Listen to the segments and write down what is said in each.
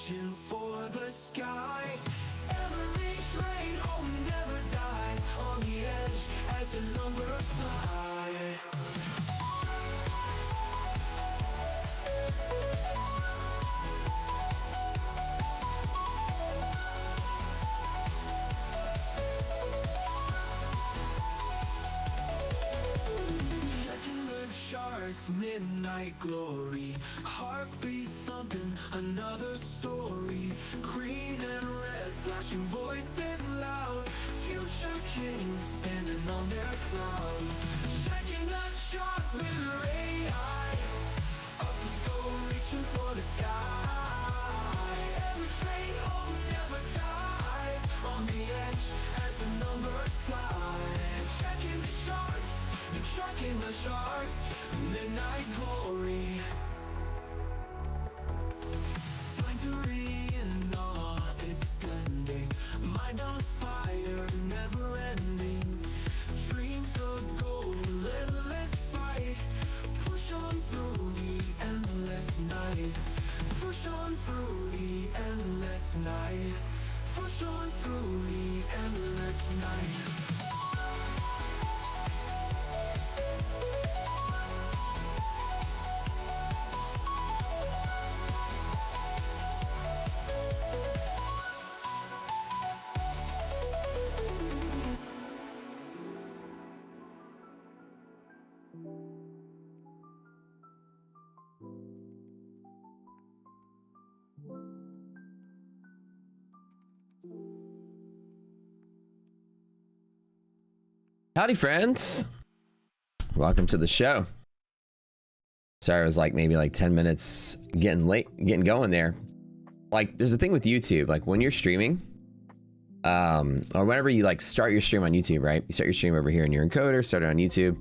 reaching for the sky. Every train home never dies, on the edge as the numbers fly. Checking the charts, midnight glory, heartbeat thumping, another story. Green and red, flashing voices loud, future kings standing on their cloud. Checking the charts with their AI, up we go, reaching for the sky. Every train home never dies, on the edge as the numbers fly. Checking the charts, checking the charts, midnight glory. Sanctuary in all its blending, mind on fire, never ending. Dreams of gold, relentless fight, push on through the endless night. Push on through the endless night. Push on through the endless night. Howdy, friends. Welcome to the show. Sorry, I was like maybe like 10 minutes getting going there. Like, there's a thing with YouTube, like when you're streaming, or whenever you like start your stream on YouTube, right? You start your stream over here in your encoder, start it on YouTube,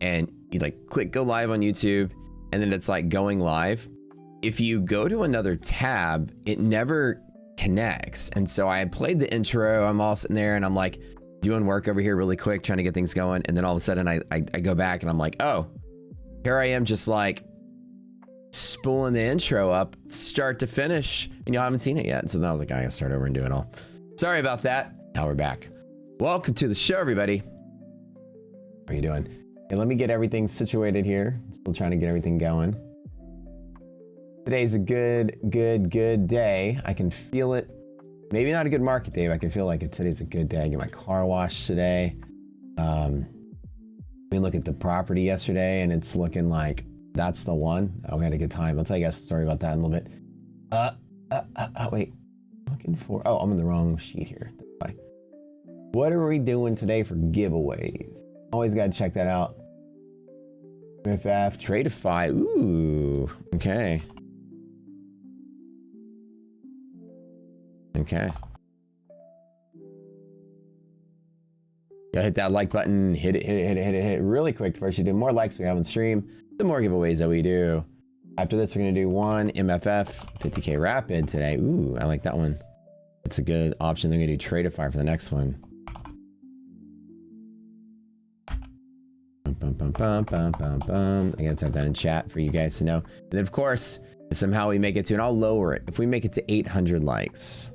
and you like click go live on YouTube, and then it's like going live. If you go to another tab, it never connects. And so I played the intro, I'm all sitting there and I'm like doing work over here really quick, trying to get things going. And then all of a sudden I go back and I'm like, oh, here I am just like spooling the intro up start to finish. And y'all haven't seen it yet. So then I was like, I gotta start over and do it all. Sorry about that. Now we're back. Welcome to the show, everybody. How are you doing? Okay, let me get everything situated here. Still trying to get everything going. Today's a good day. I can feel it. Maybe not a good market day, but I can feel like today's a good day. I get my car washed today. We look at the property yesterday and it's looking like that's the one. Oh, we had a good time. I'll tell you guys a story about that in a little bit. Wait. Looking for, oh, I'm in the wrong sheet here. What are we doing today for giveaways? Always got to check that out. MFF, Tradeify. Ooh, okay. Okay. Gotta hit that like button. Hit it really quick. First, you do more likes we have on stream, the more giveaways that we do. After this, we're gonna do one MFF 50K Rapid today. Ooh, I like that one. It's a good option. They're gonna do Tradeify for the next one. Bum, bum, bum, bum, bum, bum. I gotta type that in chat for you guys to know. And then, of course, if somehow we make it to, and I'll lower it, if we make it to 800 likes,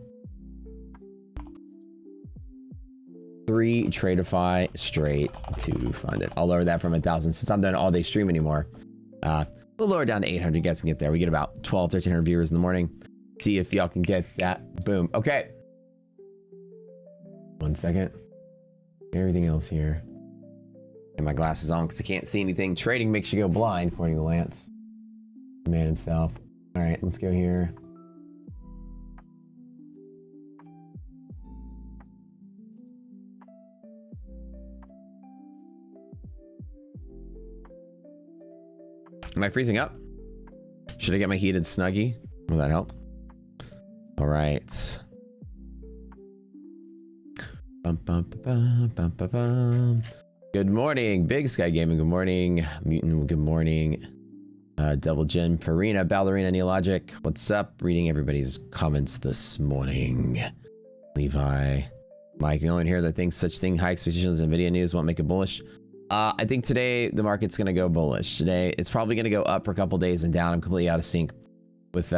3 Tradeify straight to fund it. I'll lower that from 1,000 since I'm doing all day stream anymore. We'll lower it down to 800. You guys can get there. We get about 1,200-1,300 viewers in the morning. See if y'all can get that. Boom. Okay. 1 second. Everything else here. Get my glasses on because I can't see anything. Trading makes you go blind, according to Lance, the man himself. All right, let's go here. Am I freezing up? Should I get my heated Snuggie? Will that help? All right. Bum, bum, bum, bum, bum, bum. Good morning, Big Sky Gaming. Good morning, Mutant. Good morning, Double Gen, Farina, Ballerina, Neologic. What's up? Reading everybody's comments this morning. Levi, Mike, you only hear the things such thing. High expectations. Nvidia news won't make it bullish. I think today the market's going to go bullish. Today it's probably going to go up for a couple days and down. I'm completely out of sync what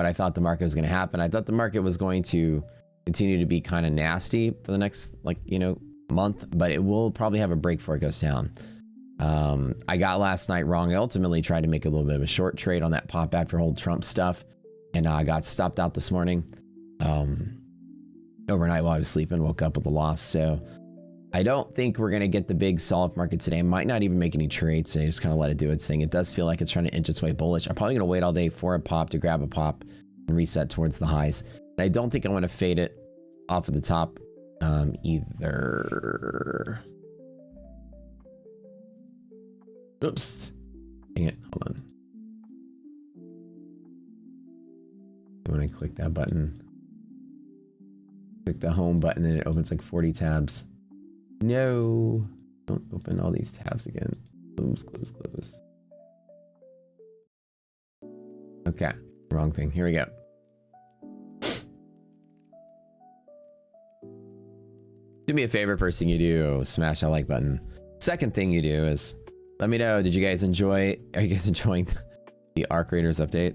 I thought the market was going to happen. I thought the market was going to continue to be kind of nasty for the next, like, you know, month, but it will probably have a break before it goes down. I got last night wrong. I ultimately tried to make a little bit of a short trade on that pop after whole Trump stuff, and I got stopped out this morning. Overnight while I was sleeping, woke up with a loss. So I don't think we're going to get the big sell-off market today. I might not even make any trades today, just kind of let it do its thing. It does feel like it's trying to inch its way bullish. I'm probably going to wait all day for a pop to grab a pop and reset towards the highs. And I don't think I want to fade it off of the top either. Oops. Dang it. Hold on. When I click that button, click the home button and it opens like 40 tabs. No, don't open all these tabs again. Close, close, close. Okay, wrong thing. Here we go. Do me a favor, first thing you do, smash that like button. Second thing you do is let me know, did you guys enjoy, are you guys enjoying the Arc Raiders update?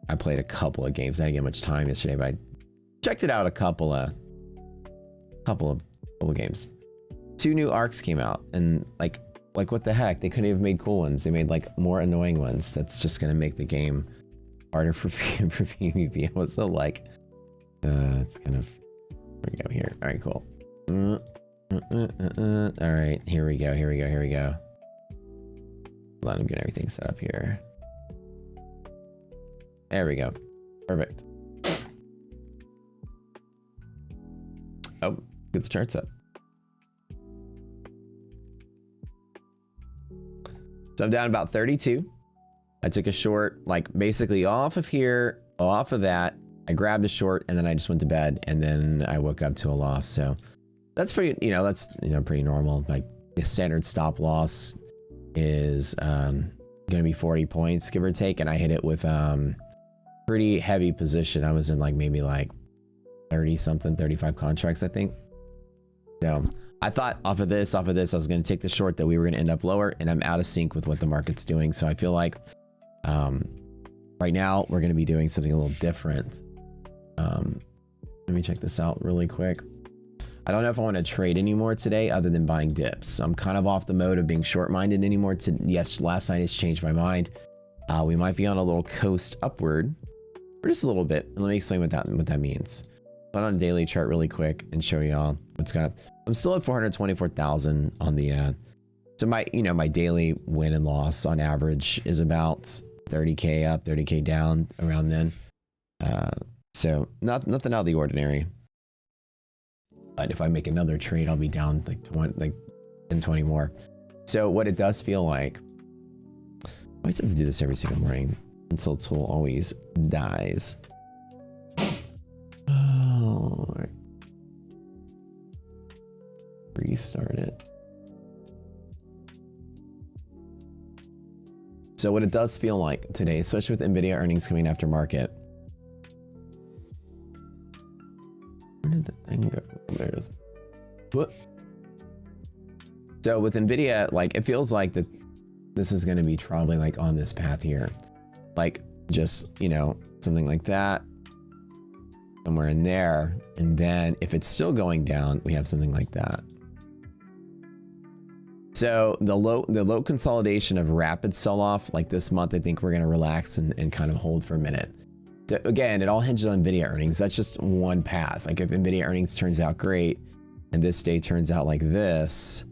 I played a couple of games. I didn't get much time yesterday, but I checked it out a couple of games. 2 new arcs came out, and like what the heck? They couldn't have made cool ones. They made like more annoying ones. That's just gonna make the game harder for PvP. I was so like, it's kind of, here we go here. All right, cool. All right, here we go. Hold on, I'm getting everything set up here. There we go. Perfect. Oh, get the charts up. So I'm down about 32. I took a short, like basically off of here, off of that. I grabbed a short and then I just went to bed, and then I woke up to a loss. So that's pretty, that's pretty normal. Like the standard stop loss is going to be 40 points, give or take, and I hit it with pretty heavy position. I was in like maybe like 30 something, 35 contracts, I think. So I thought off of this, I was going to take the short that we were going to end up lower, and I'm out of sync with what the market's doing. So I feel like right now we're going to be doing something a little different. Let me check this out really quick. I don't know if I want to trade anymore today other than buying dips. I'm kind of off the mode of being short-minded anymore. Yes, last night has changed my mind. We might be on a little coast upward for just a little bit. And let me explain what that means. Put on a daily chart really quick and show y'all what's going on. I'm still at 424,000 on the so my my daily win and loss on average is about 30k up, 30k down around then. So nothing out of the ordinary. But if I make another trade, I'll be down like 20 more. So what it does feel like, I always have to do this every single morning until tool always dies. Oh, right. Restart it. So what it does feel like today, especially with Nvidia earnings coming after market. Where did the thing go? There's what? So with Nvidia, like it feels like that this is going to be probably like on this path here, like just something like that, somewhere in there, and then if it's still going down, we have something like that. So the low consolidation of rapid sell-off like this month, I think we're going to relax and kind of hold for a minute. Again, it all hinges on Nvidia earnings. That's just one path. Like if Nvidia earnings turns out great and this day turns out like this,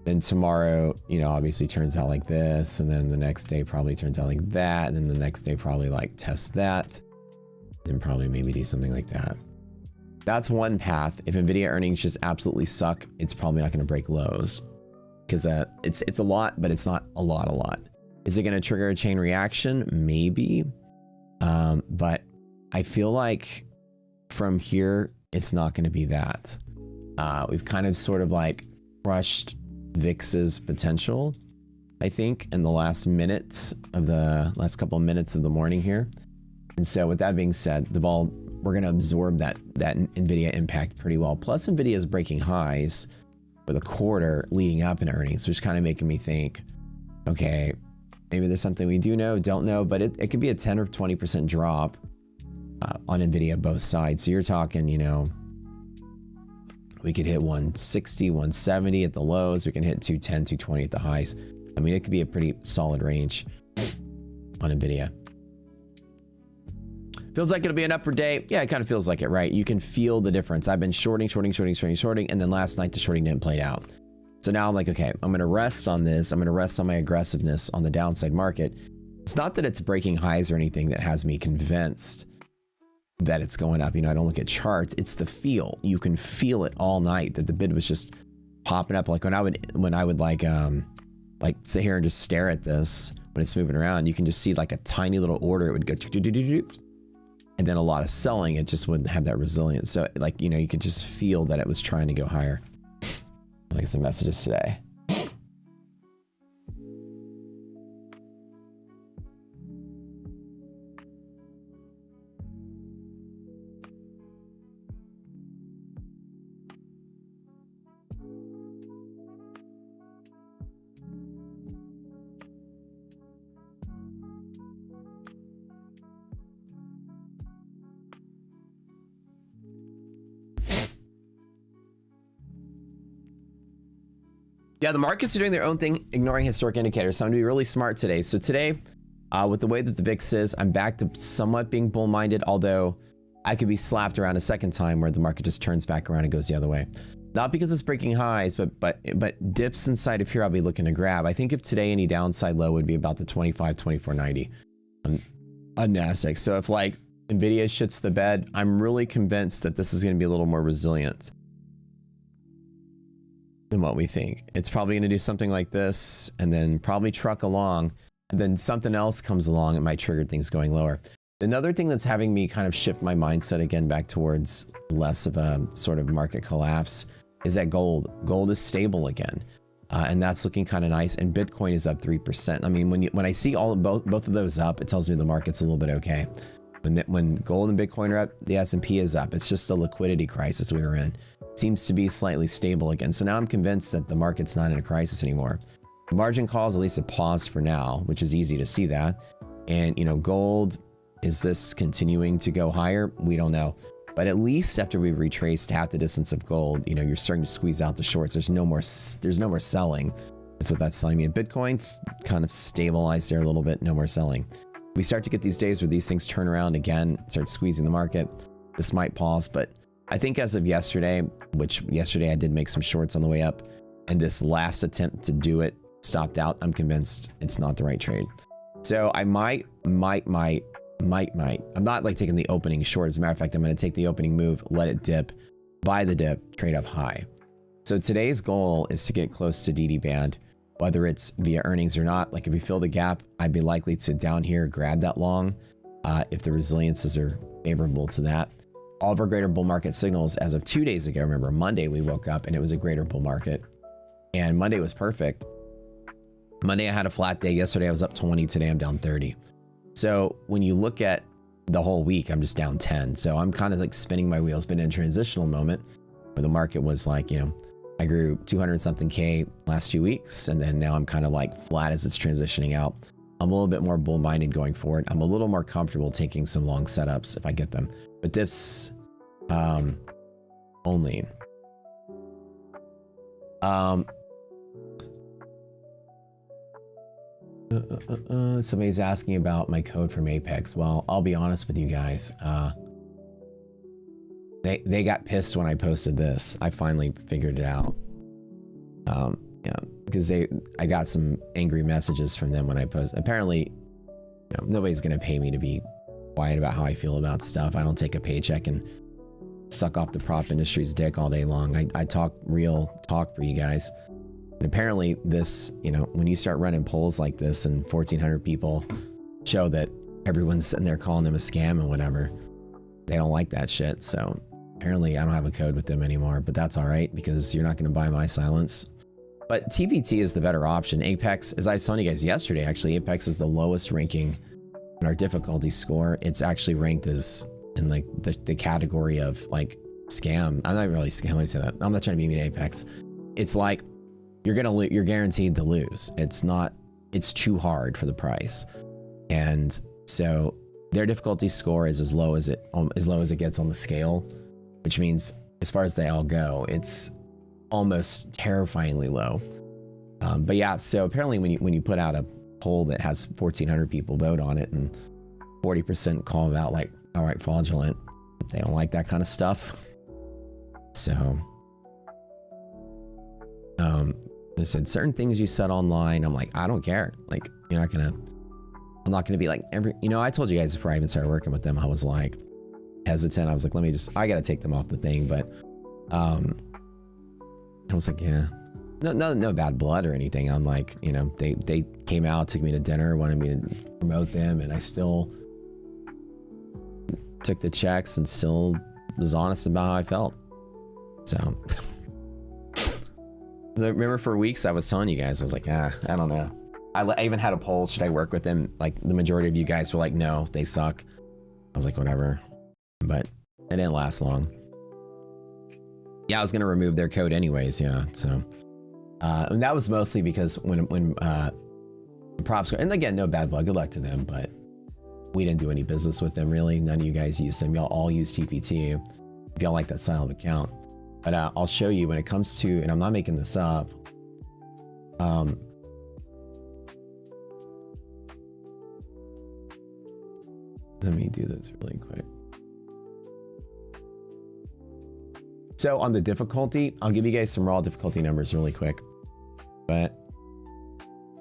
then tomorrow, obviously turns out like this, and then the next day probably turns out like that, and then the next day probably like test that, and probably maybe do something like that. That's one path. If Nvidia earnings just absolutely suck, it's probably not going to break lows, because it's a lot, but it's not a lot. Is it going to trigger a chain reaction? Maybe. But I feel like from here, it's not going to be that. We've kind of sort of like crushed VIX's potential, I think, in the last couple of minutes of the morning here. And so with that being said, we're going to absorb that Nvidia impact pretty well. Plus Nvidia is breaking highs for the quarter leading up in earnings, which kind of making me think, okay, Maybe there's something we do know, don't know, but it could be a 10 or 20% drop on Nvidia both sides. So you're talking, you know, we could hit 160, 170 at the lows. We can hit 210, 220 at the highs. I mean, it could be a pretty solid range on Nvidia. Feels like it'll be an upward day. Yeah, it kind of feels like it, right? You can feel the difference. I've been shorting, and then last night the shorting didn't play out. So now I'm like, okay, I'm going to rest on this. I'm going to rest on my aggressiveness on the downside market. It's not that it's breaking highs or anything that has me convinced that it's going up. You know, I don't look at charts. It's the feel. You can feel it all night that the bid was just popping up. Like when I would like sit here and just stare at this when it's moving around, you can just see like a tiny little order. It would go, and then a lot of selling. It just wouldn't have that resilience. So like, you know, you could just feel that it was trying to go higher. Look at some messages today. Yeah, the markets are doing their own thing, ignoring historic indicators. So I'm going to be really smart today. So today, with the way that the VIX is, I'm back to somewhat being bull-minded, although I could be slapped around a second time where the market just turns back around and goes the other way. Not because it's breaking highs, but dips inside of here I'll be looking to grab. I think if today any downside low would be about the 2490 on NASDAQ. So if like Nvidia shits the bed, I'm really convinced that this is going to be a little more resilient than what we think. It's probably going to do something like this and then probably truck along, and then something else comes along. It might trigger things going lower. Another thing that's having me kind of shift my mindset again back towards less of a sort of market collapse is that gold. Gold is stable again, and that's looking kind of nice. And Bitcoin is up 3%. I mean, when I see both of those up, it tells me the market's a little bit okay. When gold and Bitcoin are up, the S&P is up. It's just a liquidity crisis we were in. Seems to be slightly stable again. So now I'm convinced that the market's not in a crisis anymore. Margin calls at least a pause for now, which is easy to see that. And, you know, gold, is this continuing to go higher? We don't know. But at least after we've retraced half the distance of gold, you know, you're starting to squeeze out the shorts. There's no more selling. That's what that's telling me. Bitcoin kind of stabilized there a little bit. No more selling. We start to get these days where these things turn around again, start squeezing the market. This might pause, but I think as of yesterday, which yesterday I did make some shorts on the way up, and this last attempt to do it stopped out, I'm convinced it's not the right trade. So I might. I'm not like taking the opening short. As a matter of fact, I'm going to take the opening move, let it dip, buy the dip, trade up high. So today's goal is to get close to DD band, whether it's via earnings or not. Like if we fill the gap, I'd be likely to down here grab that long if the resiliences are favorable to that. All of our greater bull market signals as of 2 days ago, remember Monday we woke up and it was a greater bull market, and Monday was perfect. Monday I had a flat day. Yesterday I was up 20. Today I'm down 30. So when you look at the whole week, I'm just down 10. So I'm kind of like spinning my wheels. Been in a transitional moment where the market was like, you know, I grew 200 something K last few weeks, and then now I'm kind of like flat as it's transitioning out. I'm a little bit more bull-minded going forward. I'm a little more comfortable taking some long setups if I get them. But this only. Somebody's asking about my code from Apex. Well, I'll be honest with you guys. They got pissed when I posted this. I finally figured it out. Yeah, because I got some angry messages from them when I posted. Apparently, you know, nobody's gonna pay me to be quiet about how I feel about stuff. I don't take a paycheck and suck off the prop industry's dick all day long. I talk real talk for you guys. And apparently this, you know, when you start running polls like this and 1,400 people show that everyone's sitting there calling them a scam and whatever, they don't like that shit. So apparently I don't have a code with them anymore, but that's all right because you're not going to buy my silence. But TPT is the better option. Apex, as I was telling you guys yesterday, actually, Apex is the lowest ranking in our difficulty score. It's actually ranked as in like the category of like scam. I'm not really scam. Let me say that. I'm not trying to be mean to Apex. It's like you're guaranteed to lose. It's not it's too hard for the price. And so their difficulty score is as low as it gets on the scale, which means as far as they all go, it's almost terrifyingly low. But yeah, so apparently when you put out a poll that has 1,400 people vote on it and 40% call it out like outright fraudulent, they don't like that kind of stuff. So they said certain things you said online, I'm like, I don't care. Like, I'm not gonna be like I told you guys before I even started working with them, I was like hesitant. I was like, I gotta take them off the thing. But I was like, yeah, no bad blood or anything. I'm like, they came out, took me to dinner, wanted me to promote them, and I still took the checks and still was honest about how I felt. So I remember for weeks I was telling you guys, I was like, I don't know. I even had a poll, should I work with them? Like the majority of you guys were like, no, they suck. I was like, whatever. But it didn't last long. Yeah, I was gonna remove their code anyways, yeah. So and that was mostly because when props, and again, no bad blood, good luck to them, but we didn't do any business with them really. None of you guys use them. Y'all all use TPT if y'all like that style of account. But I'll show you when it comes to, and I'm not making this up. Let me do this really quick. So on the difficulty, I'll give you guys some raw difficulty numbers really quick. But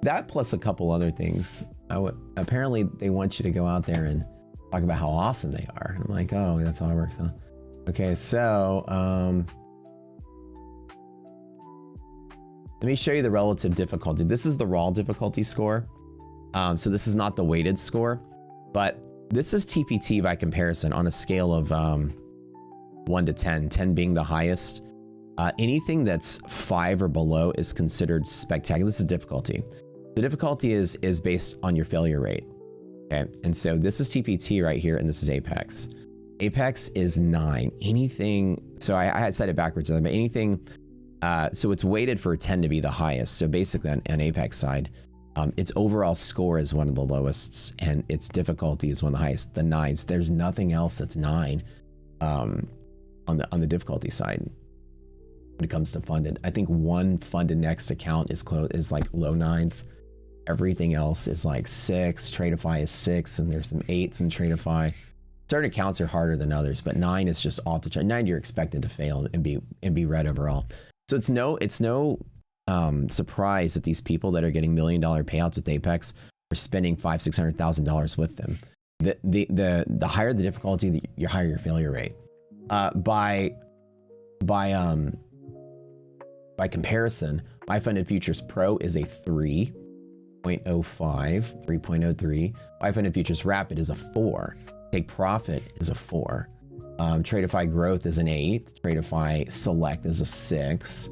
that plus a couple other things. Apparently they want you to go out there and talk about how awesome they are. I'm like, oh, that's how it works, huh? Okay, so let me show you the relative difficulty. This is the raw difficulty score. So this is not the weighted score, but this is TPT by comparison on a scale of 1 to 10, 10 being the highest. Anything that's 5 or below is considered spectacular. This is difficulty. The difficulty is based on your failure rate. Okay, and so this is TPT right here, and this is Apex. Apex is 9. Anything, so I had said it backwards, but anything, so it's weighted for 10 to be the highest. So basically on Apex side, its overall score is one of the lowest, and its difficulty is one of the highest, the 9s. There's nothing else that's 9 on the difficulty side when it comes to funded. I think one funded next account is like low 9s. Everything else is like 6. Tradeify is 6, and there's some 8s in Tradeify. Certain accounts are harder than others, but 9 is just off the chart. 9 you're expected to fail and be red overall. So it's no surprise that these people that are getting $1 million payouts with Apex are spending $500,000-$600,000 with them. The higher the difficulty, the higher your failure rate. By comparison, my funded futures pro is a 3.05, 3.03. My funded futures rapid is a 4. Take profit is a 4. Tradeify growth is an 8. Tradeify select is a 6.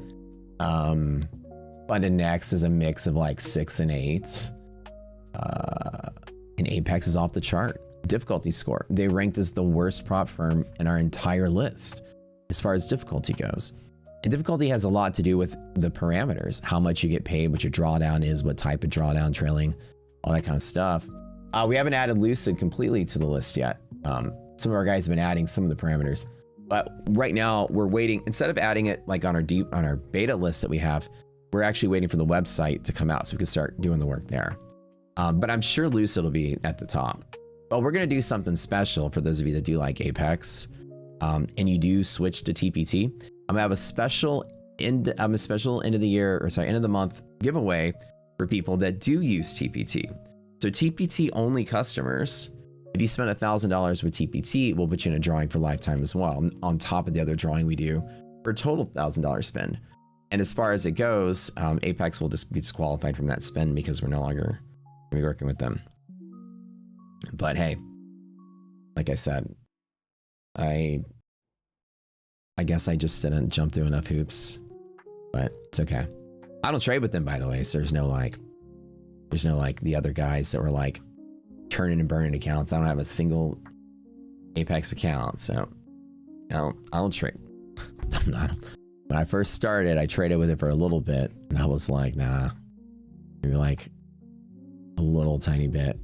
Funded next is a mix of like 6 and 8. And Apex is off the chart. Difficulty score. They ranked as the worst prop firm in our entire list as far as difficulty goes. And difficulty has a lot to do with the parameters, how much you get paid, what your drawdown is, what type of drawdown, trailing, all that kind of stuff. We haven't added Lucid completely to the list yet. Some of our guys have been adding some of the parameters, but right now we're waiting. Instead of adding it like on our beta list that we have, we're actually waiting for the website to come out so we can start doing the work there. But I'm sure Lucid will be at the top. But we're going to do something special for those of you that do like Apex, and you do switch to TPT. I'm gonna have a special end of the year, or sorry, end of the month giveaway for people that do use TPT. So TPT only customers, if you spend $1,000 with TPT, we'll put you in a drawing for lifetime as well, on top of the other drawing we do for a total $1,000 spend. And as far as it goes, Apex will just be disqualified from that spend because we're no longer gonna be working with them. But hey, like I said, I guess I just didn't jump through enough hoops, but it's okay. I don't trade with them, by the way, so there's no like the other guys that were like turning and burning accounts. I don't have a single Apex account, so I don't trade. When I first started, I traded with it for a little bit, and I was like, nah. Maybe like a little tiny bit.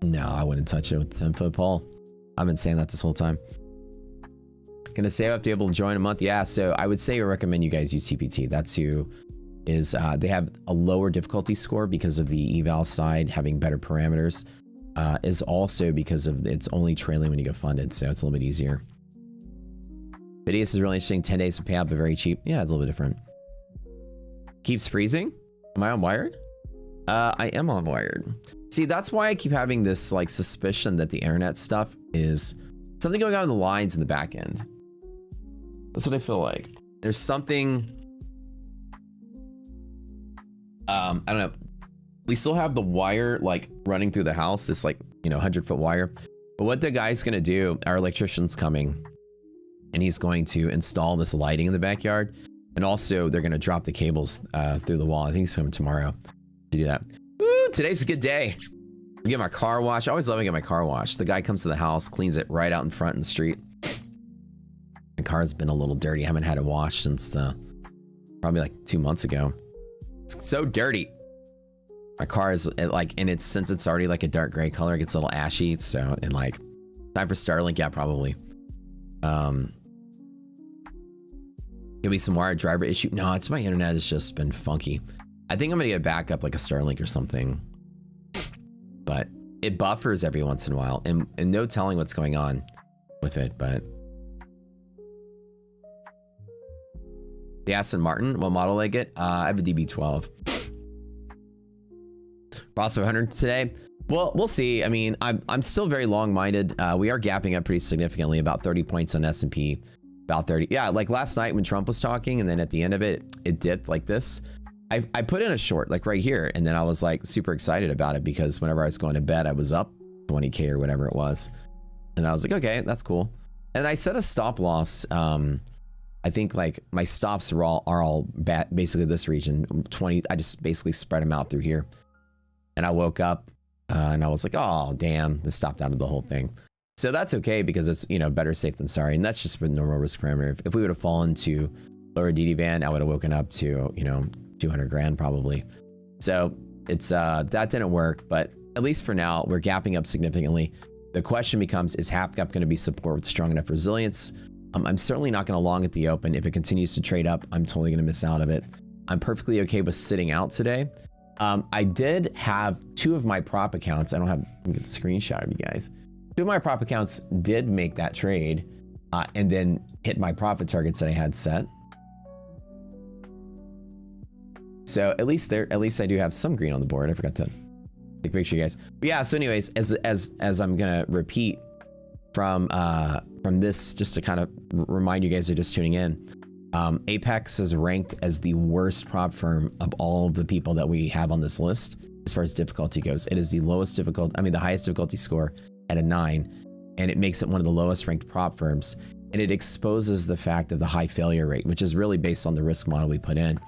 No, I wouldn't touch it with the 10-foot pole. I've been saying that this whole time. Gonna save up to be able to join a month. Yeah, so I would say I recommend you guys use TPT. That's who is, they have a lower difficulty score because of the eval side having better parameters. Is also because of it's only trailing when you go funded, so it's a little bit easier. Nvidia is really interesting. 10 days to pay out, but very cheap. Yeah, it's a little bit different. Keeps freezing. Am I on wired? I am on wired. See, that's why I keep having this like suspicion that the internet stuff is something going on in the lines in the back end. That's what I feel like. There's something. I don't know. We still have the wire like running through the house, this like, you know, 100-foot wire. But what the guy's gonna do, our electrician's coming and he's going to install this lighting in the backyard. And also they're gonna drop the cables through the wall. I think he's coming tomorrow to do that. Woo, today's a good day. I get my car washed. I always love to get my car washed. The guy comes to the house, cleans it right out in front in the street. My car's been a little dirty. I haven't had it washed since probably like 2 months ago. It's so dirty. My car is like, and it's since it's already like a dark gray color, it gets a little ashy. So, and like, time for Starlink, yeah, probably. Give me some wire driver issue. No, it's my internet has just been funky. I think I'm gonna get a backup like a Starlink or something. But it buffers every once in a while, and no telling what's going on with it. But the Aston Martin, what model I get? I have a DB12. Ross 100 today. Well, we'll see. I mean, I'm still very long-minded. We are gapping up pretty significantly, about 30 points on S&P, about 30. Yeah, like last night when Trump was talking, and then at the end of it, it dipped like this. I put in a short, like right here, and then I was like super excited about it because whenever I was going to bed, I was up 20K or whatever it was, and I was like, okay, that's cool. And I set a stop loss. I think like my stops are all basically this region 20. I just basically spread them out through here. And I woke up and I was like, oh, damn, this stopped out of the whole thing. So that's okay because it's, you know, better safe than sorry. And that's just with normal risk parameter. If we would have fallen to lower DD band, I would have woken up to, you know, 200 grand probably. So it's, that didn't work. But at least for now, we're gapping up significantly. The question becomes, is half gap going to be support with strong enough resilience? I'm certainly not going to long at the open. If it continues to trade up, I'm totally going to miss out of it. I'm perfectly okay with sitting out today. I did have 2 of my prop accounts. I don't have, let me get the screenshot of you guys. 2 of my prop accounts did make that trade and then hit my profit targets that I had set. So at least I do have some green on the board. I forgot to take a picture, you guys. But yeah, so anyways, as I'm gonna repeat from this, just to kind of remind you guys who are just tuning in, Apex is ranked as the worst prop firm of all of the people that we have on this list as far as difficulty goes. It is the lowest difficult, I mean the highest difficulty score at a 9, and it makes it one of the lowest ranked prop firms, and it exposes the fact of the high failure rate, which is really based on the risk model we put in.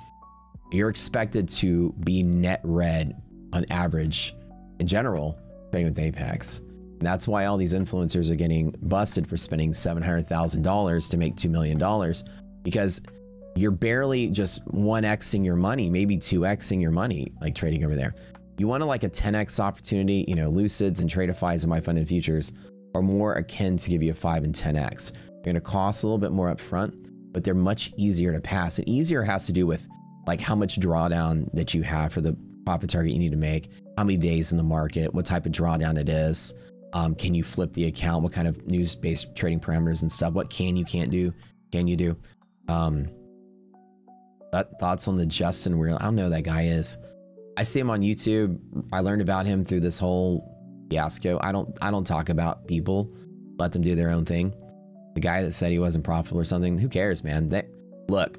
You're expected to be net red on average in general trading with Apex. And that's why all these influencers are getting busted for spending $700,000 to make $2 million, because you're barely just 1xing your money, maybe 2xing your money, like trading over there. You want to like a 10x opportunity, you know, Lucids and Tradeifys and My Funded Futures are more akin to give you a 5 and 10x. They're going to cost a little bit more up front, but they're much easier to pass. And easier has to do with like how much drawdown that you have for the profit target you need to make, how many days in the market, what type of drawdown it is, can you flip the account, what kind of news-based trading parameters and stuff, what can you can't do, can you do. Thoughts on the Justin Real? I don't know who that guy is. I see him on YouTube. I learned about him through this whole fiasco. I don't talk about people. Let them do their own thing. The guy that said he wasn't profitable or something, who cares, man? Look,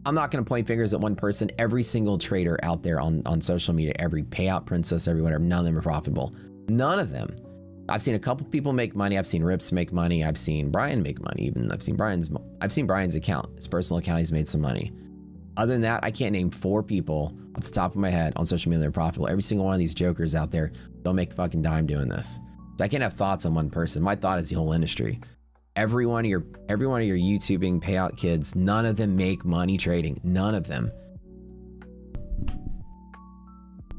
I'm not going to point fingers at one person. Every single trader out there on social media, every payout princess, every whatever, none of them are profitable. None of them. I've seen a couple people make money. I've seen Rips make money. I've seen Brian make money. Even I've seen Brian's account, his personal account. He's made some money. Other than that, I can't name 4 people off the top of my head on social media that are profitable. Every single one of these jokers out there don't make a fucking dime doing this. So I can't have thoughts on one person. My thought is the whole industry. Every one of your YouTubing payout kids, none of them make money trading. None of them.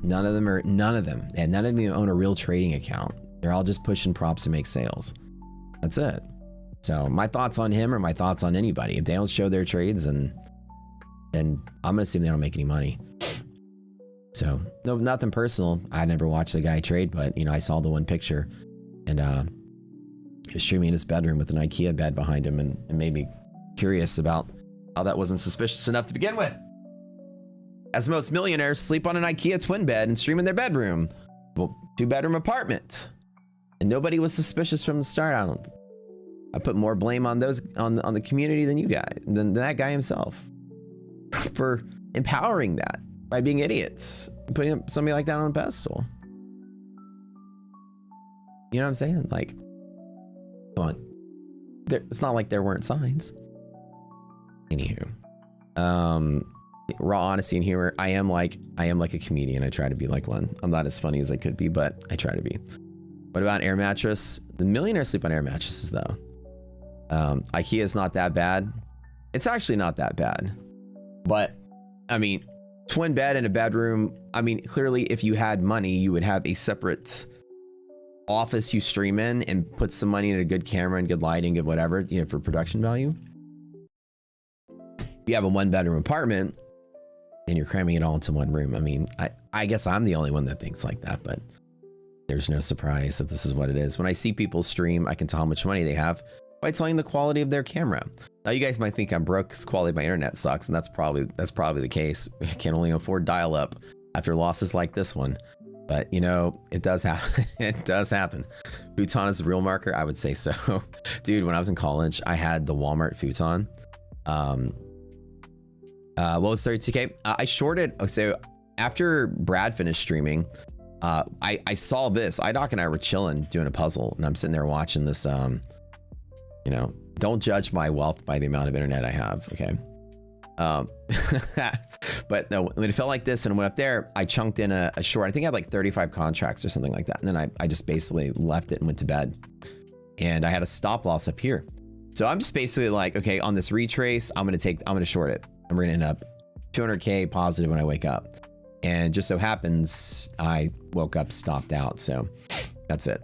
None of them. And none of them own a real trading account. They're all just pushing props to make sales. That's it. So my thoughts on him are my thoughts on anybody. If they don't show their trades, then I'm gonna assume they don't make any money. So no, nothing personal. I never watched the guy trade, but you know, I saw the one picture, and he was streaming in his bedroom with an IKEA bed behind him, and it made me curious about how that wasn't suspicious enough to begin with. As most millionaires sleep on an IKEA twin bed and stream in their bedroom, well, 2-bedroom apartment, and nobody was suspicious from the start. I put more blame on those on the community than you guys, than that guy himself, for empowering that by being idiots, putting somebody like that on a pedestal. You know what I'm saying? Like, come on. It's not like there weren't signs. Anywho, raw honesty and humor. I am like a comedian. I try to be like one. I'm not as funny as I could be, but I try to be. What about air mattress? The millionaires sleep on air mattresses though. IKEA is not that bad. It's actually not that bad, but I mean, twin bed in a bedroom. I mean, clearly if you had money, you would have a separate office you stream in and put some money in a good camera and good lighting, good whatever, you know, for production value. If you have a 1-bedroom apartment and you're cramming it all into one room. I mean, I guess I'm the only one that thinks like that, but there's no surprise that this is what it is. When I see people stream, I can tell how much money they have by telling the quality of their camera. Now you guys might think I'm broke because quality of my internet sucks, and that's probably the case. I can only afford dial-up after losses like this one. But you know, it does happen. It does happen. Futon is the real marker. I would say so. Dude, when I was in college, I had the Walmart futon. What was 32K? I shorted. So after Brad finished streaming, I saw this. IDoc and I were chilling doing a puzzle, and I'm sitting there watching this. You know, don't judge my wealth by the amount of internet I have. Okay. But no, when it felt like this and went up there, I chunked in a short. I think I had like 35 contracts or something like that. And then I just basically left it and went to bed. And I had a stop loss up here. So I'm just basically like, okay, on this retrace, I'm going to short it. I'm going to end up 200K positive when I wake up. And just so happens I woke up, stopped out. So that's it.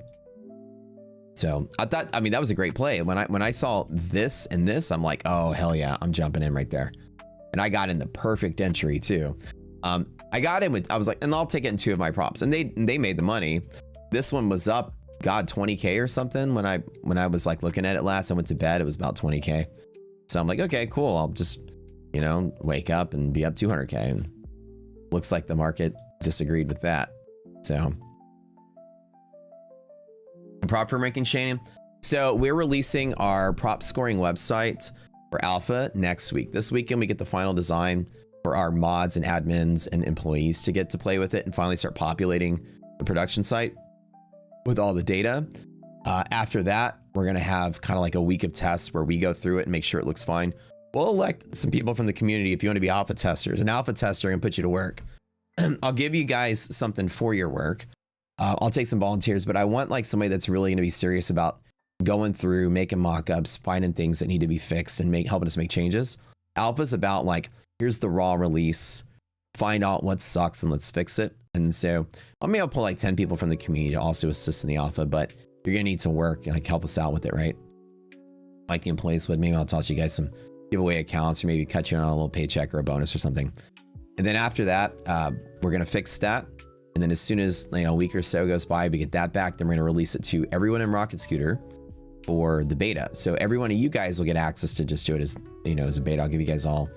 So I thought, I mean, that was a great play. When I saw this and this, I'm like, oh, hell yeah, I'm jumping in right there. And I got in the perfect entry too. I got in with, I was like, and I'll take it in 2 of my props, and they made the money. This one was up, God, 20K or something. When I was like looking at it last, I went to bed, it was about 20K. So I'm like, okay, cool. I'll just, you know, wake up and be up 200K. And looks like the market disagreed with that. So prop firm ranking, Shane. So we're releasing our prop scoring website for alpha next week. This weekend we get the final design for our mods and admins and employees to get to play with it and finally start populating the production site with all the data. After that, we're going to have kind of like a week of tests where we go through it and make sure it looks fine. We'll elect some people from the community if you want to be alpha testers. An alpha tester can put you to work. I'll give you guys something for your work. I'll take some volunteers, but I want like somebody that's really going to be serious about going through, making mock-ups, finding things that need to be fixed and helping us make changes. Alpha's about like, here's the raw release, find out what sucks and let's fix it. And so I'll pull like 10 people from the community to also assist in the alpha, but you're going to need to work, like help us out with it, right? Like the employees would. Maybe I'll toss you guys some giveaway accounts or maybe cut you on a little paycheck or a bonus or something. And then after that, we're going to fix that. And then as soon as a week or so goes by, we get that back, then we're going to release it to everyone in Rocket Scooter for the beta. So every one of you guys will get access to just do it as, as a beta. I'll give you guys all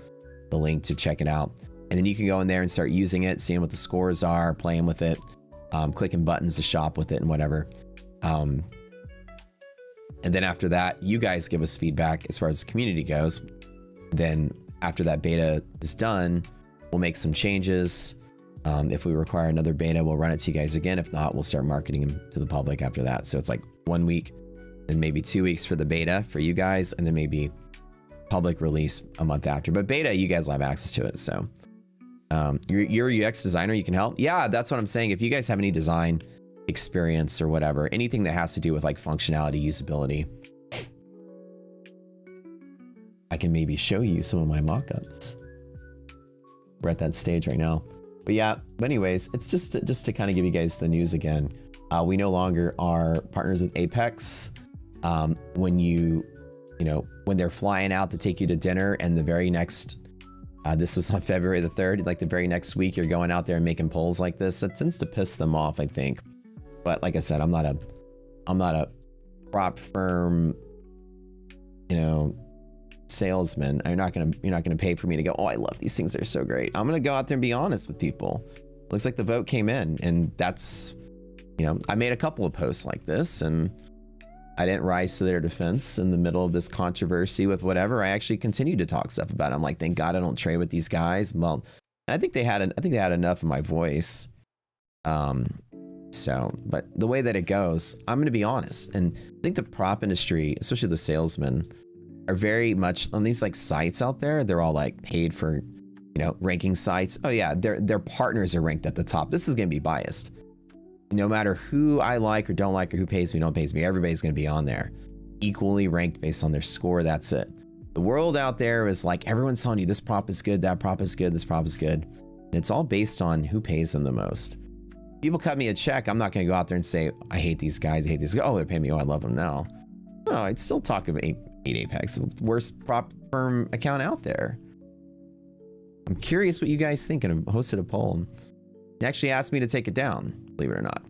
the link to check it out. And then you can go in there and start using it, seeing what the scores are, playing with it, clicking buttons to shop with it and whatever. And then after that, you guys give us feedback as far as the community goes. Then after that beta is done, we'll make some changes. If we require another beta, we'll run it to you guys again. If not, we'll start marketing them to the public after that. So it's like 1 week, then maybe 2 weeks for the beta for you guys, and then maybe public release a month after. But beta, you guys will have access to it. So you're a UX designer, you can help. Yeah, that's what I'm saying. If you guys have any design experience or whatever, anything that has to do with like functionality, usability, I can maybe show you some of my mock-ups. We're at that stage right now. But yeah, but anyways, it's just to kind of give you guys the news again. We no longer are partners with Apex. When when they're flying out to take you to dinner, and the very next, this was on February the 3rd, like the very next week, you're going out there and making polls like this. That tends to piss them off, I think. But like I said, I'm not a prop firm, salesman. You're not gonna pay for me to go, oh, I love these things, they're so great. I'm gonna go out there and be honest with people. Looks like the vote came in, and that's, I made a couple of posts like this, and I didn't rise to their defense in the middle of this controversy with whatever. I actually continued to talk stuff about it. I'm like, thank God I don't trade with these guys. Well, I think they had enough of my voice. But the way that it goes, I'm going to be honest. And I think the prop industry, especially the salesmen, are very much on these like sites out there. They're all like paid for, ranking sites. Oh yeah, their partners are ranked at the top. This is going to be biased. No matter who I like or don't like, or who pays me, don't pays me, everybody's going to be on there, equally ranked based on their score. That's it. The world out there is like, everyone's telling you this prop is good, that prop is good, this prop is good. And it's all based on who pays them the most. People cut me a check, I'm not going to go out there and say, I hate these guys, I hate these guys. Oh, they're paying me, oh, I love them now. No, I'd still talk about Apex, the worst prop firm account out there. I'm curious what you guys think, and I hosted a poll. They actually asked me to take it down, believe it or not.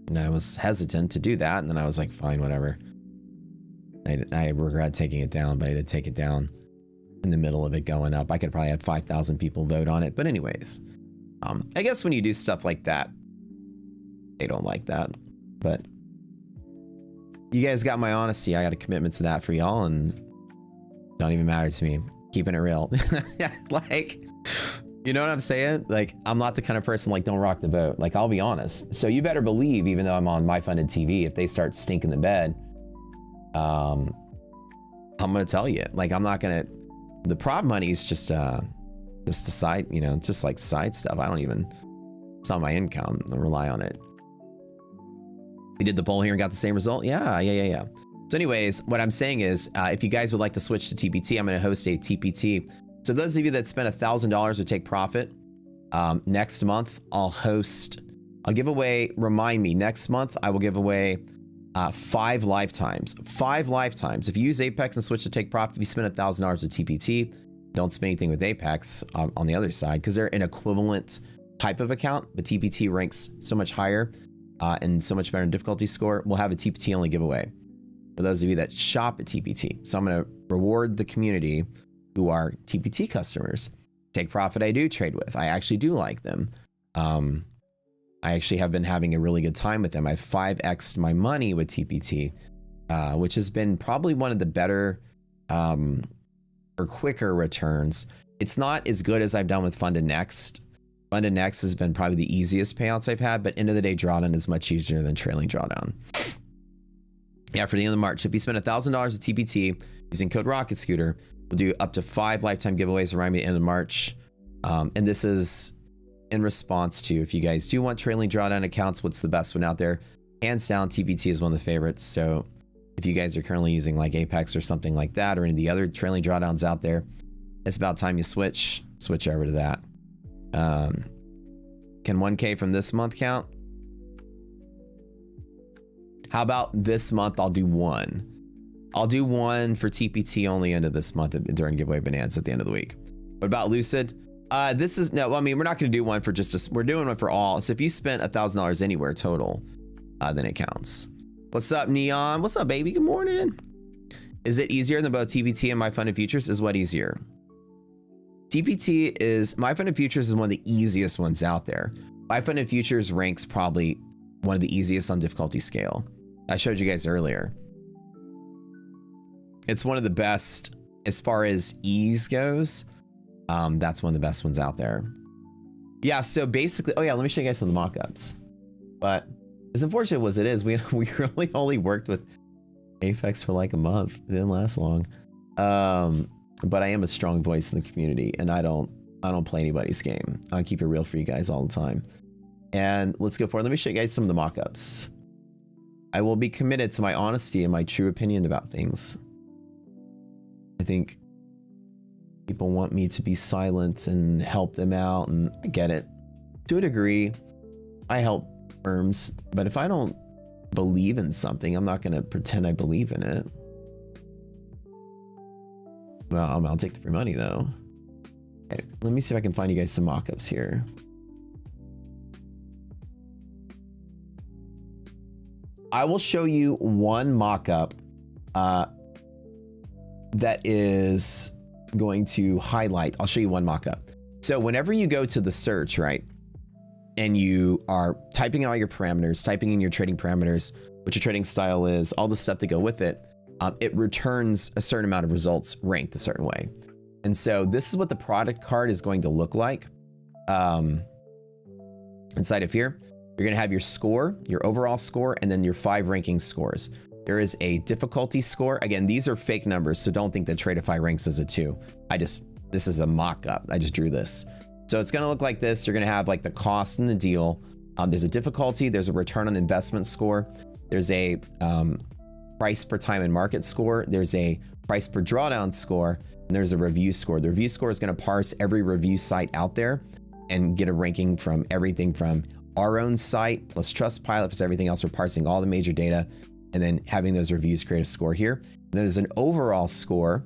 And I was hesitant to do that, and then I was like, fine, whatever. I regret taking it down, but I did take it down in the middle of it going up. I could probably have 5,000 people vote on it, but anyways. I guess when you do stuff like that, they don't like that. But you guys got my honesty. I got a commitment to that for y'all, and don't even matter to me. Keeping it real. Like, you know what I'm saying? Like, I'm not the kind of person like, don't rock the boat. Like, I'll be honest. So you better believe, even though I'm on my funded TV, if they start stinking the bed, I'm gonna tell you. Like, I'm not gonna. The prop money is just a side, just like side stuff. I don't even. It's not my income. I rely on it. We did the poll here and got the same result. Yeah. So anyways, what I'm saying is, if you guys would like to switch to TPT, I'm going to host a TPT. So those of you that spent $1,000 to take profit, next month I'll give away, remind me, next month I will give away 5 lifetimes. 5 lifetimes. If you use Apex and switch to take profit, if you spend $1,000 with TPT, don't spend anything with Apex on the other side, because they're an equivalent type of account, but TPT ranks so much higher and so much better in difficulty score. We'll have a TPT only giveaway for those of you that shop at TPT. So I'm going to reward the community who are TPT customers. Take profit I do trade with. I actually do like them. I actually have been having a really good time with them. I've 5x'd my money with TPT, which has been probably one of the better or quicker returns. It's not as good as I've done with Funded Next. Funded Next has been probably the easiest payouts I've had, but end of the day drawdown is much easier than trailing drawdown. Yeah, for the end of March, if you spend $1,000 at TPT using code Rocket Scooter, we'll do up to 5 lifetime giveaways around the end of March. And this is in response to, if you guys do want trailing drawdown accounts, what's the best one out there? Hands down, TPT is one of the favorites. So if you guys are currently using like Apex or something like that, or any of the other trailing drawdowns out there, it's about time you switch over to that. Can 1K from this month count? How about this month? I'll do 1. I'll do 1 for TPT only into this month during giveaway bonanza at the end of the week. What about Lucid? This is no. I mean, we're not going to do one for just. We're doing one for all. So if you spent $1,000 anywhere total, then it counts. What's up, Neon? What's up, baby? Good morning. Is it easier than both TPT and My Funded Futures? Is what easier? TPT is My Funded Futures is one of the easiest ones out there. My Funded Futures ranks probably one of the easiest on difficulty scale. I showed you guys earlier. It's one of the best as far as ease goes. That's one of the best ones out there. Yeah, so basically, oh yeah, let me show you guys some of the mock-ups. But as unfortunate as it is, we really only worked with Apex for like a month. It didn't last long. But I am a strong voice in the community, and I don't play anybody's game. I keep it real for you guys all the time. And let's go forward. Let me show you guys some of the mock-ups. I will be committed to my honesty and my true opinion about things. I think People want me to be silent and help them out, and I get it. To a degree, I help firms, but if I don't believe in something, I'm not going to pretend I believe in it. Well, I'll take the free money though. Okay, let me see if I can find you guys some mockups here. I will show you one mockup that is going to highlight. I'll show you one mockup. So whenever you go to the search, right, and you are typing in all your parameters, typing in your trading parameters, what your trading style is, all the stuff that go with it, it returns a certain amount of results ranked a certain way. And so this is what the product card is going to look like. Inside of here, you're going to have your score, your overall score, and then your 5 ranking scores. There is a difficulty score. Again, these are fake numbers, so don't think that Tradeify ranks as a 2. This is a mock-up. I just drew this. So it's going to look like this. You're going to have like the cost and the deal. There's a difficulty. There's a return on investment score. There's a price per time and market score. There's a price per drawdown score. And there's a review score. The review score is going to parse every review site out there and get a ranking from everything from our own site plus Trustpilot plus everything else. We're parsing all the major data and then having those reviews create a score here. And there's an overall score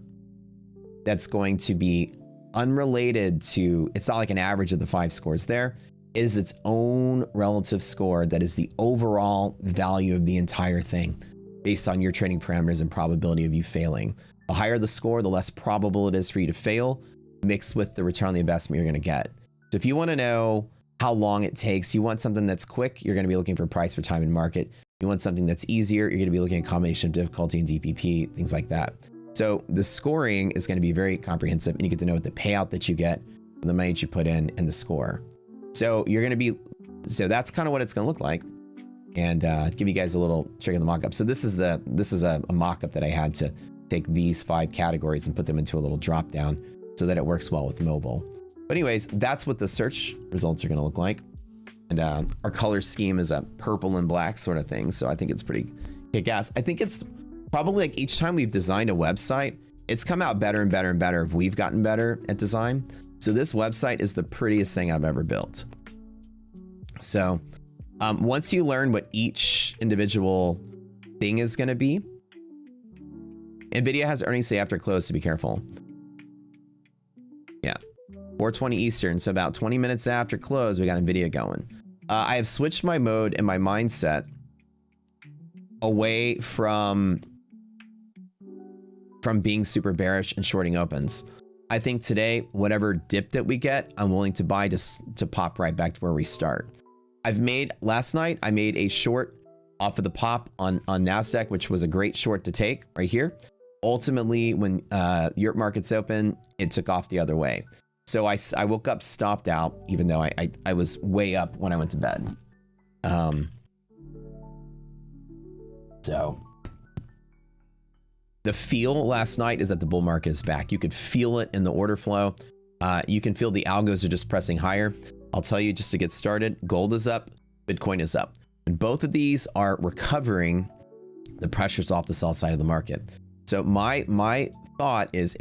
that's going to be unrelated to, it's not like an average of the 5 scores there. It is its own relative score that is the overall value of the entire thing based on your trading parameters and probability of you failing. The higher the score, the less probable it is for you to fail, mixed with the return on the investment you're going to get. So if you want to know how long it takes, you want something that's quick, you're going to be looking for price per time in market. You want something that's easier, you're going to be looking at a combination of difficulty and DPP, things like that. So the scoring is going to be very comprehensive, and you get to know what the payout that you get, the money that you put in, and the score. So you're going to be, so that's kind of what it's going to look like. And give you guys a little trick in the mockup. So this is a mockup that I had to take these 5 categories and put them into a little drop down so that it works well with mobile. But anyways, that's what the search results are going to look like. And our color scheme is a purple and black sort of thing. So I think it's pretty kick-ass. I think it's probably like each time we've designed a website, it's come out better and better and better if we've gotten better at design. So this website is the prettiest thing I've ever built. So once you learn what each individual thing is going to be, Nvidia has earnings day after close, to be careful. Yeah, 4:20 Eastern, so about 20 minutes after close, we got Nvidia going. I have switched my mode and my mindset away from being super bearish and shorting opens. I think today, whatever dip that we get, I'm willing to buy to pop right back to where we start. Last night, I made a short off of the pop on NASDAQ, which was a great short to take right here. Ultimately, when Europe markets open, it took off the other way. So I woke up, stopped out, even though I was way up when I went to bed. So the feel last night is that the bull market is back. You could feel it in the order flow. You can feel the algos are just pressing higher. I'll tell you just to get started, gold is up, Bitcoin is up. And both of these are recovering the pressures off the sell side of the market. So my thought is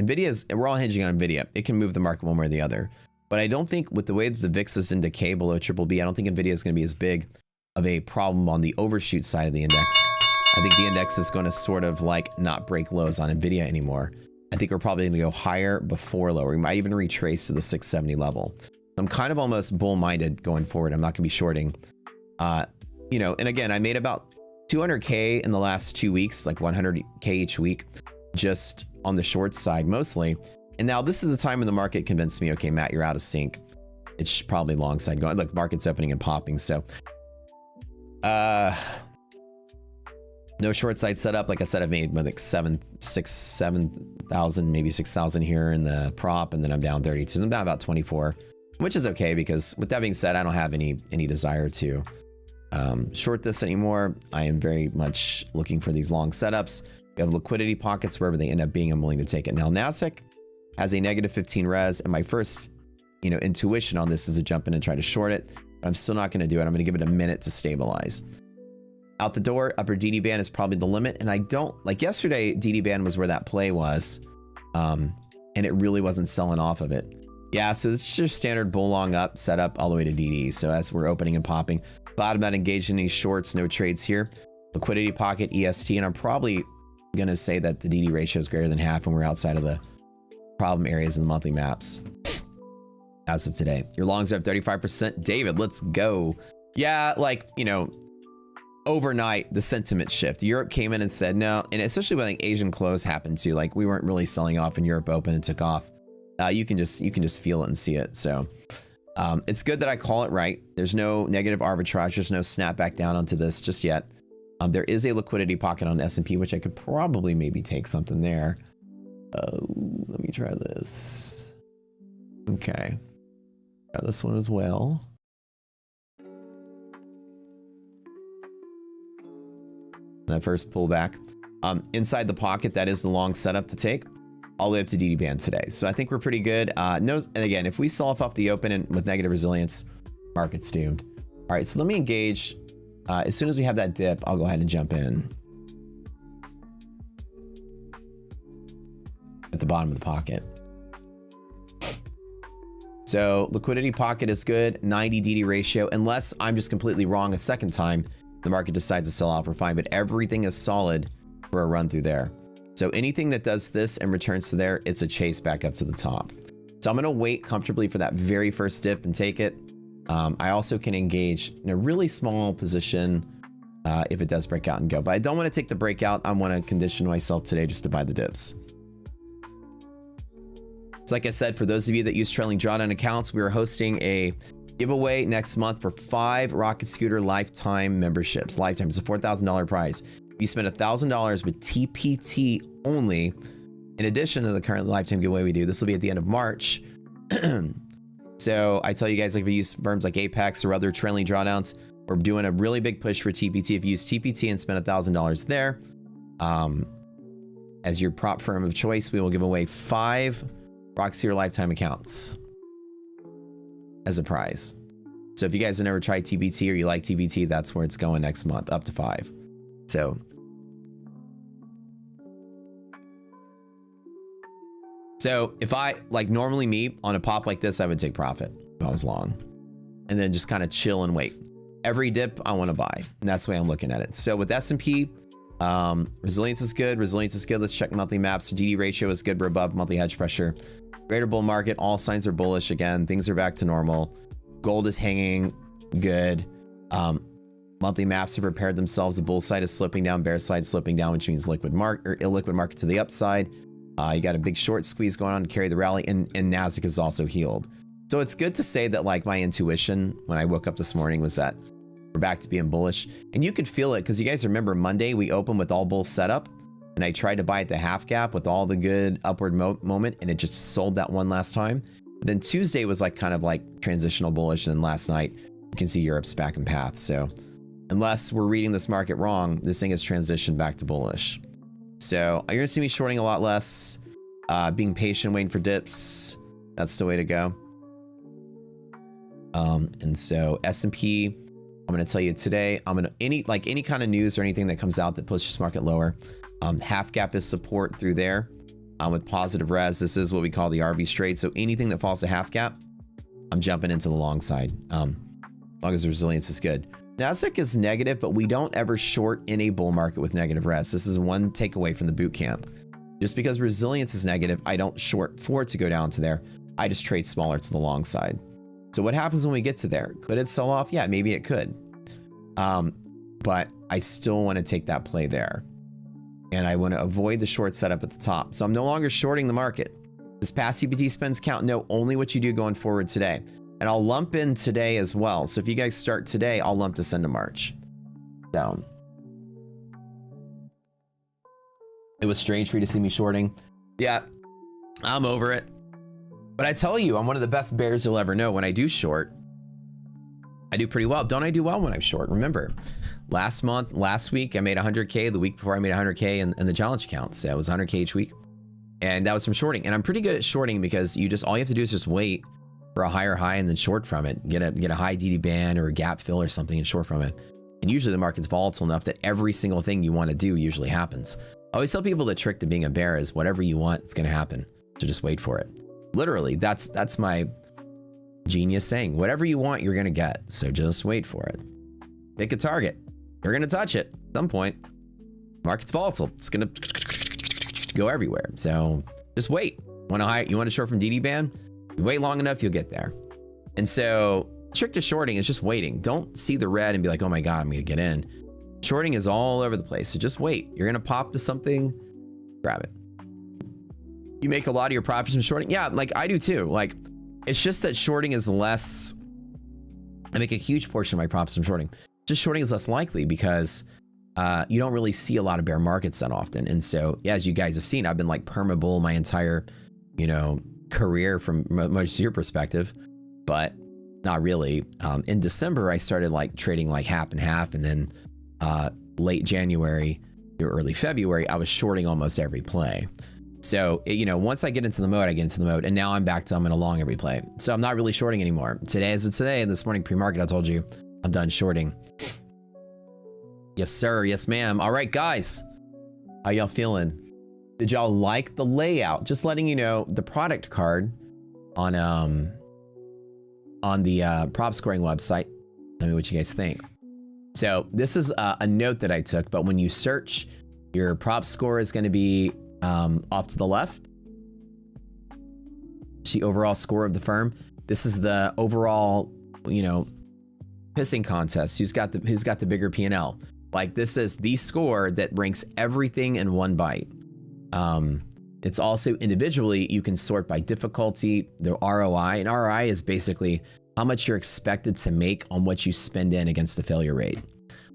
we're all hinging on Nvidia. It can move the market one way or the other. But I don't think with the way that the VIX is in decay below BBB, I don't think Nvidia is going to be as big of a problem on the overshoot side of the index. I think the index is going to sort of like not break lows on Nvidia anymore. I think we're probably going to go higher before lower. We might even retrace to the 670 level. I'm kind of almost bull-minded going forward. I'm not going to be shorting. You know, and again, I made about 200K in the last 2 weeks, like 100K each week, just on the short side mostly. And now this is the time when the market convinced me, okay, Matt, you're out of sync. It's probably long side going. Look, market's opening and popping. So, no short side setup. Like I said, I've made like 7,000, maybe 6,000 here in the prop, and then I'm down 32. So I'm down about 24, which is okay because with that being said, I don't have any desire to short this anymore. I am very much looking for these long setups. We have liquidity pockets wherever they end up being. I'm willing to take it. Now NASDAQ has a negative 15 res, and my first, intuition on this is to jump in and try to short it. But I'm still not going to do it. I'm going to give it a minute to stabilize. Out the door, upper DD band is probably the limit. And I don't, like yesterday, DD band was where that play was. and it really wasn't selling off of it. Yeah, so it's just standard bull long up, setup all the way to DD. So as we're opening and popping, thought about engaging any shorts, no trades here. Liquidity pocket, EST, and I'm probably gonna say that the DD ratio is greater than half when we're outside of the problem areas in the monthly maps. As of today, your longs are up 35%. David, let's go. Yeah, like, you know, overnight the sentiment shift. Europe came in and said no, and especially when like Asian close happened too. Like we weren't really selling off, and Europe opened and took off. You can just feel it and see it. So it's good that I call it right. There's no negative arbitrage. There's no snap back down onto this just yet. There is a liquidity pocket on S&P, which I could probably maybe take something there. Let me try this. Okay. Try this one as well. That first pullback. Inside the pocket, that is the long setup to take all the way up to DD band today. So I think we're pretty good. No, and again, if we sell off the open and with negative resilience, market's doomed. All right, so let me engage. As soon as we have that dip, I'll go ahead and jump in. At the bottom of the pocket. So liquidity pocket is good, 90 DD ratio, unless I'm just completely wrong a second time, the market decides to sell off, we're fine, but everything is solid for a run through there. So anything that does this and returns to there, it's a chase back up to the top. So I'm gonna wait comfortably for that very first dip and take it. I also can engage in a really small position if it does break out and go, but I don't want to take the breakout. I want to condition myself today just to buy the dips. So like I said, for those of you that use trailing drawdown accounts, we are hosting a giveaway next month for 5 Rocket Scooter lifetime memberships. Lifetime is a $4,000 prize. If you spend $1,000 with TPT only, in addition to the current lifetime giveaway we do, this will be at the end of March. So I tell you guys, like if you use firms like Apex or other trailing drawdowns, we're doing a really big push for TPT. If you use TPT and spend $1,000 there, as your prop firm of choice, we will give away 5 Roxy lifetime accounts as a prize. So if you guys have never tried TPT or you like TPT, that's where it's going next month, up to 5. So if I, like normally me, on a pop like this, I would take profit if I was long. And then just kind of chill and wait. Every dip I want to buy. And that's the way I'm looking at it. So with S&P, resilience is good. Resilience is good. Let's check monthly maps. DD ratio is good. We're above monthly hedge pressure. Greater bull market. All signs are bullish again. Things are back to normal. Gold is hanging good. Monthly maps have repaired themselves. The bull side is slipping down. Bear side slipping down, which means liquid market or illiquid market to the upside. You got a big short squeeze going on to carry the rally, and Nasdaq is also healed. So it's good to say that like my intuition when I woke up this morning was that we're back to being bullish. And you could feel it because you guys remember Monday we opened with all bull setup, and I tried to buy at the half gap with all the good upward moment, and it just sold that one last time. Then Tuesday was like kind of like transitional bullish, and then last night you can see Europe's back in path. So unless we're reading this market wrong, this thing has transitioned back to bullish. So you're gonna see me shorting a lot less, being patient, waiting for dips. That's the way to go. And so S&P, I'm gonna tell you today, I'm gonna any kind of news or anything that comes out that pushes market lower. Half gap is support through there. With positive res, this is what we call the RB straight. So anything that falls to half gap, I'm jumping into the long side. As long as the resilience is good. Nasdaq is negative, but we don't ever short in a bull market with negative res. This is one takeaway from the boot camp. Just because resilience is negative, I don't short for it to go down to there. I just trade smaller to the long side. So what happens when we get to there? Could it sell off? Yeah, maybe it could. But I still want to take that play there. And I want to avoid the short setup at the top. So I'm no longer shorting the market. Does past CPT spends count? No, only what you do going forward today. And I'll lump in today as well. So if you guys start today, I'll lump this into March. Down. It was strange for you to see me shorting. Yeah, I'm over it. But I tell you, I'm one of the best bears you'll ever know. When I do short, I do pretty well. Don't I do well when I'm short? Remember, last week, I made 100K. The week before, I made 100K in the challenge accounts. So it was 100K each week. And that was from shorting. And I'm pretty good at shorting because all you have to do is just wait for a higher high and then short from it. Get a high DD band or a gap fill or something and short from it. And usually the market's volatile enough that every single thing you want to do usually happens. I always tell people the trick to being a bear is whatever you want, it's going to happen. So just wait for it. Literally, that's my genius saying. Whatever you want, you're gonna get. So just wait for it. Pick a target. You're gonna touch it at some point. Market's volatile. It's gonna go everywhere. So just wait. You want to short from DD band? You wait long enough, you'll get there. And so trick to shorting is just waiting. Don't see the red and be like, oh my God, I'm gonna get in. Shorting is all over the place. So just wait. You're gonna pop to something, grab it. You make a lot of your profits from shorting? Yeah, like I do too. Like, it's just that shorting is less, I make a huge portion of my profits from shorting. Just shorting is less likely because you don't really see a lot of bear markets that often. And so, as you guys have seen, I've been like perma-bull my entire, career from most of your perspective, but not really. In December, I started like trading like half and half. And then late January or early February, I was shorting almost every play. So, once I get into the mode, I get into the mode. And now I'm back to I'm in a long every play. So I'm not really shorting anymore. Today is today. And this morning pre-market, I told you I'm done shorting. Yes, sir. Yes, ma'am. All right, guys. How y'all feeling? Did y'all like the layout? Just letting you know, the product card on the prop scoring website. Tell me what you guys think. So this is a note that I took, but when you search, your prop score is going to be off to the left. The overall score of the firm. This is the overall, pissing contest. Who's got the bigger P&L? Like, this is the score that ranks everything in one bite. It's also individually, you can sort by difficulty, the ROI, and ROI is basically how much you're expected to make on what you spend in against the failure rate.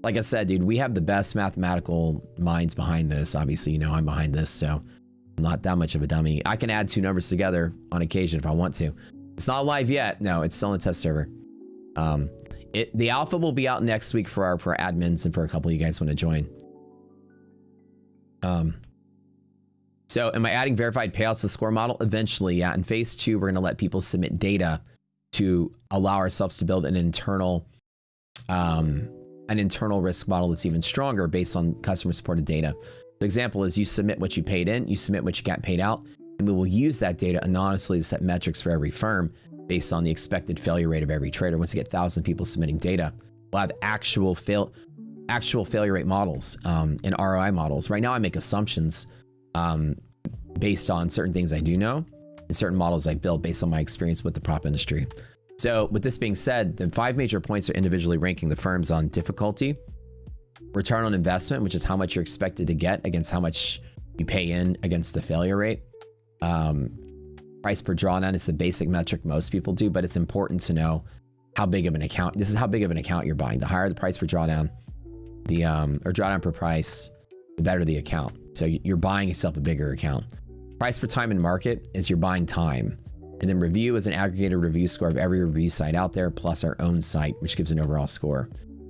Like I said, dude, we have the best mathematical minds behind this. Obviously, I'm behind this, so I'm not that much of a dummy. I can add two numbers together on occasion if I want to. It's not live yet. No, it's still in a test server. The alpha will be out next week for our admins and for a couple of you guys want to join. So am I adding verified payouts to the score model? Eventually, yeah. In phase 2, we're going to let people submit data to allow ourselves to build an internal risk model that's even stronger based on customer supported data. The example is you submit what you paid in, you submit what you got paid out, and we will use that data anonymously to set metrics for every firm based on the expected failure rate of every trader. Once you get 1,000 people submitting data, we'll have actual failure rate models and ROI models. Right now, I make assumptions based on certain things I do know and certain models I build based on my experience with the prop industry. So with this being said, the 5 major points are individually ranking the firms on difficulty, return on investment, which is how much you're expected to get against how much you pay in against the failure rate. Price per drawdown is the basic metric most people do, but it's important to know how big of an account. This is how big of an account you're buying. The higher the price per drawdown, or drawdown per price, the better the account. So you're buying yourself a bigger account. Price per time in market is you're buying time. And then review is an aggregated review score of every review site out there, plus our own site, which gives an overall score.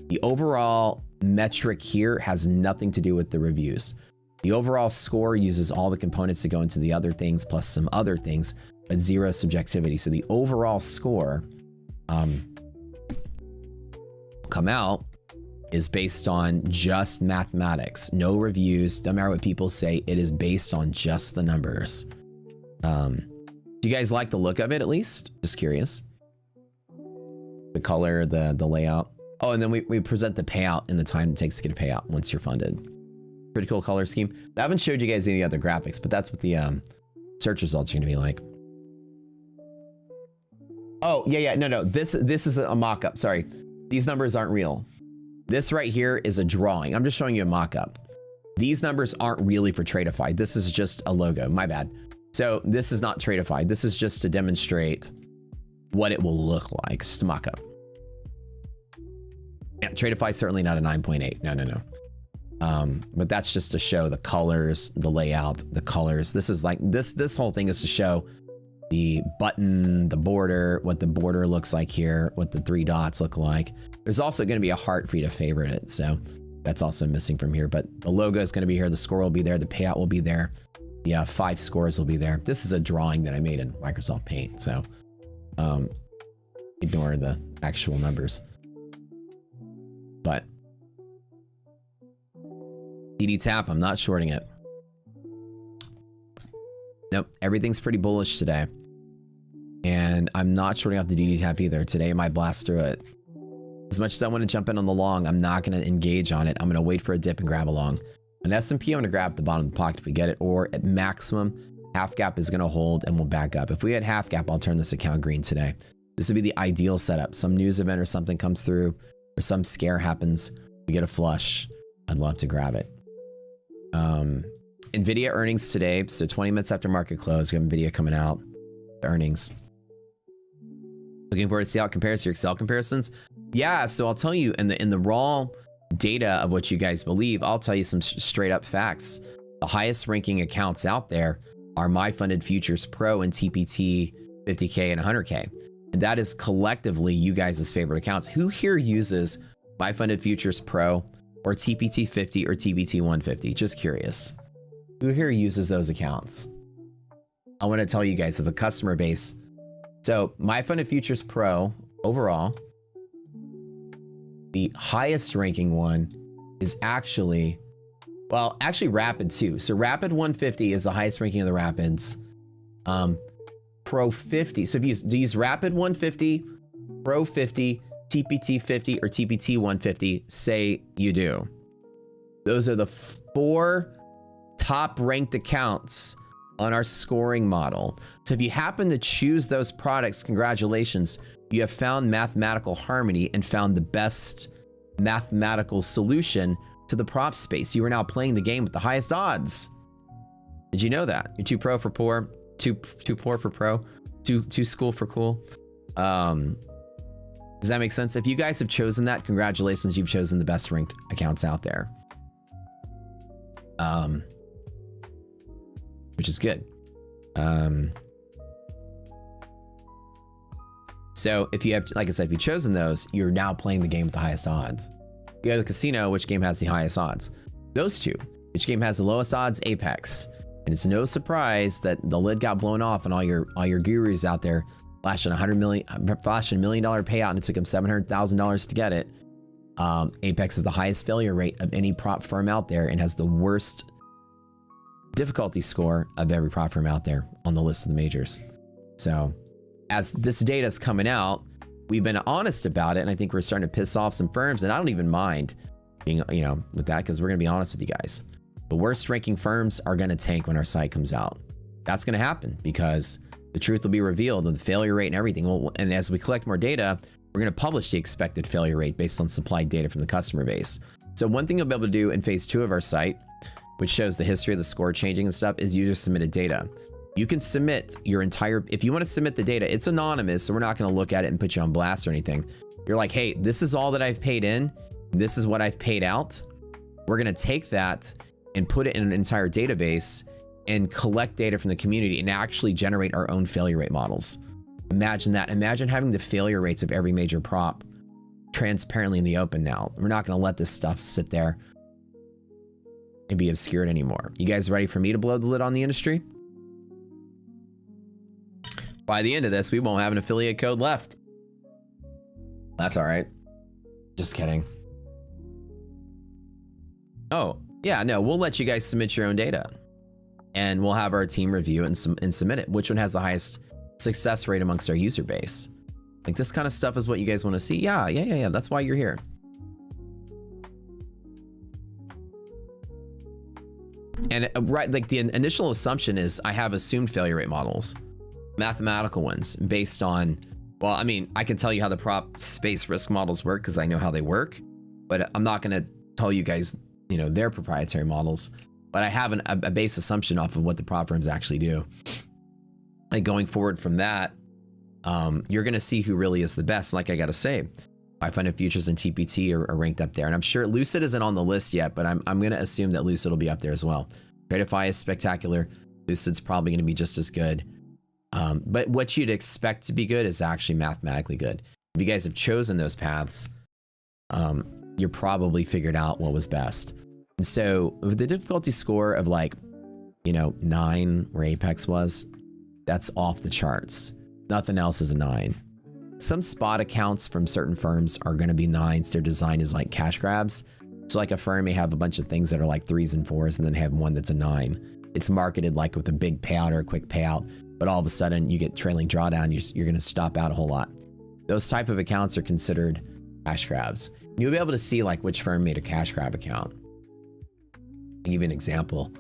The overall metric here has nothing to do with the reviews. The overall score uses all the components to go into the other things, plus some other things, but zero subjectivity. So the overall score come out is based on just mathematics, no reviews, no matter what people say, it is based on just the numbers. Do you guys like the look of it at least? Just curious. The color, the layout. Oh, and then we present the payout and the time it takes to get a payout once you're funded. Pretty cool color scheme. I haven't showed you guys any other graphics, but that's what the search results are gonna be like. Oh, yeah, no. This is a mock-up, sorry. These numbers aren't real. This right here is a drawing. I'm just showing you a mock-up. These numbers aren't really for Tradeify. This is just a logo, my bad. So this is not Tradeify. This is just to demonstrate what it will look like. It's just a mock-up. Yeah, Tradeify is certainly not a 9.8. No. But that's just to show the colors, the layout, the colors. This is like, this whole thing is to show the button, the border, what the border looks like here, what the 3 dots look like. There's also going to be a heart for you to favorite it. So that's also missing from here, but the logo is going to be here. The score will be there. The payout will be there. The 5 scores will be there. This is a drawing that I made in Microsoft Paint. So ignore the actual numbers, but DD tap, I'm not shorting it. Nope, everything's pretty bullish today. And I'm not shorting out the DD tap either. Today I might blast through it. As much as I want to jump in on the long, I'm not going to engage on it. I'm going to wait for a dip and grab a long. An S&P, I'm going to grab the bottom of the pocket if we get it, or at maximum, half gap is going to hold and we'll back up. If we had half gap, I'll turn this account green today. This would be the ideal setup. Some news event or something comes through, or some scare happens, we get a flush. I'd love to grab it. Nvidia earnings today, so 20 minutes after market close, we have Nvidia coming out. Earnings. Looking forward to see how it compares to your Excel comparisons. Yeah, so I'll tell you in the raw data of what you guys believe, I'll tell you some straight up facts. The highest ranking accounts out there are My Funded Futures Pro and TPT 50K and 100K. And that is collectively you guys' favorite accounts. Who here uses My Funded Futures Pro or TPT 50 or TPT 150? Just curious. Who here uses those accounts? I want to tell you guys that the customer base. So My Funded Futures Pro overall, the highest ranking one is actually, well, actually Rapid too. So Rapid 150 is the highest ranking of the Rapids. Pro 50. So if you use Rapid 150, Pro 50, TPT 50, or TPT 150, say you do. Those are the 4 top ranked accounts on our scoring model. So if you happen to choose those products, congratulations, you have found mathematical harmony and found the best mathematical solution to the prop space. You are now playing the game with the highest odds. Did you know that? You're too pro for poor, too poor for pro, too school for cool. Does that make sense? If you guys have chosen that, congratulations, you've chosen the best ranked accounts out there. Which is good. So if you have, like I said, if you've chosen those, you're now playing the game with the highest odds. You have the casino, which game has the highest odds? Those two. Which game has the lowest odds? Apex. And it's no surprise that the lid got blown off and all your gurus out there flashing $100 million payout, and it took them $700,000 to get it. Apex is the highest failure rate of any prop firm out there and has the worst difficulty score of every prop firm out there on the list of the majors. So as this data is coming out, we've been honest about it, and I think we're starting to piss off some firms, and I don't even mind being, with that, because we're going to be honest with you guys. The worst ranking firms are going to tank when our site comes out. That's going to happen because the truth will be revealed and the failure rate and everything. Well, and as we collect more data, we're going to publish the expected failure rate based on supplied data from the customer base. So one thing you'll be able to do in phase 2 of our site, which shows the history of the score changing and stuff, is user submitted data. You can submit your entire, if you want to submit the data, it's anonymous, so we're not going to look at it and put you on blast or anything. You're like, hey, this is all that I've paid in. This is what I've paid out. We're going to take that and put it in an entire database and collect data from the community and actually generate our own failure rate models. Imagine that. Imagine having the failure rates of every major prop transparently in the open now. We're not going to let this stuff sit there and be obscured anymore. You guys ready for me to blow the lid on the industry? By the end of this, we won't have an affiliate code left. That's all right. Just kidding. Oh, yeah, no, we'll let you guys submit your own data. And we'll have our team review it and submit it. Which one has the highest success rate amongst our user base? Like, this kind of stuff is what you guys want to see. Yeah. That's why you're here. And right, like the initial assumption is I have assumed failure rate models, mathematical ones based on, well, I mean, I can tell you how the prop space risk models work because I know how they work, but I'm not going to tell you guys, their proprietary models, but I have a base assumption off of what the prop firms actually do. Like going forward from that, you're going to see who really is the best. Like I got to say, My Funded Futures and TPT are ranked up there. And I'm sure Lucid isn't on the list yet, but I'm going to assume that Lucid will be up there as well. Tradify is spectacular. Lucid's probably going to be just as good. But what you'd expect to be good is actually mathematically good. If you guys have chosen those paths, you're probably figured out what was best. And so with the difficulty score of 9, where Apex was, that's off the charts. Nothing else is a 9. Some spot accounts from certain firms are going to be 9s. Their design is like cash grabs. So like a firm may have a bunch of things that are like 3s and 4s and then have one that's a 9. it's marketed like with a big payout or a quick payout, but all of a sudden you get trailing drawdown, you're going to stop out a whole lot. Those type of accounts are considered cash grabs. And you'll be able to see like which firm made a cash grab account. I'll give you an example.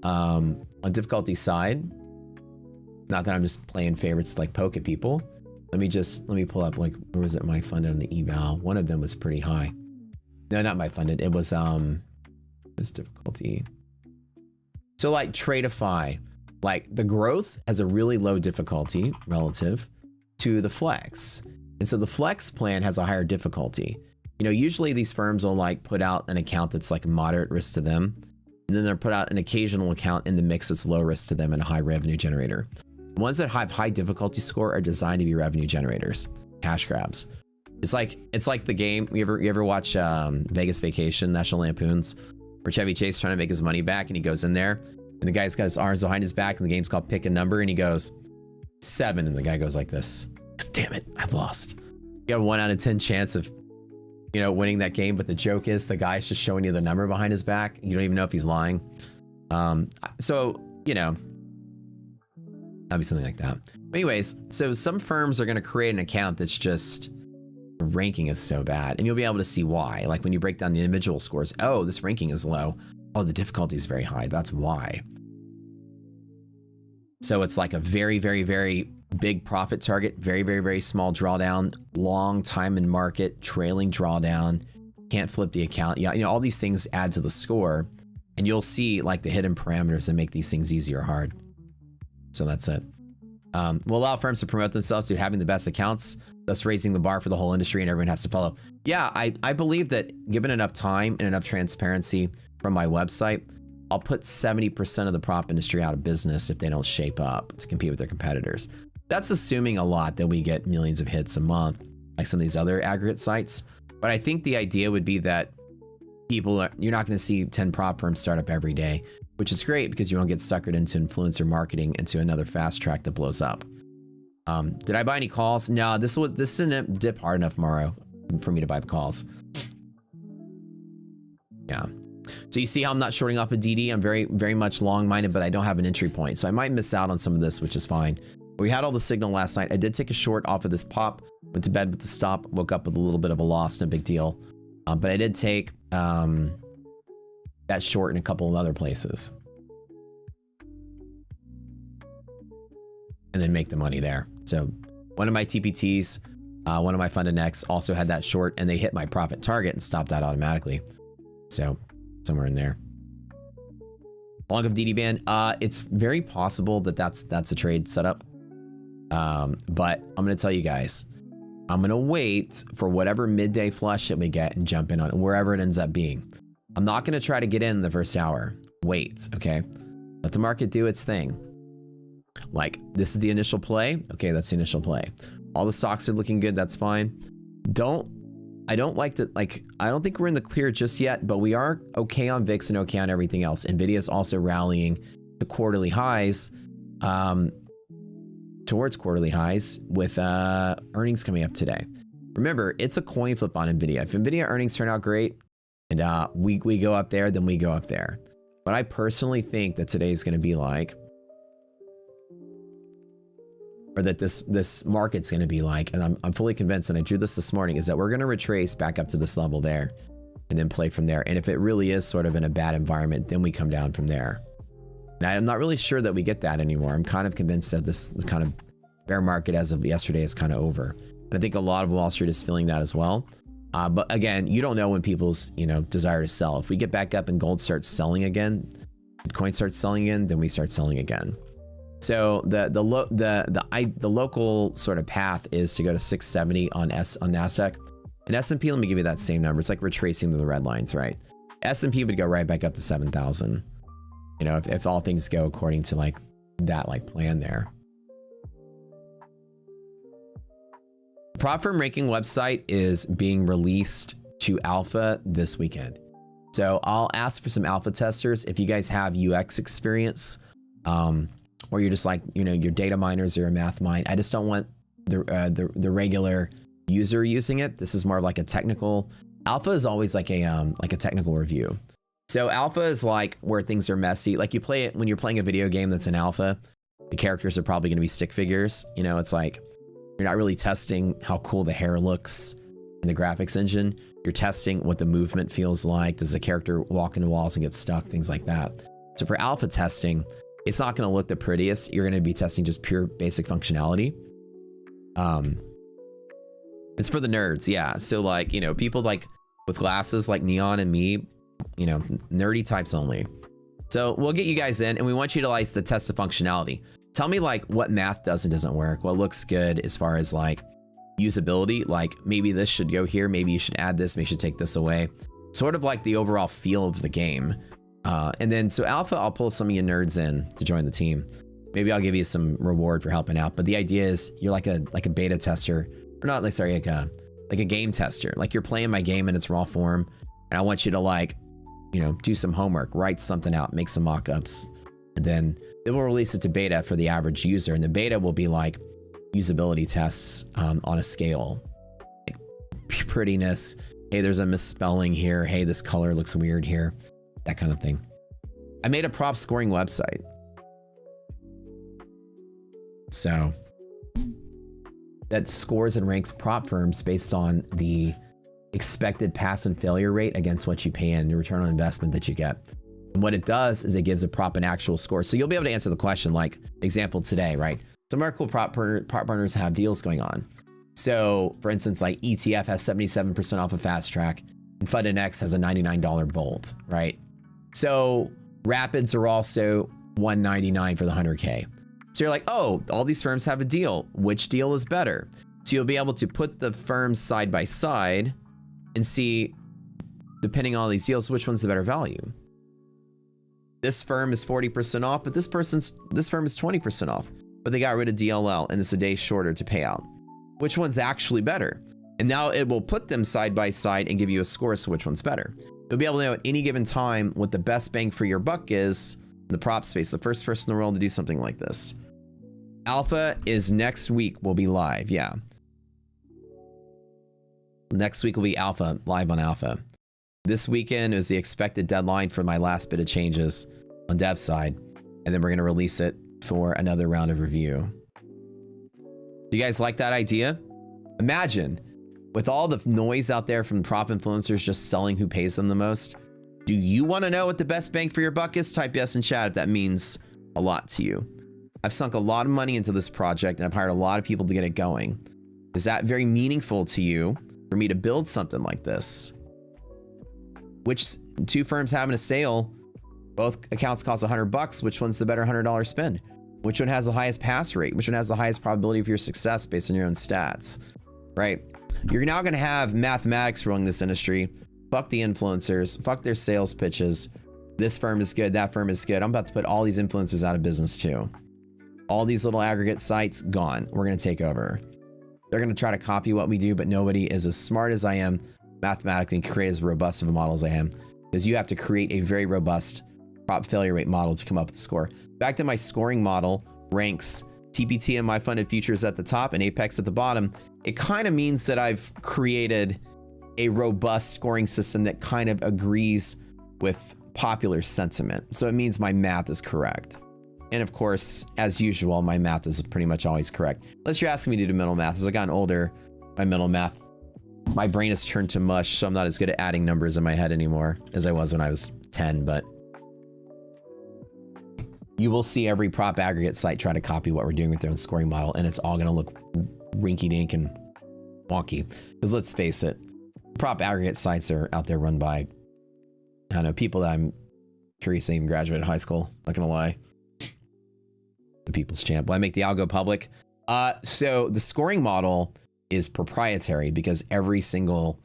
On difficulty side, not that I'm just playing favorites to like poke at people. Let me pull up, like, where was it? My funded on the eval. One of them was pretty high. No, not my funded. It was difficulty. So like Tradeify, like the growth has a really low difficulty relative to the flex. And so the flex plan has a higher difficulty. You know, usually these firms will like put out an account that's like moderate risk to them. And then they'll put out an occasional account in the mix that's low risk to them and a high revenue generator. The ones that have high difficulty score are designed to be revenue generators, cash grabs. It's like the game. You ever watch Vegas Vacation, National Lampoons, where Chevy Chase is trying to make his money back and he goes in there and the guy's got his arms behind his back and the game's called pick a number and he goes 7 and the guy goes like this. Damn it, I've lost. You have a 1 out of 10 chance of, you know, winning that game, but the joke is the guy's just showing you the number behind his back. You don't even know if he's lying. So, you know, that'd be something like that. But anyways, so some firms are going to create an account that's just, the ranking is so bad, and you'll be able to see why. Like when you break down the individual scores, oh, this ranking is low. Oh, the difficulty is very high. That's why. So it's like a very, very, very big profit target, very, very, very small drawdown, long time in market, trailing drawdown, can't flip the account. Yeah, you know, all these things add to the score, and you'll see like the hidden parameters that make these things easy or hard. So that's it. Will allow firms to promote themselves to having the best accounts, thus raising the bar for the whole industry, and everyone has to follow. Yeah, I believe that given enough time and enough transparency from my website, I'll put 70% of the prop industry out of business if they don't shape up to compete with their competitors. That's assuming a lot that we get millions of hits a month, like some of these other aggregate sites. But I think the idea would be that you're not going to see 10 prop firms start up every day, which is great because you won't get suckered into influencer marketing into another fast track that blows up. Did I buy any calls? No, this didn't dip hard enough, Morrow, for me to buy the calls. Yeah. So you see how I'm not shorting off a DD. I'm very, very much long-minded, but I don't have an entry point. So I might miss out on some of this, which is fine. We had all the signal last night. I did take a short off of this pop, went to bed with the stop, woke up with a little bit of a loss, no big deal. But I did take that short in a couple of other places. And then make the money there. So one of my TPTs, one of my funded necks also had that short and they hit my profit target and stopped out automatically. So somewhere in there. Long of DD band. It's very possible that that's a trade setup. But I'm going to tell you guys, I'm going to wait for whatever midday flush that we get and jump in on it, wherever it ends up being. I'm not going to try to get in the first hour. Wait, okay? Let the market do its thing. Like, this is the initial play. Okay, that's the initial play. All the stocks are looking good. That's fine. I don't like to, I don't think we're in the clear just yet, but we are okay on VIX and okay on everything else. Nvidia is also rallying to quarterly highs, towards quarterly highs with earnings coming up today. Remember, it's a coin flip on Nvidia. If Nvidia earnings turn out great and we go up there, then we go up there. But I personally think that today is going to be like, or that this market's going to be like, and I'm fully convinced, and I drew this morning, is that we're going to retrace back up to this level there and then play from there. And if it really is sort of in a bad environment, then we come down from there. And I'm not really sure that we get that anymore. I'm kind of convinced that this kind of bear market as of yesterday is kind of over. And I think a lot of Wall Street is feeling that as well. But again, you don't know when people's, desire to sell. If we get back up and gold starts selling again, Bitcoin starts selling again, then we start selling again. So the local sort of path is to go to 670 on NASDAQ. And S&P, let me give you that same number. It's like retracing to the red lines, right? S&P would go right back up to 7,000. If all things go according to that plan there. The prop firm ranking website is being released to alpha this weekend. So I'll ask for some alpha testers. If you guys have UX experience, or you're just your data miners or a math mine. I just don't want the regular user using it. This is more like a technical. Alpha is always like a technical review. So alpha is like where things are messy. Like you play it when you're playing a video game that's in alpha, the characters are probably going to be stick figures. You know, it's like you're not really testing how cool the hair looks in the graphics engine. You're testing what the movement feels like. Does the character walk into walls and get stuck? Things like that. So for alpha testing, it's not going to look the prettiest. You're going to be testing just pure basic functionality. It's for the nerds. Yeah. So like, you know, people like with glasses like Neon and me, you know, nerdy types only. So we'll get you guys in and we want you to like the test the functionality. Tell me like what math does and doesn't work. What looks good as far as like usability, like maybe this should go here. Maybe you should add this, maybe you should take this away. Sort of like the overall feel of the game. And then so alpha, I'll pull some of you nerds in to join the team. Maybe I'll give you some reward for helping out. But the idea is you're like a beta tester, or not like, sorry, like a game tester. Like you're playing my game in its raw form. And I want you to like, you know, do some homework, write something out, make some mock-ups, and then it will release it to beta for the average user. And the beta will be like usability tests on a scale, like prettiness. Hey, there's a misspelling here. Hey, this color looks weird here. That kind of thing. I made a prop scoring website. So that scores and ranks prop firms based on the expected pass and failure rate against what you pay in, the return on investment that you get. And what it does is it gives a prop an actual score. So you'll be able to answer the question, like example today, right? Some of our cool prop partners have deals going on. So for instance, like ETF has 77% off of Fast Track and FUDNX has a $99 Bolt, right? So Rapids are also $199 for the 100K. So you're like, oh, all these firms have a deal. Which deal is better? So you'll be able to put the firms side by side and see, depending on all these deals, which one's the better value. This firm is 40% off, but this firm is 20% off, but they got rid of DLL and it's a day shorter to pay out. Which one's actually better? And now it will put them side by side and give you a score, so which one's better. You'll be able to know at any given time what the best bang for your buck is in the prop space, the first person in the world to do something like this. Alpha is next week, will be live, yeah. Next week will be alpha, live on alpha. This weekend is the expected deadline for my last bit of changes on dev side. And then we're going to release it for another round of review. Do you guys like that idea? Imagine with all the noise out there from prop influencers just selling who pays them the most. Do you want to know what the best bang for your buck is? Type yes in chat if that means a lot to you. I've sunk a lot of money into this project and I've hired a lot of people to get it going. Is that very meaningful to you for me to build something like this? Which two firms having a sale, both accounts cost $100. Which one's the better $100 spend? Which one has the highest pass rate? Which one has the highest probability of your success based on your own stats, right? You're now going to have mathematics ruling this industry. Fuck the influencers, fuck their sales pitches. This firm is good, that firm is good. I'm about to put all these influencers out of business too. All these little aggregate sites, gone. We're going to take over. They're going to try to copy what we do, but nobody is as smart as I am mathematically and create as robust of a model as I am, because you have to create a very robust prop failure rate model to come up with the score. Back to my scoring model ranks TPT and my funded futures at the top and Apex at the bottom. It kind of means that I've created a robust scoring system that kind of agrees with popular sentiment. So it means my math is correct. And of course, as usual, my math is pretty much always correct. Unless you're asking me to do mental math. As I've gotten older, my brain has turned to mush, so I'm not as good at adding numbers in my head anymore as I was when I was 10, but you will see every prop aggregate site try to copy what we're doing with their own scoring model, and it's all going to look rinky-dink and wonky. Because let's face it, prop aggregate sites are out there run by, I don't know, people that I'm curious they even graduated high school. Not going to lie. The people's champ. Will I make the algo public? So the scoring model is proprietary because every single,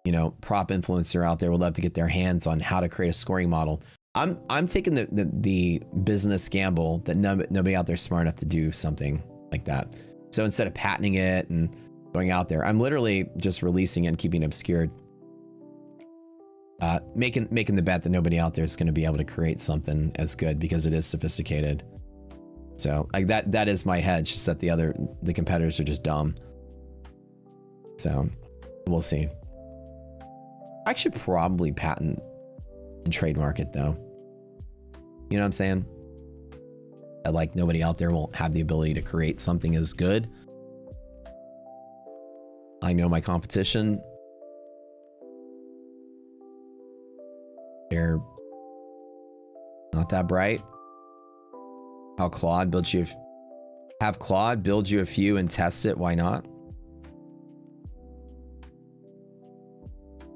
you know, prop influencer out there would love to get their hands on how to create a scoring model. I'm taking the business gamble that nobody out there is smart enough to do something like that. So instead of patenting it and going out there, I'm literally just releasing it and keeping it obscured. Making the bet that nobody out there is going to be able to create something as good because it is sophisticated. So like that is my hedge, just that the competitors are just dumb. So we'll see. I should probably patent and trade market though. You know what I'm saying? That like nobody out there will have the ability to create something as good. I know my competition. They're not that bright. How Claude built you, have Claude build you a few and test it. Why not?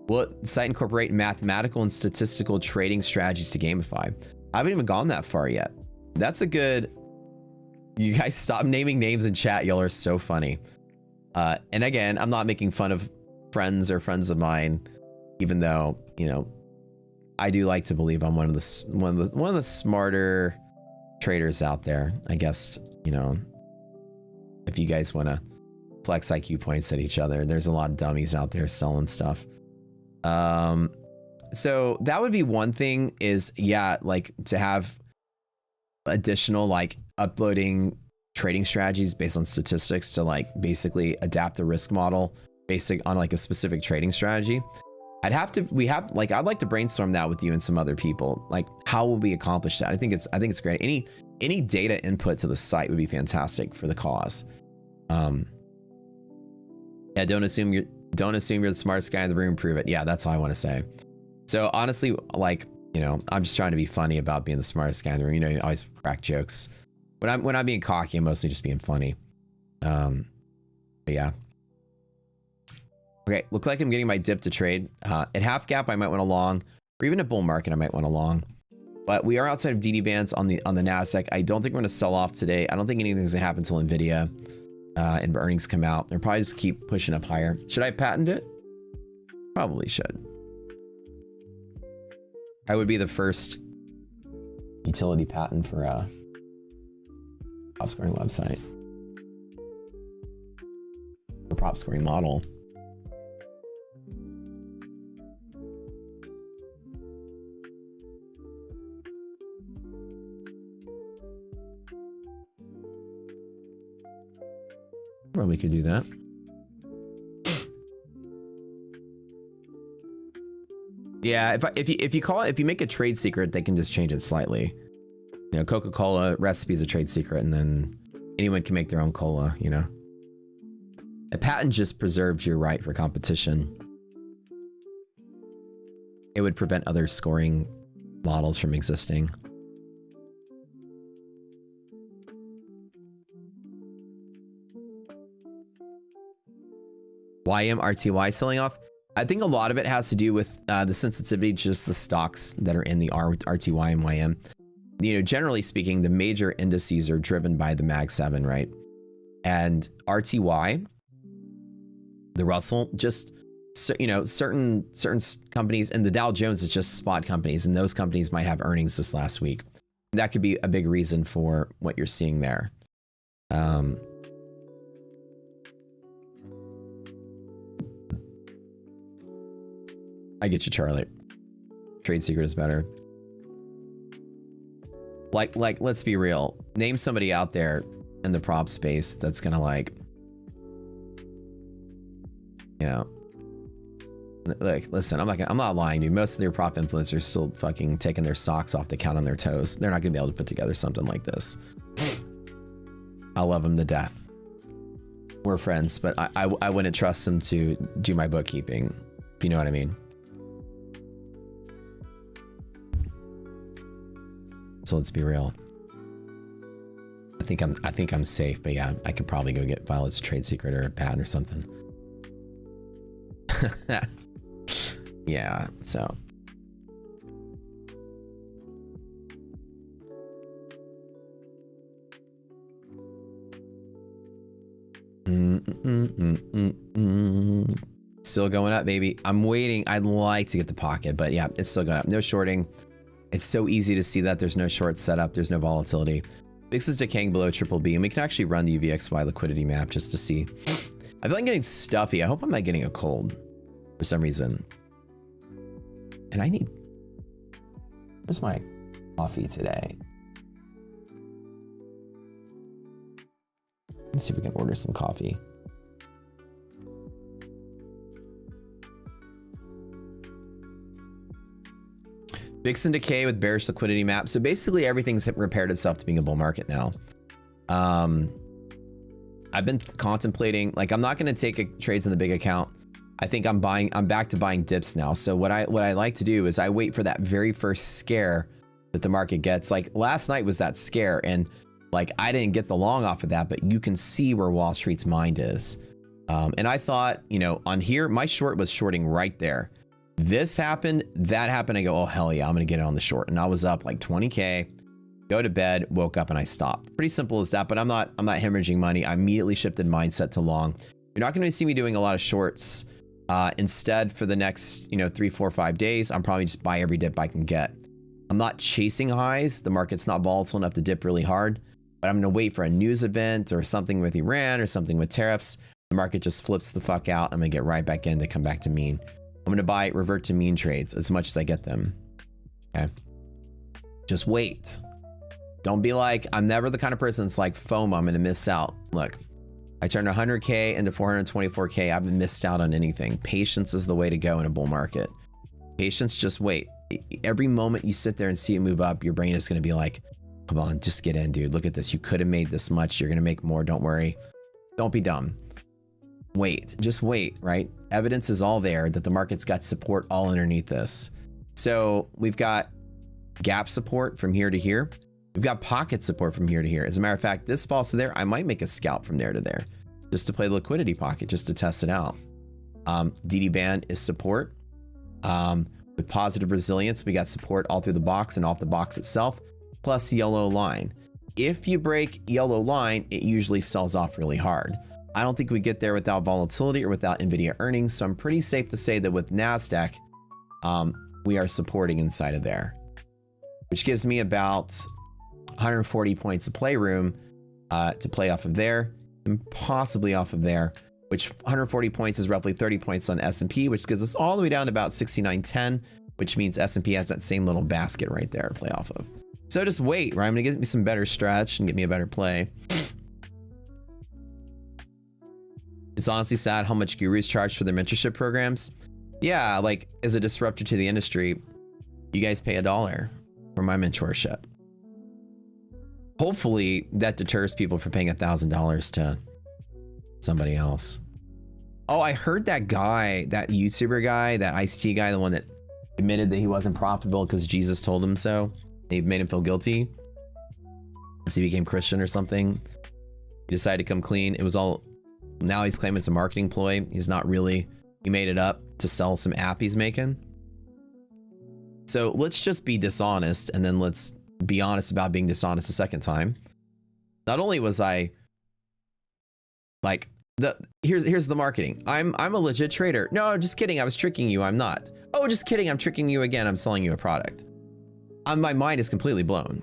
Will the site incorporate mathematical and statistical trading strategies to gamify? I haven't even gone that far yet. That's a good... You guys stop naming names in chat. Y'all are so funny. And again, I'm not making fun of friends or friends of mine, even though, you know, I do like to believe I'm one of the smarter traders out there. I guess, you know, if you guys want to flex IQ points at each other, there's a lot of dummies out there selling stuff. So that would be one thing is, yeah, like to have additional like uploading trading strategies based on statistics to like basically adapt the risk model basic on like a specific trading strategy. I'd like to brainstorm that with you and some other people. Like, how will we accomplish that? I think it's great. Any data input to the site would be fantastic for the cause. Yeah, don't assume you're the smartest guy in the room. Prove it. Yeah, that's all I want to say. So honestly, like, you know, I'm just trying to be funny about being the smartest guy in the room. You know, you always crack jokes. When I'm being cocky, I'm mostly just being funny. But yeah. Okay, look like I'm getting my dip to trade. At half gap, I might want a long, or even a bull market, I might want a long. But we are outside of DD bands on the Nasdaq. I don't think we're going to sell off today. I don't think anything's going to happen until Nvidia and earnings come out. They'll probably just keep pushing up higher. Should I patent it? Probably should. I would be the first utility patent for a prop scoring website. A prop scoring model. Probably could do that. Yeah, if you make a trade secret, they can just change it slightly. You know, Coca-Cola recipe is a trade secret, and then anyone can make their own cola, you know. A patent just preserves your right for competition. It would prevent other scoring models from existing. YM RTY selling off. I think a lot of it has to do with the sensitivity to just the stocks that are in the RTY and YM. You know, generally speaking, the major indices are driven by the Mag 7, right? And RTY, the Russell, just, you know, certain companies, and the Dow Jones is just spot companies, and those companies might have earnings this last week. That could be a big reason for what you're seeing there. I get you, Charlie. Trade secret is better. Like, let's be real. Name somebody out there in the prop space that's gonna like, you know, like, listen, I'm not lying, dude. Most of their prop influencers still fucking taking their socks off to count on their toes. They're not gonna be able to put together something like this. I love them to death. We're friends, but I wouldn't trust them to do my bookkeeping, if you know what I mean. So let's be real. I think I'm safe, but yeah, I could probably go get Violet's trade secret or a patent or something. Yeah, so. Still going up, baby. I'm waiting. I'd like to get the pocket, but yeah, it's still going up. No shorting. It's so easy to see that there's no short setup. There's no volatility. VIX is decaying below triple B, and we can actually run the UVXY liquidity map just to see. I feel like I'm getting stuffy. I hope I'm not getting a cold for some reason. And where's my coffee today? Let's see if we can order some coffee. Vixen decay with bearish liquidity map. So basically everything's repaired itself to being a bull market now. I've been contemplating, like, I'm not going to take trades in the big account. I think I'm back to buying dips now. So what I like to do is I wait for that very first scare that the market gets. Like last night was that scare, and like I didn't get the long off of that, but you can see where Wall Street's mind is. And I thought, you know, on here, my short was shorting right there. This happened, that happened. I go, oh hell yeah, I'm gonna get it on the short. And I was up like 20K, go to bed, woke up and I stopped. Pretty simple as that, but I'm not hemorrhaging money. I immediately shifted mindset to long. You're not gonna see me doing a lot of shorts. Instead, for the next, you know, 3, 4, 5 days, I'm probably just buy every dip I can get. I'm not chasing highs. The market's not volatile enough to dip really hard, but I'm gonna wait for a news event or something with Iran or something with tariffs. The market just flips the fuck out. I'm gonna get right back in to come back to mean. I'm gonna buy revert to mean trades as much as I get them. Okay. Just wait. Don't be like, I'm never the kind of person that's like FOMO, I'm gonna miss out. Look, I turned 100K into 424K. I haven't missed out on anything. Patience is the way to go in a bull market. Patience, just wait. Every moment you sit there and see it move up, your brain is gonna be like, come on, just get in, dude. Look at this. You could have made this much. You're gonna make more. Don't worry. Don't be dumb. Wait, just wait, right? Evidence is all there that the market's got support all underneath this. So we've got gap support from here to here. We've got pocket support from here to here. As a matter of fact, this falls to there. I might make a scalp from there to there just to play the liquidity pocket, just to test it out. DD band is support. With positive resilience, we got support all through the box and off the box itself, plus yellow line. If you break yellow line, it usually sells off really hard. I don't think we get there without volatility or without Nvidia earnings. So I'm pretty safe to say that with NASDAQ, we are supporting inside of there, which gives me about 140 points of playroom to play off of there and possibly off of there, which 140 points is roughly 30 points on S&P, which gives us all the way down to about 69.10, which means S&P has that same little basket right there to play off of. So just wait, right? I'm gonna get me some better stretch and get me a better play. It's honestly sad how much gurus charge for their mentorship programs. Yeah, like as a disruptor to the industry, you guys pay $1 for my mentorship. Hopefully that deters people from paying $1,000 to somebody else. Oh, I heard that guy, that YouTuber guy, that Ice-T guy, the one that admitted that he wasn't profitable because Jesus told him so. He made him feel guilty. So he became Christian or something. He decided to come clean. It was all, now he's claiming it's a marketing ploy. He's not really, he made it up to sell some app he's making. So let's just be dishonest, and then let's be honest about being dishonest a second time. Not only was I like, here's the marketing. I'm a legit trader. No, just kidding. I was tricking you. I'm not. Oh, just kidding. I'm tricking you again. I'm selling you a product. My mind is completely blown.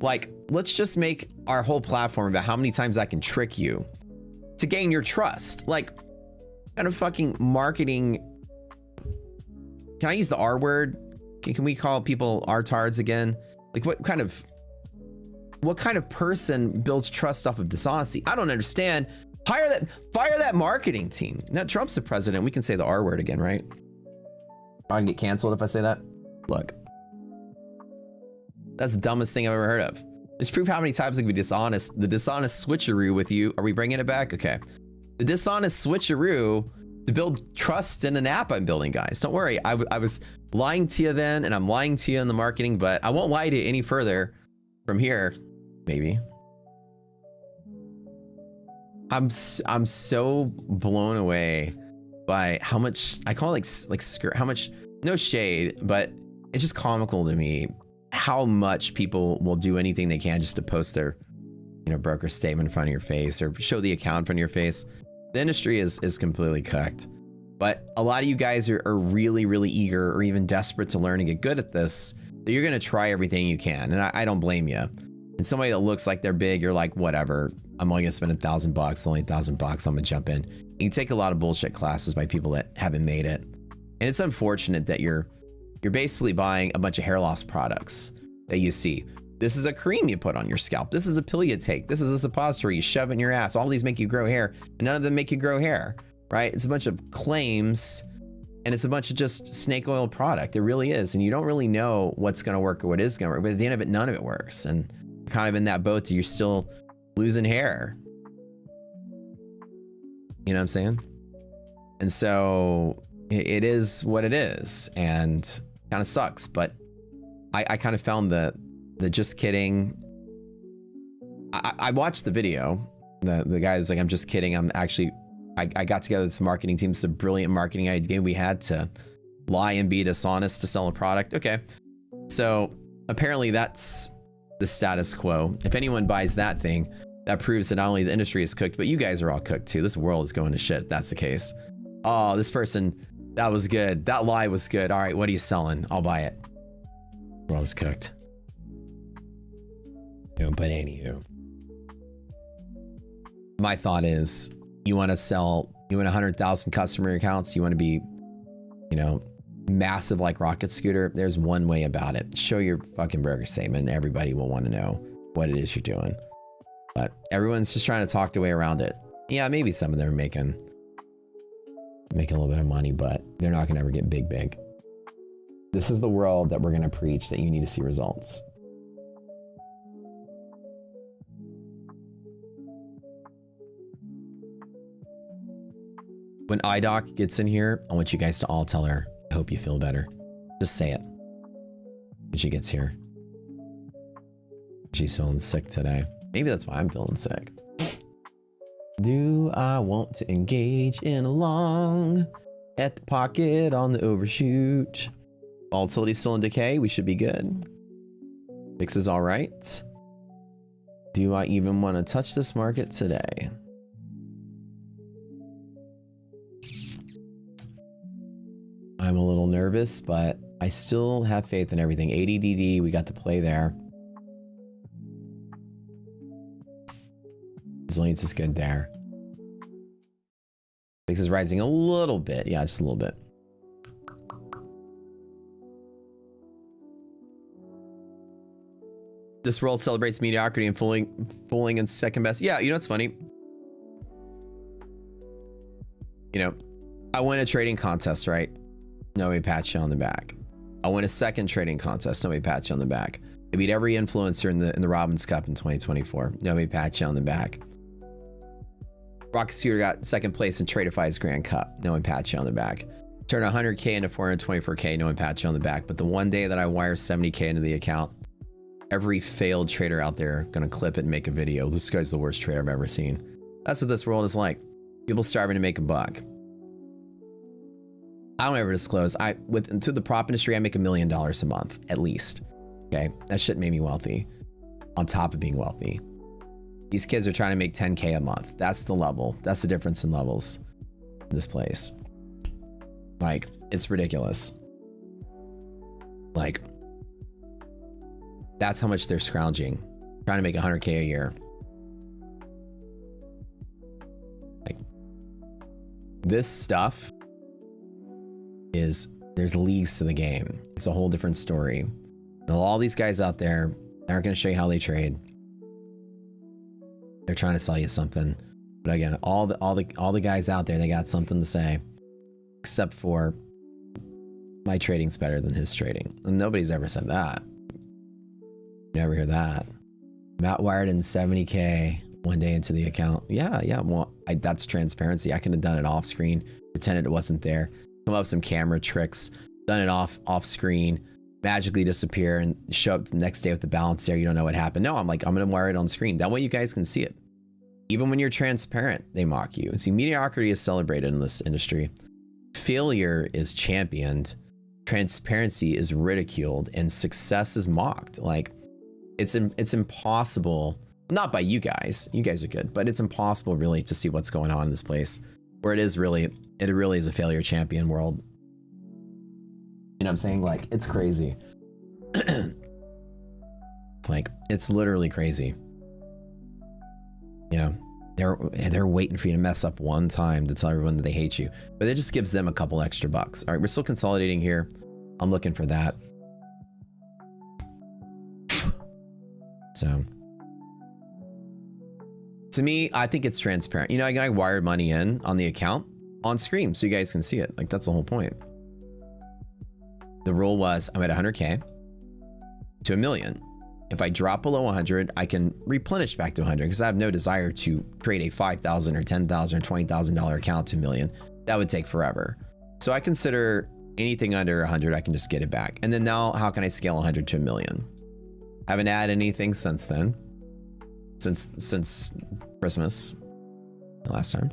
Like, let's just make our whole platform about how many times I can trick you to gain your trust. Like, what kind of fucking marketing? Can I use the R word? Can we call people R-tards again? Like, what kind of person builds trust off of dishonesty? I don't understand. Fire that marketing team. Now Trump's the president. We can say the R word again, right? I can get canceled if I say that. Look, that's the dumbest thing I've ever heard of. Just prove how many times I can be dishonest. The dishonest switcheroo with you. Are we bringing it back? Okay. The dishonest switcheroo to build trust in an app I'm building, guys. Don't worry. I was lying to you then, and I'm lying to you in the marketing, but I won't lie to you any further from here. Maybe. I'm so blown away by how much, I call it like how much, no shade, but it's just comical to me how much people will do anything they can just to post their, you know, broker statement in front of your face or show the account in front of your face. The industry is completely cooked, but a lot of you guys are really, really eager or even desperate to learn and get good at this. So you're going to try everything you can. And I don't blame you. And somebody that looks like they're big, you're like, whatever, I'm only gonna spend $1,000, only $1,000, I'm gonna jump in. You can take a lot of bullshit classes by people that haven't made it. And it's unfortunate that you're basically buying a bunch of hair loss products that you see. This is a cream you put on your scalp. This is a pill you take. This is a suppository you shove in your ass. All these make you grow hair, and none of them make you grow hair, right? It's a bunch of claims And it's a bunch of just snake oil product. It really is. And you don't really know what's going to work or what is going to work. But at the end of it, none of it works. And you're kind of in that boat that you're still losing hair. You know what I'm saying? And so it is what it is. And kind of sucks. But I kind of found the just kidding. I watched the video. The guy was like, I'm just kidding. I'm actually, I got together with this marketing team. It's a brilliant marketing idea we had to lie and be dishonest to sell a product. Okay. So apparently that's the status quo. If anyone buys that thing, that proves that not only the industry is cooked, but you guys are all cooked too. This world is going to shit if that's the case. Oh, this person, that was good. That lie was good. All right, what are you selling? I'll buy it. The world is cooked. But anywho. My thought is, you want to sell, you want 100,000 customer accounts, you want to be, you know, massive like Rocket Scooter. There's one way about it. Show your fucking broker statement and everybody will want to know what it is you're doing. But everyone's just trying to talk their way around it. Yeah, maybe some of them are making a little bit of money, but they're not going to ever get big. This is the world that we're going to preach, that you need to see results. When iDoc gets in here, I want you guys to all tell her, I hope you feel better. Just say it when she gets here. She's feeling sick today. Maybe that's why I'm feeling sick. Do I want to engage in a long at the pocket on the overshoot? Volatility still in decay. We should be good. Fix is all right. Do I even want to touch this market today? I'm a little nervous, but I still have faith in everything. ADDD, we got the play there. Resilience is good there. VIX is rising a little bit. Yeah, just a little bit. This world celebrates mediocrity and fooling and second best. Yeah, you know what's funny? You know, I win a trading contest, right? Nobody pats you on the back. I win a second trading contest. Nobody pats you on the back. I beat every influencer in the Robbins Cup in 2024. Nobody pats you on the back. Rocket Scooter got second place in Tradeify's Grand Cup. No one pats you on the back. Turn 100K into 424K. No one pats you on the back. But the one day that I wire 70K into the account, every failed trader out there gonna clip it and make a video. This guy's the worst trader I've ever seen. That's what this world is like. People starving to make a buck. I don't ever disclose. Through the prop industry, I make $1 million a month, at least. Okay, that shit made me wealthy. On top of being wealthy, these kids are trying to make 10K a month. That's the level. That's the difference in levels in this place. Like, it's ridiculous. Like, that's how much they're scrounging, trying to make 100K a year. Like, this stuff is, there's leagues to the game. It's a whole different story. And all these guys out there aren't going to show you how they trade. They're trying to sell you something. But again, all the guys out there, they got something to say, except for my trading's better than his trading. And nobody's ever said that. You never hear that. Matt wired in 70K one day into the account. Yeah. Well, that's transparency. I could have done it off screen, pretended it wasn't there. Come up with some camera tricks, done it off screen, magically disappear and show up the next day with the balance there. You don't know what happened. No, I'm gonna wire it on screen. That way you guys can see it. Even when you're transparent, they mock you. See, mediocrity is celebrated in this industry. Failure is championed. Transparency is ridiculed, and success is mocked. Like, it's impossible. Not by you guys. You guys are good, but it's impossible really to see what's going on in this place, where it really is a failure champion world. You know what I'm saying? Like, it's crazy. Like, it's literally crazy. You know, they're waiting for you to mess up one time to tell everyone that they hate you, but it just gives them a couple extra bucks. All right, we're still consolidating here. I'm looking for that. So, to me, I think it's transparent. You know, I wired money in on the account on screen so you guys can see it. Like, that's the whole point. the rule was I'm at 100K to 1 million. If I drop below 100, I can replenish back to 100 because I have no desire to trade a $5,000 or $10,000 or $20,000 account to 1 million. That would take forever. So I consider anything under 100, I can just get it back. And then now, how can I scale 100 to 1 million? Haven't added anything since then, since Christmas last time.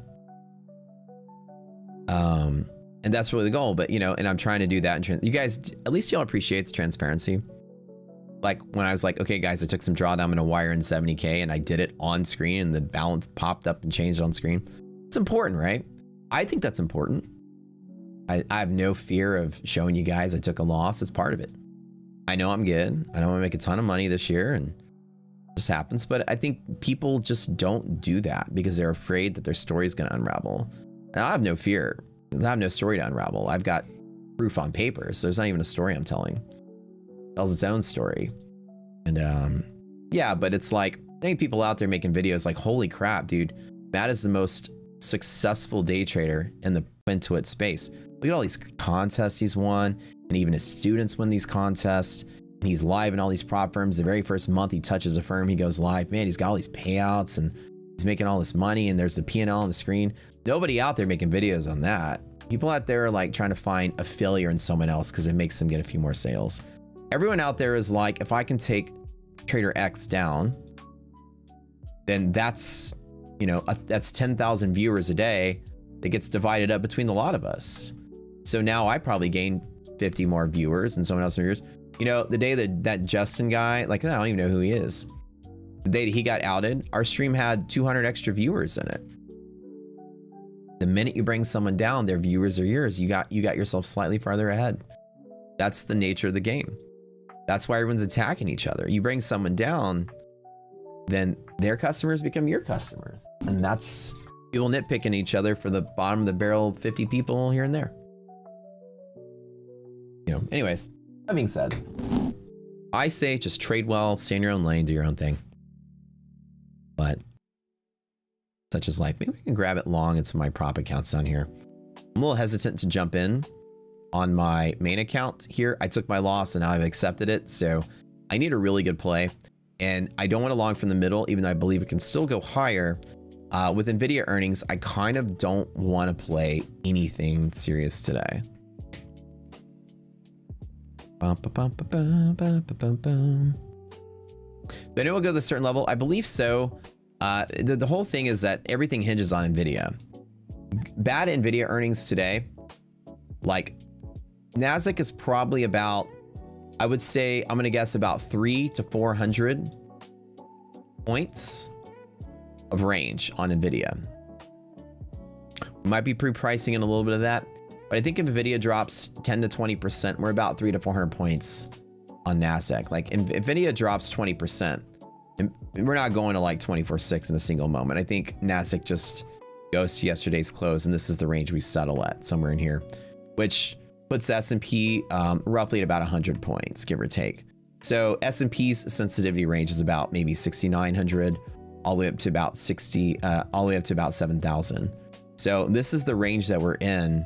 And that's really the goal. But you know, and I'm trying to do that. And you guys, at least y'all appreciate the transparency. Like when I was like, okay, guys, I took some drawdown, I'm gonna wire in 70K, and I did it on screen, and the balance popped up and changed on screen. It's important, right? I think that's important. I have no fear of showing you guys I took a loss. It's part of it. I know I'm good. I know I'm gonna make a ton of money this year, and it just happens. But I think people just don't do that because they're afraid that their story is gonna unravel. And I have no fear. I have no story to unravel. I've got proof on paper, so there's not even a story I'm telling. It tells its own story. And yeah, but it's like, I think people out there making videos like, holy crap, dude, Matt is the most successful day trader in the Twit space. Look at all these contests he's won, and even his students win these contests. And he's live in all these prop firms. The very first month he touches a firm, he goes live. Man, he's got all these payouts, and he's making all this money, and there's the P&L on the screen. Nobody out there making videos on that. People out there are like trying to find a failure in someone else because it makes them get a few more sales. Everyone out there is like, if I can take Trader X down, then that's, you know, that's 10,000 viewers a day that gets divided up between a lot of us. So now I probably gain 50 more viewers and someone else viewers. You know, the day that Justin guy, like, I don't even know who he is. The day that he got outed, our stream had 200 extra viewers in it. The minute you bring someone down, their viewers are yours. You got yourself slightly farther ahead. That's the nature of the game. That's why everyone's attacking each other. You bring someone down, then their customers become your customers. And that's people nitpicking each other for the bottom of the barrel 50 people here and there. You know, anyways, that being said, I say just trade well, stay in your own lane, do your own thing. But such is life. Maybe we can grab it long in some of my prop accounts down here. I'm a little hesitant to jump in on my main account here. I took my loss and now I've accepted it. So I need a really good play. And I don't want to long from the middle, even though I believe it can still go higher. With Nvidia earnings, I kind of don't want to play anything serious today. But I know we'll go to a certain level. I believe so. The whole thing is that everything hinges on Nvidia. Bad Nvidia earnings today, like Nasdaq is probably about, I would say, I'm gonna guess about 300 to 400 points of range on Nvidia. We might be pre-pricing in a little bit of that, but I think if Nvidia drops 10 to 20%, we're about 300 to 400 points on Nasdaq. Like if Nvidia drops 20%, we're not going to like 24/6 in a single moment. I think Nasdaq just goes to yesterday's close, and this is the range we settle at, somewhere in here, which puts S&P roughly at about 100 points, give or take. So S&P's sensitivity range is about maybe 6,900 all the way up to about 7,000. So this is the range that we're in,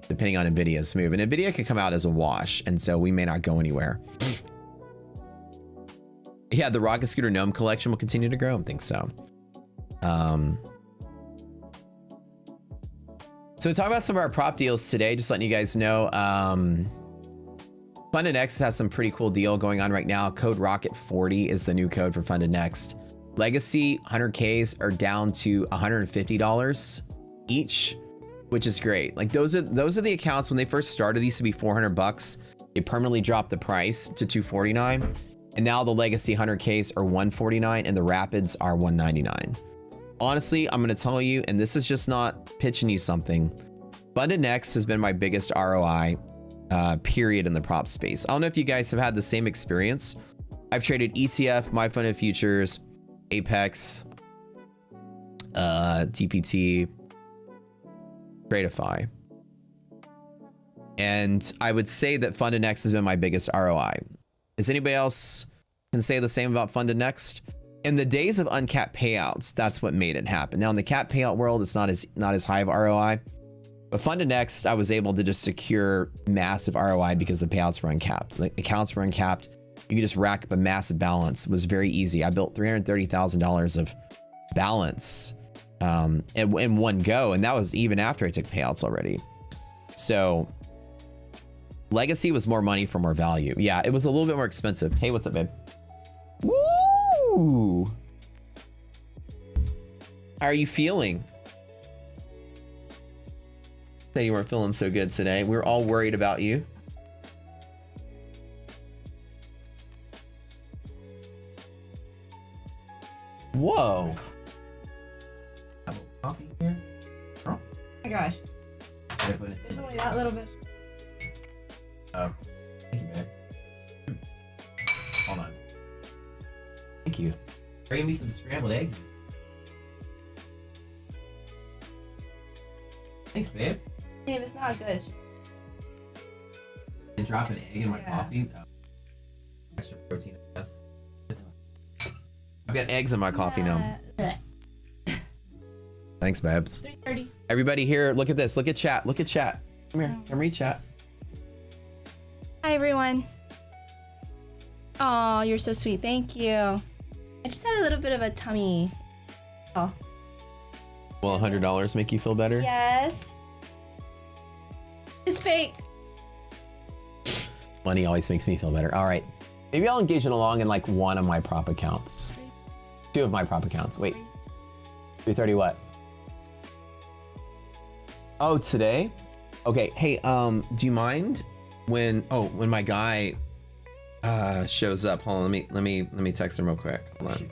depending on Nvidia's move. And Nvidia could come out as a wash, and so we may not go anywhere. Yeah, the Rocket Scooter Gnome collection will continue to grow. I think so. So talk about some of our prop deals today. Just letting you guys know. Funded Next has some pretty cool deal going on right now. Code Rocket40 is the new code for Funded Next. Legacy 100Ks are down to $150 each, which is great. Like those are the accounts when they first started. These used to be $400. They permanently dropped the price to $249. And now the Legacy 100Ks are $149 and the Rapids are $199. Honestly, I'm going to tell you, and this is just not pitching you something, Funded Next has been my biggest ROI period in the prop space. I don't know if you guys have had the same experience. I've traded ETF, My Funded Futures, Apex, TPT, Tradeify. And I would say that Funded Next has been my biggest ROI. Is anybody else can say the same about Funded Next? In the days of uncapped payouts, that's what made it happen. Now in the cap payout world, it's not as high of ROI. But Funded Next, I was able to just secure massive ROI because the payouts were uncapped. Like accounts were uncapped. You could just rack up a massive balance. It was very easy. I built $330,000 of balance in one go. And that was even after I took payouts already. So Legacy was more money for more value. Yeah, it was a little bit more expensive. Hey, what's up, babe? Woo! How are you feeling? Say you weren't feeling so good today. We were all worried about you. Whoa. Have a coffee here? Oh my gosh. There's only that little bit. Oh. Thank you, man. Hold on. Thank you. Bring me some scrambled eggs. Thanks, babe. Babe, it's not good. It's just... And drop an egg in my coffee. Oh. Extra protein, I guess. I've got eggs in my coffee now. Thanks, babes. 3:30. Everybody here, look at this. Look at chat. Look at chat. Come here. Come read chat. Hi, everyone. Oh, you're so sweet. Thank you. I just had a little bit of a tummy. Oh. Will $100 make you feel better? Yes. It's fake. Money always makes me feel better. All right. Maybe I'll engage it along in like one of my prop accounts. 2 of my prop accounts. Wait. 330 what? Oh, today? Okay. Hey, do you mind when my guy shows up? Hold on, let me text him real quick. Hold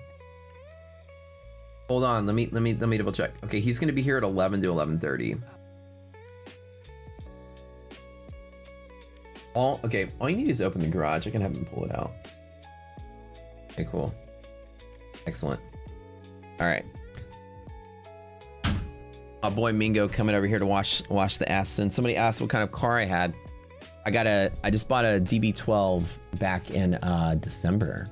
on. Let me double check. Okay, he's gonna be here at 11 to 11:30. All you need is open the garage. I can have him pull it out. Okay, cool. Excellent. All right. My boy Mingo coming over here to wash the Aston. Somebody asked what kind of car I had. I just bought a DB12 back in December.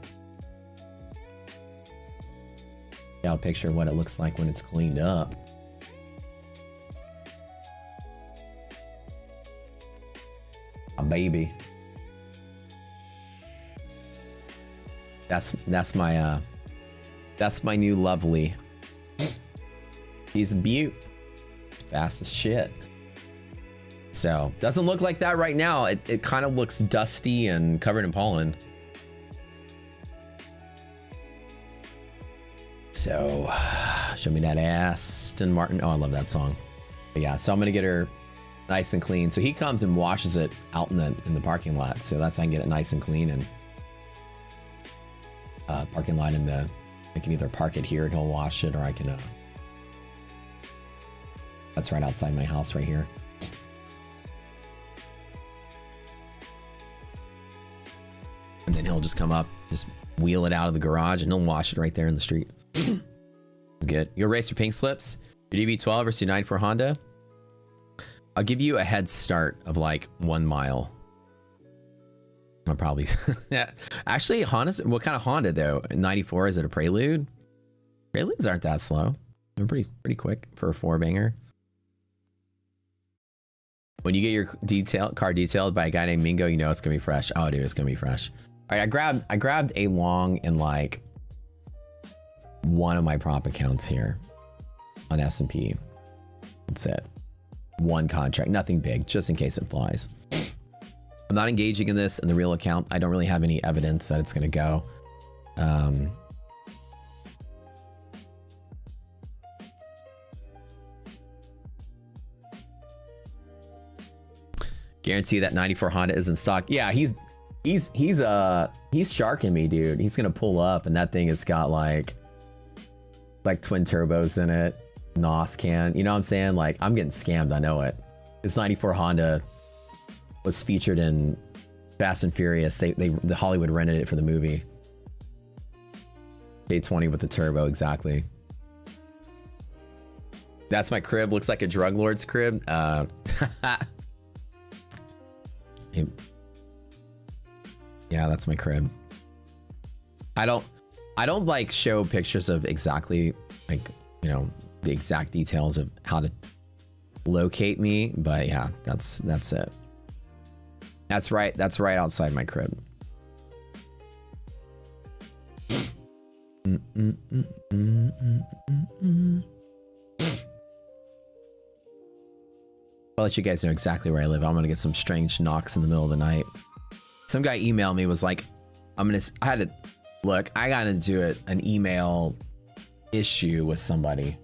I'll picture what it looks like when it's cleaned up. A baby. That's my new lovely. He's a beaut. Fast as shit. So doesn't look like that right now. It kind of looks dusty and covered in pollen. So show me that Aston Martin. Oh, I love that song. But yeah, so I'm gonna get her nice and clean. So he comes and washes it out in the parking lot. So that's how I can get it nice and clean. And parking lot I can either park it here and he'll wash it, or I can that's right outside my house right here. And then he'll just come up, just wheel it out of the garage, and he'll wash it right there in the street. Good. You'll race your pink slips, your DB12 versus your 94 Honda. I'll give you a head start of like 1 mile. I'll probably yeah. Actually, Honda's, what kind of Honda though? 94, is it a Prelude? Preludes aren't that slow. They're pretty quick for a 4-banger. When you get your car detailed by a guy named Mingo, you know it's gonna be fresh. Oh, dude, it's gonna be fresh. All right, I grabbed a long in like one of my prop accounts here on S&P. That's it. One contract, nothing big, just in case it flies. I'm not engaging in this in the real account. I don't really have any evidence that it's gonna go. Guarantee that 94 Honda is in stock. Yeah, he's sharking me, dude. He's gonna pull up and that thing has got like twin turbos in it, NOS can. You know what I'm saying? Like, I'm getting scammed. I know it. This 94 Honda was featured in Fast and Furious. The Hollywood rented it for the movie. K20 with the turbo, exactly. That's my crib. Looks like a drug lord's crib. Yeah, that's my crib. I don't like show pictures of exactly, like, you know, the exact details of how to locate me, but yeah, that's it. That's right outside my crib. I'll let you guys know exactly where I live. I'm gonna get some strange knocks in the middle of the night. Some guy emailed me, was like, I had to look, I got into an email issue with somebody.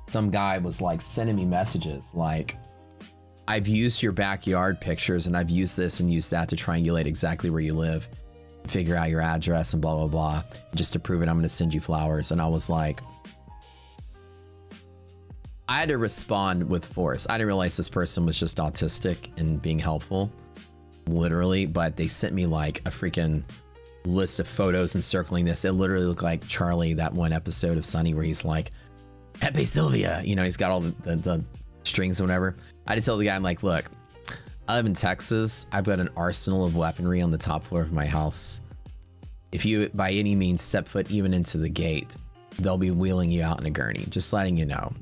Some guy was like sending me messages like, I've used your backyard pictures and I've used this and used that to triangulate exactly where you live, figure out your address and blah, blah, blah. Just to prove it, I'm gonna send you flowers. And I was like, I had to respond with force. I didn't realize this person was just autistic and being helpful, literally, but they sent me like a freaking list of photos encircling this. It literally looked like Charlie, that one episode of Sunny where he's like, Pepe Sylvia, you know, he's got all the strings and whatever. I had to tell the guy, I'm like, look, I live in Texas. I've got an arsenal of weaponry on the top floor of my house. If you, by any means, step foot even into the gate, they'll be wheeling you out in a gurney. Just letting you know.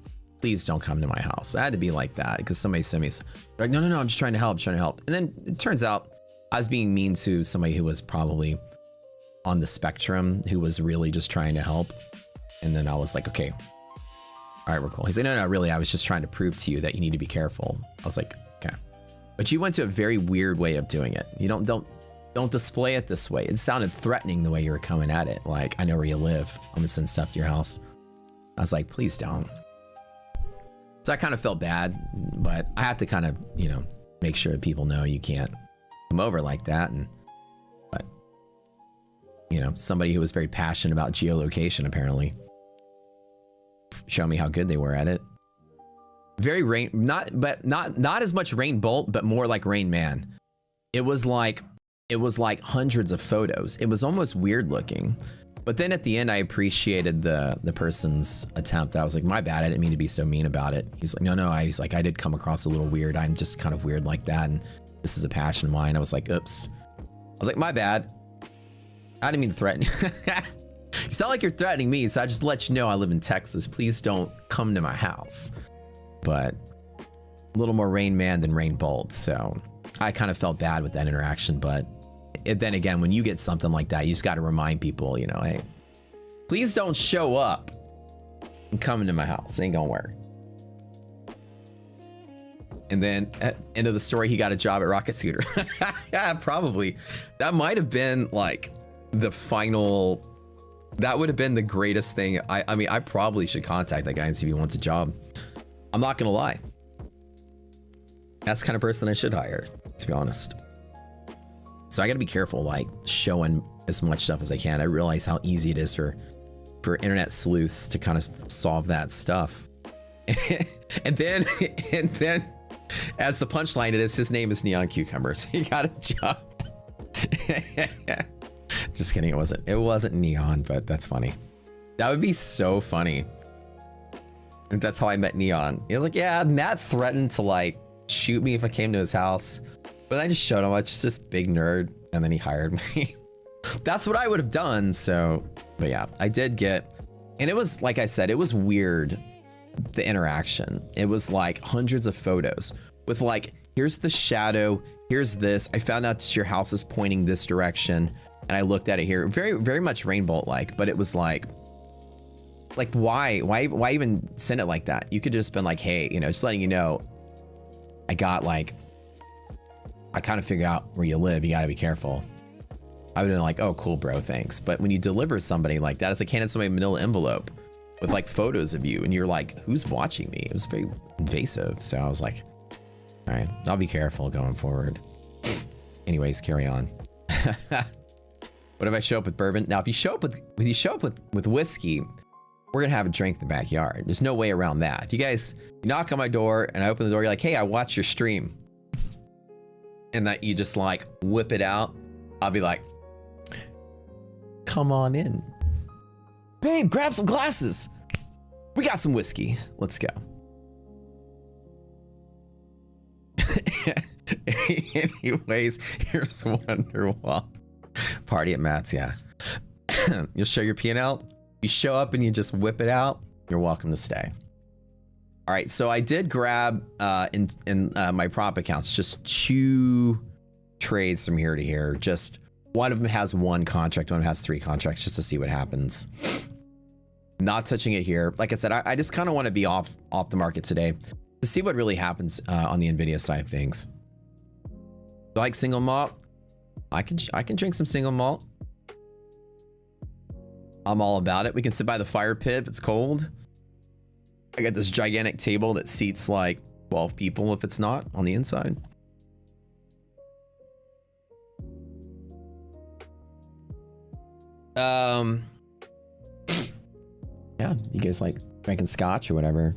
Please don't come to my house. I had to be like that because somebody sent me, like, no, I'm just trying to help, And then it turns out I was being mean to somebody who was probably on the spectrum, who was really just trying to help. And then I was like, okay, all right, we're cool. He's like, no, really, I was just trying to prove to you that you need to be careful. I was like, okay. But you went to a very weird way of doing it. You don't display it this way. It sounded threatening the way you were coming at it. Like, I know where you live. I'm gonna send stuff to your house. I was like, please don't. So I kind of felt bad, but I have to kind of, you know, make sure that people know you can't come over like that. But, you know, somebody who was very passionate about geolocation, apparently, show me how good they were at it. Very not as much Rain Bolt, but more like Rain Man. It was like hundreds of photos. It was almost weird looking. But then at the end, I appreciated the person's attempt. I was like, my bad, I didn't mean to be so mean about it. He's like, no, he's like, I did come across a little weird. I'm just kind of weird like that. And this is a passion of mine. I was like, oops. I was like, my bad. I didn't mean to threaten you. You sound like you're threatening me. So I just let you know I live in Texas. Please don't come to my house. But a little more Rain Man than Rain Bolt. So I kind of felt bad with that interaction, but then again, when you get something like that, you just got to remind people, you know, hey, please don't show up and come into my house. It ain't gonna work. And then at the end of the story, he got a job at Rocket Scooter. Yeah, probably. That might have been like the final, that would have been the greatest thing. I mean, I probably should contact that guy and see if he wants a job. I'm not gonna lie. That's the kind of person I should hire, to be honest. So I got to be careful, like showing as much stuff as I can. I realize how easy it is for internet sleuths to kind of solve that stuff. and then as the punchline, it is his name is Neon Cucumber. So he got a job. Just kidding. It wasn't Neon, but that's funny. That would be so funny. And that's how I met Neon. He was like, yeah, Matt threatened to like shoot me if I came to his house. But I just showed him I was just this big nerd, and then he hired me. That's what I would have done. So, but yeah, I did get, and it was, like I said, it was weird, the interaction. It was like hundreds of photos with like, here's the shadow, here's this. I found out that your house is pointing this direction, and I looked at it here. Very, very much Rain Bolt like, but it was like why even send it like that? You could just been like, hey, you know, just letting you know, I got like, I kind of figure out where you live. You got to be careful. I would have been like, oh, cool, bro, thanks. But when you deliver somebody like that, it's like handing somebody a manila envelope with like photos of you, and you're like, who's watching me? It was very invasive. So I was like, all right, I'll be careful going forward. Anyways, carry on. What if I show up with bourbon? Now, if you show up with whiskey, we're gonna have a drink in the backyard. There's no way around that. If you guys knock on my door and I open the door, you're like, hey, I watched your stream, and that you just like whip it out, I'll be like, come on in. Babe, grab some glasses. We got some whiskey. Let's go. Anyways, here's Wonderwall. Party at Matt's, yeah. You'll show your P&L. You show up and you just whip it out, you're welcome to stay. All right, so I did grab in my prop accounts just 2 trades from here to here. Just one of them has 1 contract, one has 3 contracts, just to see what happens. Not touching it here. Like I said, I just kind of want to be off the market today to see what really happens on the Nvidia side of things. Like single malt, I can drink some single malt. I'm all about it. We can sit by the fire pit if it's cold. I got this gigantic table that seats like 12 people if it's not on the inside. Yeah, you guys like drinking scotch or whatever.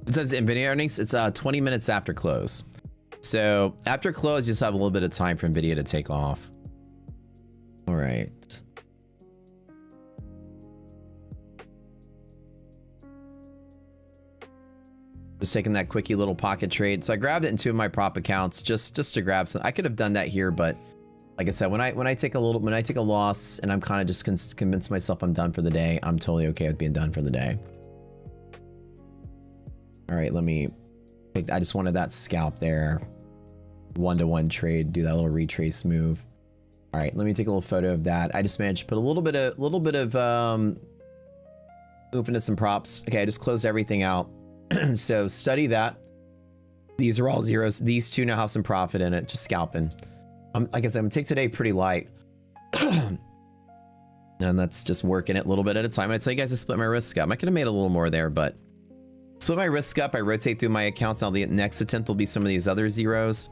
Since Nvidia earnings, it's 20 minutes after close. So after close, you just have a little bit of time for Nvidia to take off. All right. Just taking that quickie little pocket trade. So I grabbed it in 2 of my prop accounts just to grab some. I could have done that here, but like I said, when I take a loss and I'm kind of just convinced myself I'm done for the day, I'm totally okay with being done for the day. All right, let me take, I just wanted that scalp there. 1-to-1 trade, do that little retrace move. All right, let me take a little photo of that. I just managed to put a little bit of move into some props. Okay, I just closed everything out. So study that. These are all zeros. These 2 now have some profit in it, just scalping. Like I said, I'm gonna take today pretty light. And that's just working it a little bit at a time. I tell you guys to split my risk up. I could have made a little more there, but split my risk up. I rotate through my accounts. Now the next attempt will be some of these other zeros.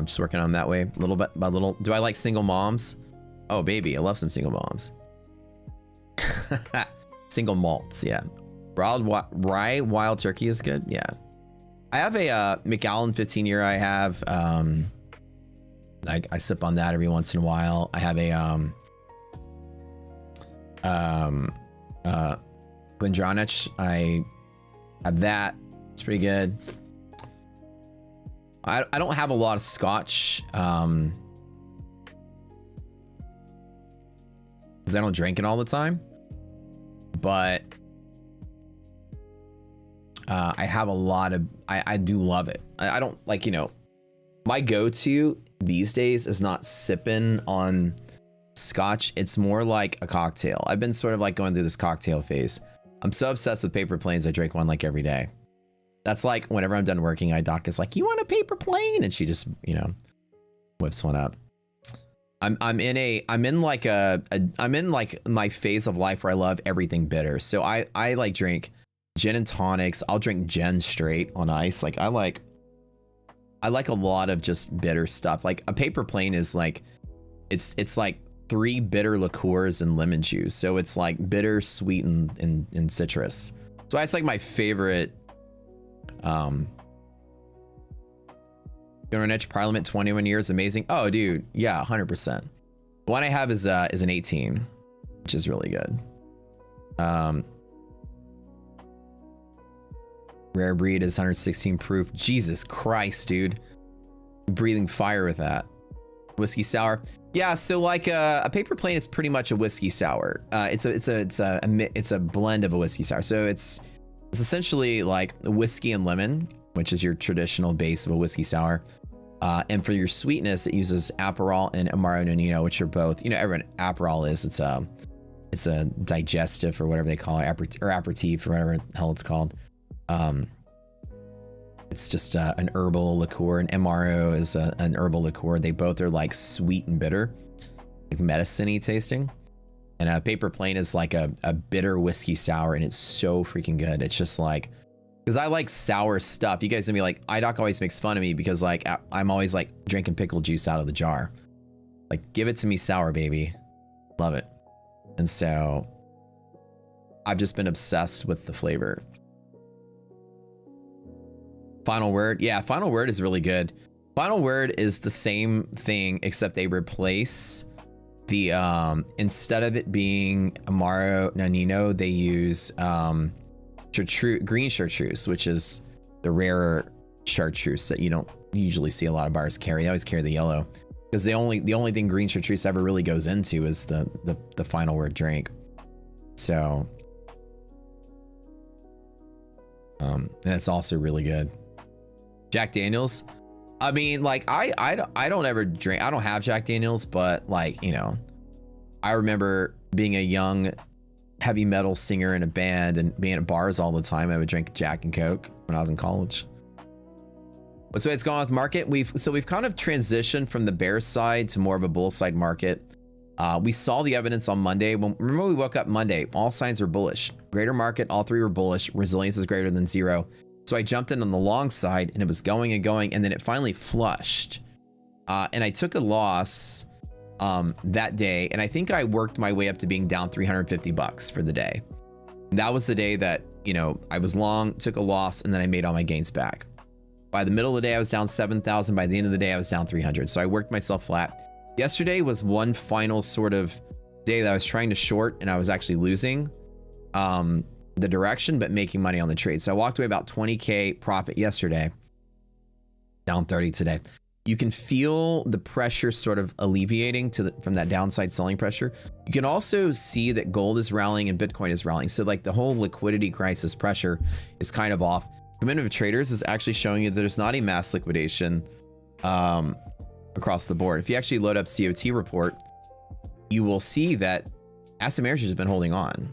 Just working on that way, little bit by little. Do I like single moms? Oh baby, I love some single moms. Single malts, yeah. Rye wild turkey is good, yeah. I have a McAllen 15-year. I have I sip on that every once in a while. I have a Glendronach. I have that. It's pretty good. I don't have a lot of scotch because I don't drink it all the time, but I have a lot of, I do love it. I don't like, you know, my go-to these days is not sipping on scotch. It's more like a cocktail. I've been sort of like going through this cocktail phase. I'm so obsessed with paper planes. I drink one like every day. That's like whenever I'm done working, Doc is like, you want a paper plane? And she just, you know, whips one up. I'm in like my phase of life where I love everything bitter. So I like drink gin and tonics. I'll drink gin straight on ice. Like I like a lot of just bitter stuff. Like a paper plane is like, it's like 3 bitter liqueurs and lemon juice. So it's like bitter, sweet, and citrus. So that's like my favorite. Greenwich Parliament 21 years, amazing. Oh, dude, yeah, 100%. The one I have is an 18, which is really good. Rare breed is 116 proof. Jesus Christ, dude, breathing fire with that. Whiskey sour, yeah. So like a paper plane is pretty much a whiskey sour. It's a blend of a whiskey sour. So it's essentially like whiskey and lemon, which is your traditional base of a whiskey sour. And for your sweetness, it uses Aperol and Amaro Nonino, which are both, you know, everyone, Aperol is, it's a digestive or whatever they call it, aperitif or whatever the hell it's called. It's just an herbal liqueur, and Amaro is an herbal liqueur. They both are like sweet and bitter, like medicine-y tasting. And a paper plane is like a bitter whiskey sour, and it's so freaking good. It's just like because I like sour stuff. You guys gonna be like, iDoc always makes fun of me because like I'm always like drinking pickle juice out of the jar. Like, give it to me sour, baby. Love it. And so I've just been obsessed with the flavor. Final Word. Yeah, Final Word is really good. Final Word is the same thing, except they replace the, instead of it being Amaro Nanino, they use green chartreuse, which is the rarer chartreuse that you don't usually see a lot of bars carry. They always carry the yellow. Because the only thing green chartreuse ever really goes into is the Final Word drink. So, and it's also really good. Jack Daniels. I mean, like I don't ever drink. I don't have Jack Daniels, but like, you know, I remember being a young heavy metal singer in a band and being at bars all the time. I would drink Jack and Coke when I was in college. But so it's gone with market. We've kind of transitioned from the bear side to more of a bull side market. We saw the evidence on Monday. Remember we woke up Monday, all signs were bullish. Greater market, all three were bullish. Resilience is greater than 0. So I jumped in on the long side and it was going and going, and then it finally flushed. And I took a loss that day, and I think I worked my way up to being down $350 for the day. And that was the day that, you know, I was long, took a loss, and then I made all my gains back. By the middle of the day, I was down 7,000. By the end of the day, I was down 300. So I worked myself flat. Yesterday was one final sort of day that I was trying to short, and I was actually losing the direction, but making money on the trade. So I walked away about 20K profit yesterday, down 30 today. You can feel the pressure sort of alleviating from that downside selling pressure. You can also see that gold is rallying and Bitcoin is rallying. So like the whole liquidity crisis pressure is kind of off. Commitment of Traders is actually showing you that there's not a mass liquidation across the board. If you actually load up COT report, you will see that asset managers have been holding on.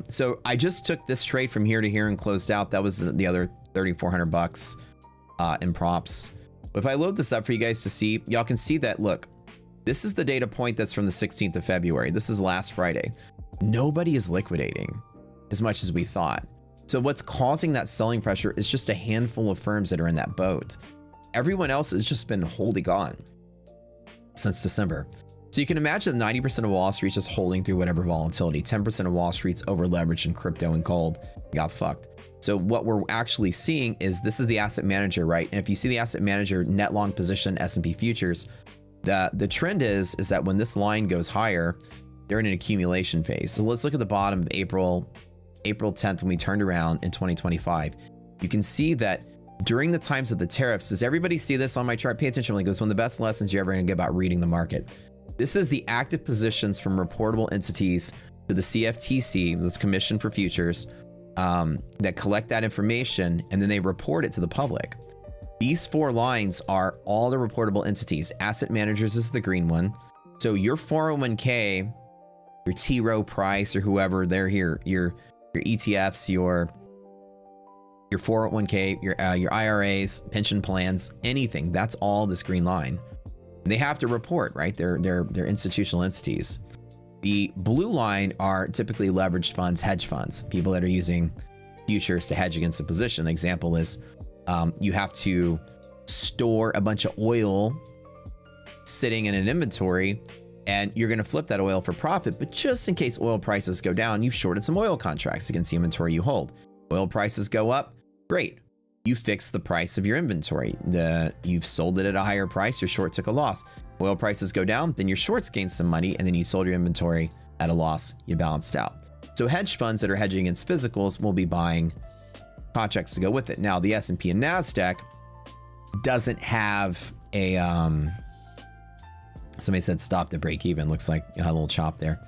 So I just took this trade from here to here and closed out. That was the other $3,400 in props. But if I load this up for you guys to see, y'all can see that, look, this is the data point that's from the 16th of February. This is last Friday. Nobody is liquidating as much as we thought. So what's causing that selling pressure is just a handful of firms that are in that boat. Everyone else has just been holding on since December. So you can imagine 90% of Wall Street just holding through whatever volatility. 10% of Wall Street's over leveraged in crypto and gold. Got fucked. So what we're actually seeing is this is the asset manager, right? And if you see the asset manager net long position S&P futures, the trend is that when this line goes higher, they're in an accumulation phase. So let's look at the bottom of April 10th when we turned around in 2025. You can see that during the times of the tariffs, does everybody see this on my chart? Pay attention. It goes, one of the best lessons you're ever going to get about reading the market. This is the active positions from reportable entities to the CFTC, that's Commission for Futures, that collect that information, and then they report it to the public. These 4 lines are all the reportable entities. Asset managers is the green one. So your 401k, your T. Rowe Price, or whoever, they're here, your ETFs, your 401k, your IRAs, pension plans, anything, that's all this green line. They have to report, right? They're institutional entities. The blue line are typically leveraged funds, hedge funds, people that are using futures to hedge against a position. Example is you have to store a bunch of oil sitting in an inventory, and you're going to flip that oil for profit. But just in case oil prices go down, you've shorted some oil contracts against the inventory you hold. Oil prices go up, great. You fix the price of your inventory. You've sold it at a higher price, your short took a loss. Oil prices go down, then your shorts gain some money, and then you sold your inventory at a loss, you balanced out. So hedge funds that are hedging against physicals will be buying contracts to go with it. Now the S&P and NASDAQ doesn't have a, somebody said stop the break even, looks like you had a little chop there.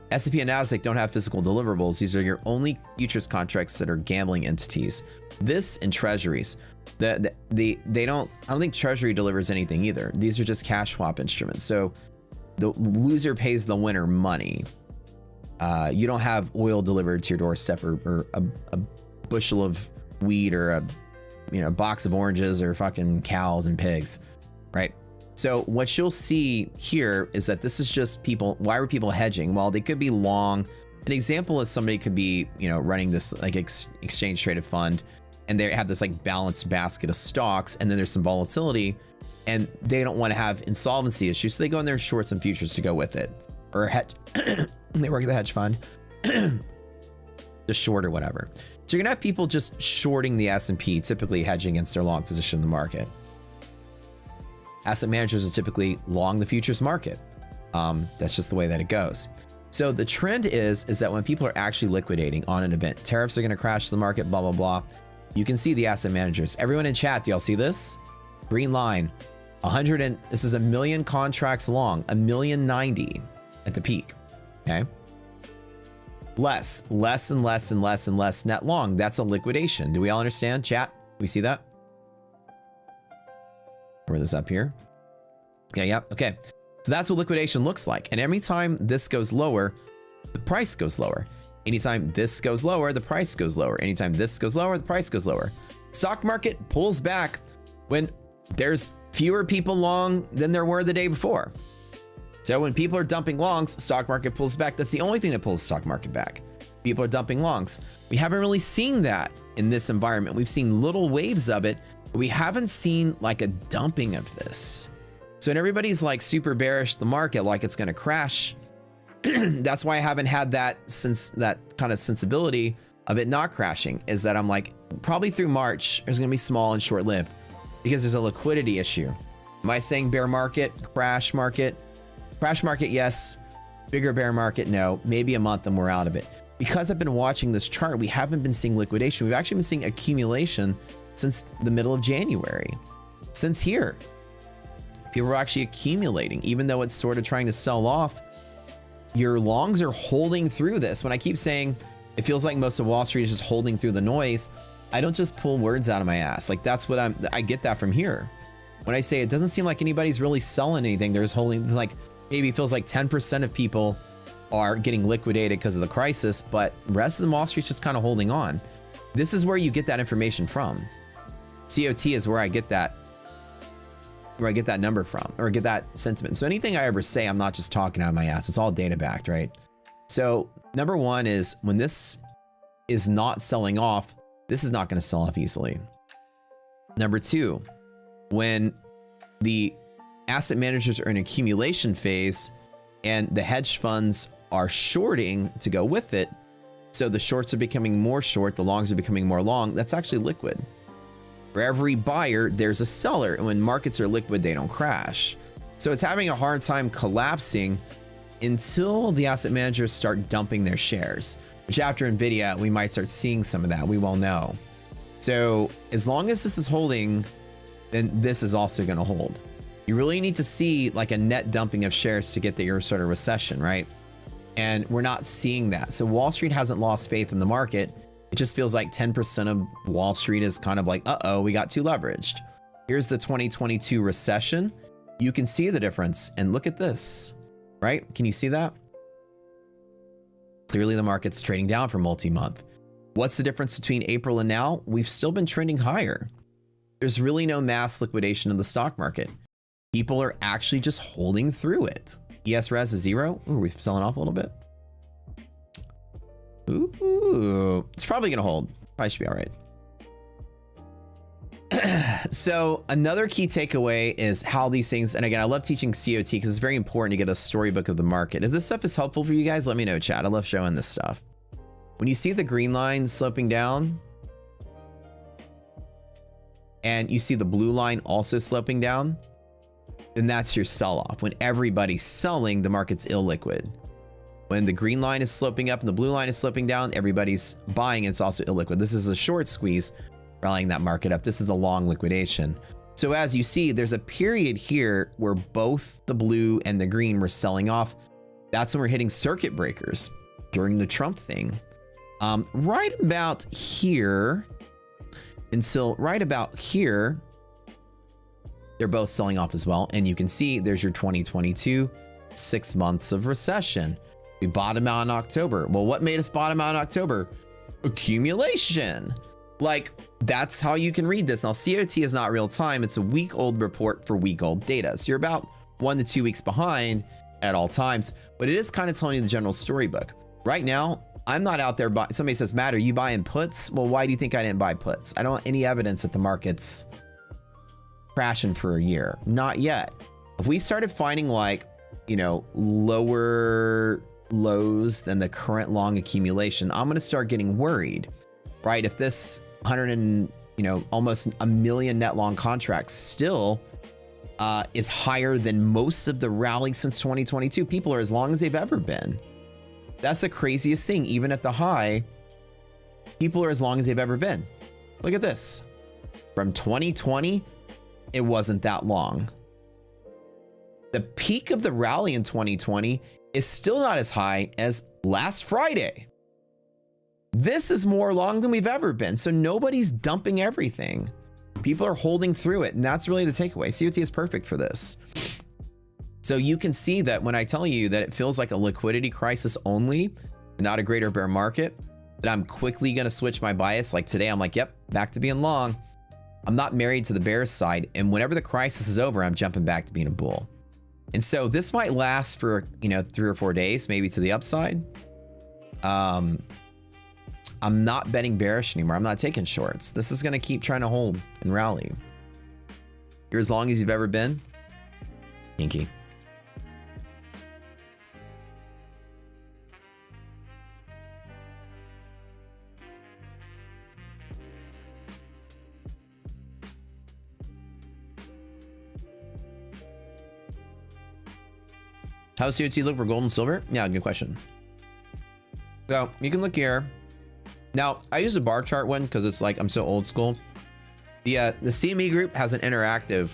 S&P and NASDAQ don't have physical deliverables. These are your only futures contracts that are gambling entities. This and treasuries, they don't, I don't think treasury delivers anything either. These are just cash swap instruments. So the loser pays the winner money. You don't have oil delivered to your doorstep, or a bushel of wheat, or a box of oranges, or fucking cows and pigs, right? So what you'll see here is that this is just people. Why were people hedging? Well, they could be long An example is somebody could be, you know, running this like exchange traded fund, and they have this like balanced basket of stocks, and then there's some volatility, and they don't want to have insolvency issues, so they go in there and short some futures to go with it, or a hedge. They work at the hedge fund, just short or whatever. So you're gonna have people just shorting the S&P, typically hedging against their long position in the market. Asset managers are typically long the futures market. That's just the way that it goes. So the trend is that when people are actually liquidating on an event, tariffs are going to crash the market, blah, blah, blah. You can see the asset managers. Everyone in chat, do y'all see this? Green line, this is 1 million contracts long, 1,090,000 at the peak, okay? Less and less and less and less net long. That's a liquidation. Do we all understand, chat? We see that? Cover this up here. Yeah, okay. So that's what liquidation looks like. And every time this goes lower, the price goes lower. Anytime this goes lower, the price goes lower. Anytime this goes lower, the price goes lower. Stock market pulls back when there's fewer people long than there were the day before. So when people are dumping longs, stock market pulls back. That's the only thing that pulls the stock market back. People are dumping longs. We haven't really seen that in this environment. We've seen little waves of it, but we haven't seen like a dumping of this. So when everybody's like super bearish the market, like it's going to crash, that's why I haven't had that kind of sensibility of it not crashing, is that I'm like, probably through March, it's going to be small and short lived because there's a liquidity issue. Am I saying bear market, crash market? Crash market, yes. Bigger bear market, no. Maybe a month and we're out of it. Because I've been watching this chart, we haven't been seeing liquidation. We've actually been seeing accumulation since the middle of January. Since here. People are actually accumulating, even though it's sort of trying to sell off. Your longs are holding through this. When I keep saying it feels like most of Wall Street is just holding through the noise, I don't just pull words out of my ass. Like that's what I get that from here. When I say it doesn't seem like anybody's really selling anything, they're just holding, like maybe it feels like 10% of people are getting liquidated because of the crisis, but the rest of the Wall Street's just kind of holding on. This is where you get that information from. COT is where I get that number from, or get that sentiment. So anything I ever say, I'm not just talking out of my ass. It's all data backed, right? So number one is when this is not selling off, this is not going to sell off easily. Number two, when the asset managers are in accumulation phase and the hedge funds are shorting to go with it, so the shorts are becoming more short, the longs are becoming more long, that's actually liquid. For every buyer, there's a seller. And when markets are liquid, they don't crash. So it's having a hard time collapsing until the asset managers start dumping their shares, which after Nvidia, we might start seeing some of that. We won't know. So as long as this is holding, then this is also going to hold. You really need to see like a net dumping of shares to get the sort of recession, right? And we're not seeing that. So Wall Street hasn't lost faith in the market. It just feels like 10% of Wall Street is kind of like, uh-oh, we got too leveraged. Here's the 2022 recession. You can see the difference. And look at this, right? Can you see that? Clearly the market's trading down for multi-month. What's the difference between April and now? We've still been trending higher. There's really no mass liquidation in the stock market. People are actually just holding through it. ES res is 0. Ooh, are we selling off a little bit? Ooh, it's probably gonna hold. Probably should be all right. So another key takeaway is how these things, and again, I love teaching COT because it's very important to get a storybook of the market. If this stuff is helpful for you guys, let me know, chat. I love showing this stuff. When you see the green line sloping down, and you see the blue line also sloping down, then that's your sell-off. When everybody's selling, the market's illiquid. When the green line is sloping up and the blue line is sloping down, everybody's buying and it's also illiquid. This is a short squeeze rallying that market up. This is a long liquidation. So as you see, there's a period here where both the blue and the green were selling off. That's when we're hitting circuit breakers during the Trump thing. Right about here until right about here, they're both selling off as well. And you can see there's your 2022 6 months of recession. We bottomed out in October. Well, what made us bottom out in October? Accumulation. Like, that's how you can read this. Now, COT is not real time. It's a week-old report for week-old data. So you're about 1 to 2 weeks behind at all times, but it is kind of telling you the general storybook. Right now, I'm not out there buying. Somebody says, Matt, are you buying puts? Well, why do you think I didn't buy puts? I don't want any evidence that the market's crashing for a year. Not yet. If we started finding like, you know, lower lows than the current long accumulation, I'm going to start getting worried, right? If this 100 and, you know, almost a million net long contracts still is higher than most of the rally since 2022, people are as long as they've ever been. That's the craziest thing. Even at the high, people are as long as they've ever been. Look at this. From 2020, it wasn't that long. The peak of the rally in 2020 is still not as high as last Friday. This is more long than we've ever been. So nobody's dumping everything. People are holding through it. And that's really the takeaway. COT is perfect for this. So you can see that when I tell you that it feels like a liquidity crisis only, not a greater bear market, that I'm quickly going to switch my bias. Like today, I'm like, yep, back to being long. I'm not married to the bear side. And whenever the crisis is over, I'm jumping back to being a bull. And so this might last for, you know, 3 or 4 days, maybe to the upside. I'm not betting bearish anymore. I'm not taking shorts. This is going to keep trying to hold and rally. You're as long as you've ever been. Kinky. How's COT look for gold and silver? Yeah, good question. So you can look here. Now I use a bar chart one because it's like I'm so old school. The CME group has an interactive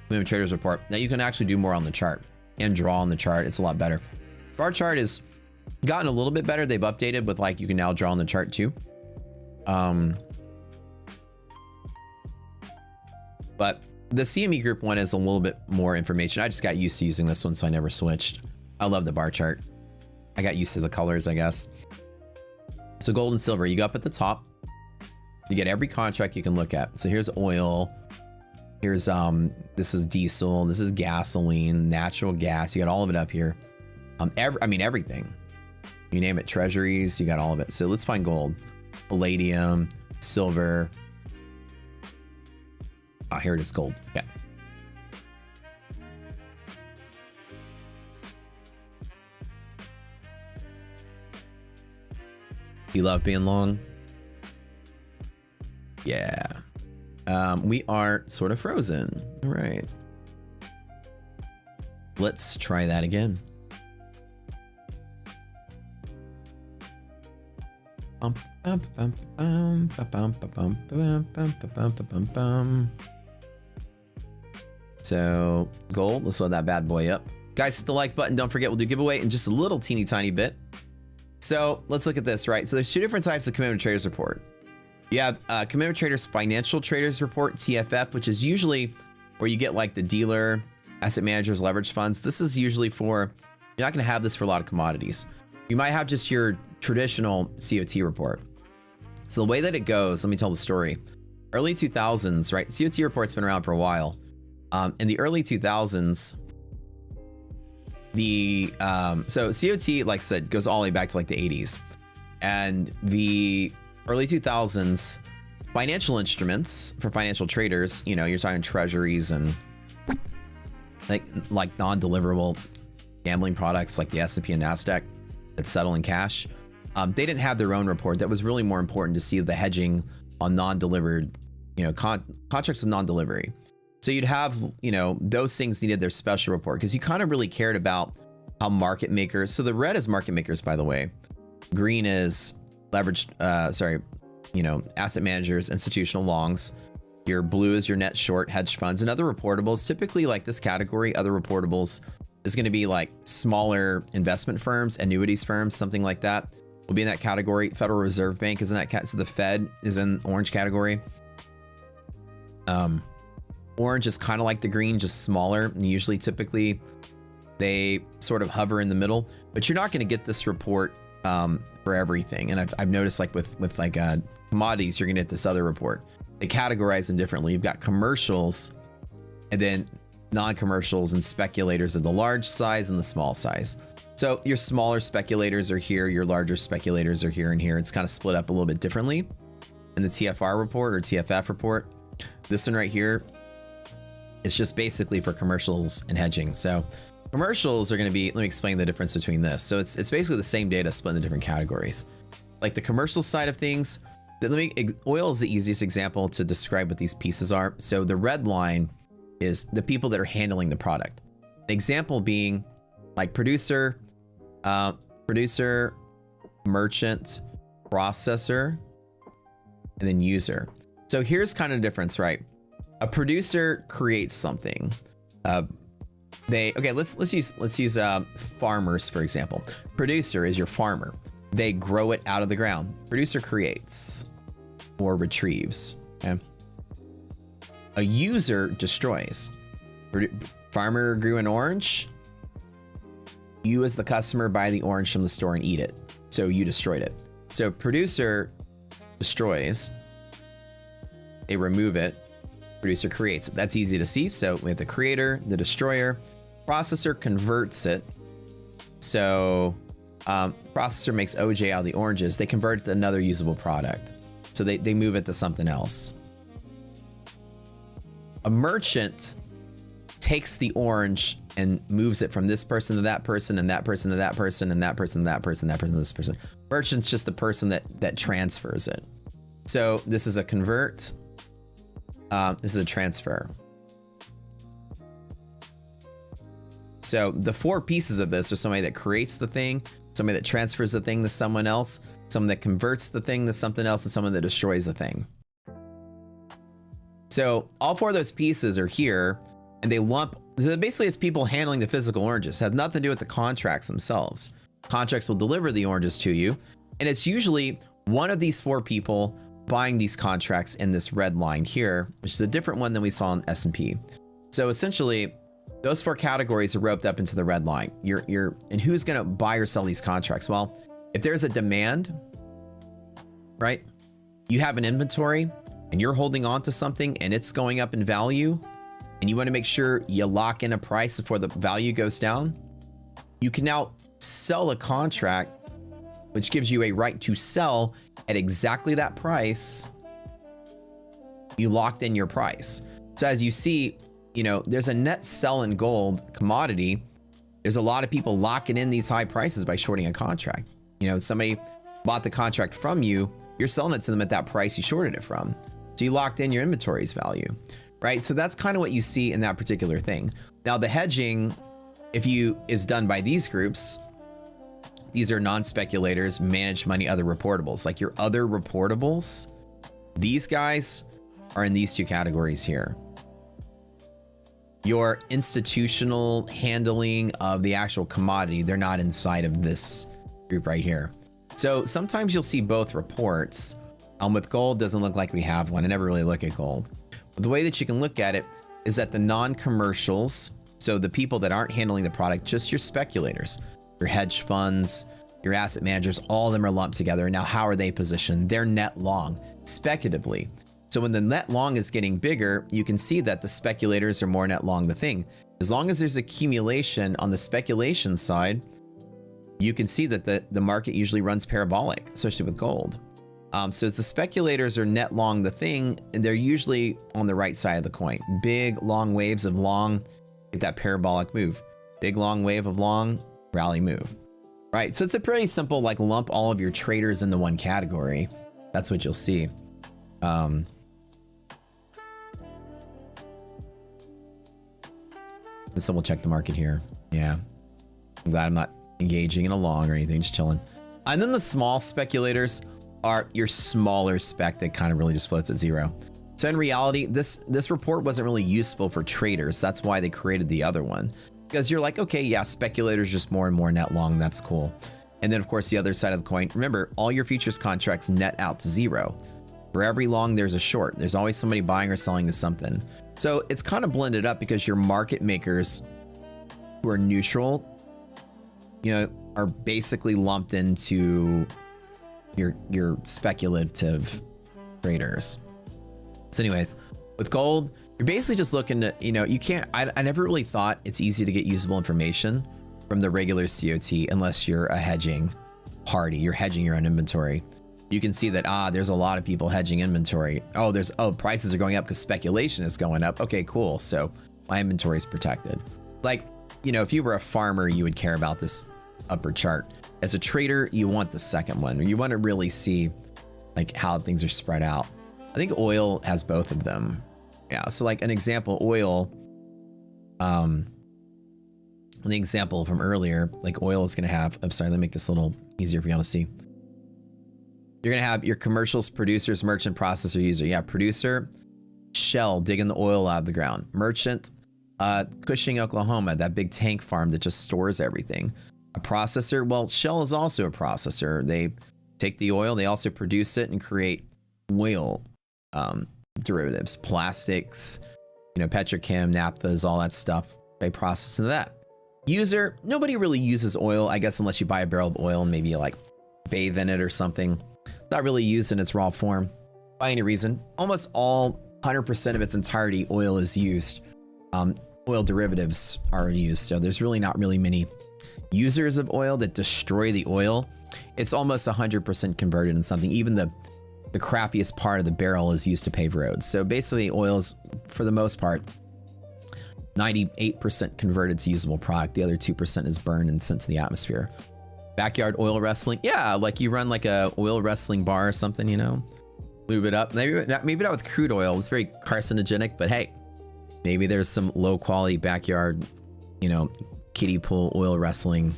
movement traders report. Now you can actually do more on the chart and draw on the chart. It's a lot better. Bar chart has gotten a little bit better. They've updated with like you can now draw on the chart too. But the CME group one is a little bit more information. I just got used to using this one, so I never switched. I love the bar chart. I got used to the colors, I guess. So gold and silver, you go up at the top. You get every contract you can look at. So here's oil. Here's this is diesel. This is gasoline, natural gas. You got all of it up here. I mean everything. You name it, treasuries. You got all of it. So let's find gold, palladium, silver. Oh, here it is, gold. Yeah. You love being long? Yeah. We are sort of frozen. All right. Let's try that again. So gold, let's load that bad boy up. Guys, hit the like button. Don't forget, we'll do giveaway in just a little teeny tiny bit. So let's look at this, right? So there's 2 different types of commitment traders report. You have commitment traders financial traders report, TFF, which is usually where you get like the dealer, asset managers, leverage funds. This is usually for, you're not going to have this for a lot of commodities. You might have just your traditional COT report. So the way that it goes, let me tell the story. Early 2000s, right? COT report's been around for a while. In the early 2000s, so COT, like I said, goes all the way back to like the 80s. And the early 2000s, financial instruments for financial traders, you know, you're talking treasuries and like non-deliverable gambling products like the S&P and NASDAQ that settle in cash. They didn't have their own report. That was really more important to see the hedging on non-delivered, you know, contracts with non-delivery. So you'd have, you know, those things needed their special report because you kind of really cared about how market makers. So the red is market makers, by the way. Green is leveraged, you know, asset managers, institutional longs. Your blue is your net short, hedge funds, and other reportables. Typically, like this category, other reportables is going to be like smaller investment firms, annuities firms, something like that will be in that category. Federal Reserve Bank is in that so the Fed is in orange category. Orange is kind of like the green, just smaller. And usually, typically, they sort of hover in the middle. But you're not going to get this report for everything. And I've noticed, like with like commodities, you're going to get this other report. They categorize them differently. You've got commercials, and then non-commercials and speculators of the large size and the small size. So your smaller speculators are here, your larger speculators are here and here. It's kind of split up a little bit differently in the TFR report or TFF report. This one right here, it's just basically for commercials and hedging. So commercials are going to be, let me explain the difference between this. So it's basically the same data split into different categories. Like the commercial side of things, oil is the easiest example to describe what these pieces are. So the red line is the people that are handling the product. An example being like producer, merchant, processor, and then user. So here's kind of the difference, right? A producer creates something. Let's use farmers for example. Producer is your farmer. They grow it out of the ground. Producer creates or retrieves. Okay. A user destroys. Farmer grew an orange. You as the customer buy the orange from the store and eat it. So you destroyed it. So producer destroys. They remove it. Producer creates it. That's easy to see. So we have the creator, the destroyer. Processor converts it. So processor makes OJ out of the oranges. They convert it to another usable product. So they move it to something else. A merchant takes the orange and moves it from this person to that person and that person to that person and that person to that person, that person to this person. Merchant's just the person that transfers it. So this is a convert. This is a transfer. So the four pieces of this are somebody that creates the thing, somebody that transfers the thing to someone else, someone that converts the thing to something else, and someone that destroys the thing. So all four of those pieces are here, and they lump. So basically, it's people handling the physical oranges. It has nothing to do with the contracts themselves. Contracts will deliver the oranges to you, and it's usually one of these four people buying these contracts in this red line here, which is a different one than we saw in S&P. So essentially, those four categories are roped up into the red line. And who's going to buy or sell these contracts? Well, if there's a demand, right? You have an inventory and you're holding on to something and it's going up in value and you want to make sure you lock in a price before the value goes down, you can now sell a contract, which gives you a right to sell at exactly that price. You locked in your price. So as you see, there's a net sell in gold commodity. There's a lot of people locking in these high prices by shorting a contract. Somebody bought the contract from you, you're selling it to them at that price you shorted it from. So you locked in your inventory's value, right? So that's kind of what you see in that particular thing. Now the hedging, is done by these groups. These are non-speculators, managed money, other reportables. Like your other reportables, these guys are in these two categories here. Your institutional handling of the actual commodity, they're not inside of this group right here. So sometimes you'll see both reports. With gold, doesn't look like we have one. I never really look at gold. But the way that you can look at it is that the non-commercials, so the people that aren't handling the product, just your speculators, your hedge funds, your asset managers, all of them are lumped together. Now, how are they positioned? They're net long, speculatively. So when the net long is getting bigger, you can see that the speculators are more net long the thing. As long as there's accumulation on the speculation side, you can see that the market usually runs parabolic, especially with gold. So as the speculators are net long the thing, and they're usually on the right side of the coin. Big, long waves of long, get that parabolic move. Big, long wave of long, rally move. Right, so it's a pretty simple, lump all of your traders into one category. That's what you'll see. Let's double check the market here. Yeah, I'm glad I'm not engaging in a long or anything, just chilling. And then the small speculators are your smaller spec that kind of really just floats at zero. So in reality, this report wasn't really useful for traders. That's why they created the other one. Because you're like, okay, yeah, speculators just more and more net long. That's cool. And then, of course, the other side of the coin, remember, all your futures contracts net out to zero. For every long, there's a short. There's always somebody buying or selling to something. So it's kind of blended up because your market makers who are neutral, are basically lumped into your speculative traders. So anyways, with gold, you're basically just looking to, I never really thought it's easy to get usable information from the regular COT unless you're a hedging party. You're hedging your own inventory. You can see that, there's a lot of people hedging inventory. Prices are going up because speculation is going up. Okay, cool. So my inventory is protected. Like, you know, if you were a farmer, you would care about this upper chart. As a trader, you want the second one. You want to really see like how things are spread out. I think oil has both of them. Yeah, so like an example, oil, the example from earlier, like oil is going to have, I'm sorry, let me make this a little easier for y'all to see. You're going to have your commercials, producers, merchant, processor, user. Yeah, producer, Shell digging the oil out of the ground. Merchant, Cushing, Oklahoma, that big tank farm that just stores everything. A processor, well, Shell is also a processor. They take the oil, they also produce it and create oil derivatives, plastics, you know, petrochem, naphthas, all that stuff. They process into that. User, nobody really uses oil, I guess, unless you buy a barrel of oil and maybe you like bathe in it or something. Not really used in its raw form by any reason. Almost all 100% of its entirety, oil is used. Oil derivatives are used. So there's really not really many users of oil that destroy the oil. It's almost 100% converted in something. Even the crappiest part of the barrel is used to pave roads. So basically oil is, for the most part, 98% converted to usable product. The other 2% is burned and sent to the atmosphere. Backyard oil wrestling. Yeah, like you run like a oil wrestling bar or something, you know, lube it up. Maybe not with crude oil. It's very carcinogenic, but hey, maybe there's some low quality backyard, you know, kiddie pool oil wrestling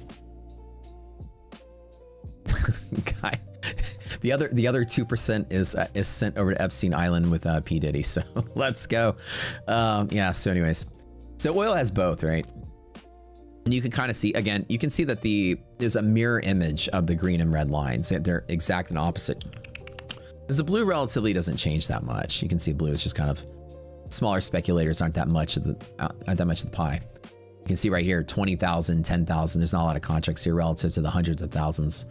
guy. The other 2% is sent over to Epstein Island with P. Diddy. So let's go. Yeah. So anyways, so oil has both, right? And you can kind of see, again, you can see that there's a mirror image of the green and red lines. They're exact and opposite. Because the blue relatively doesn't change that much. You can see blue is just kind of smaller speculators aren't that much of the pie. You can see right here, 20,000, 10,000. There's not a lot of contracts here relative to the hundreds of thousands,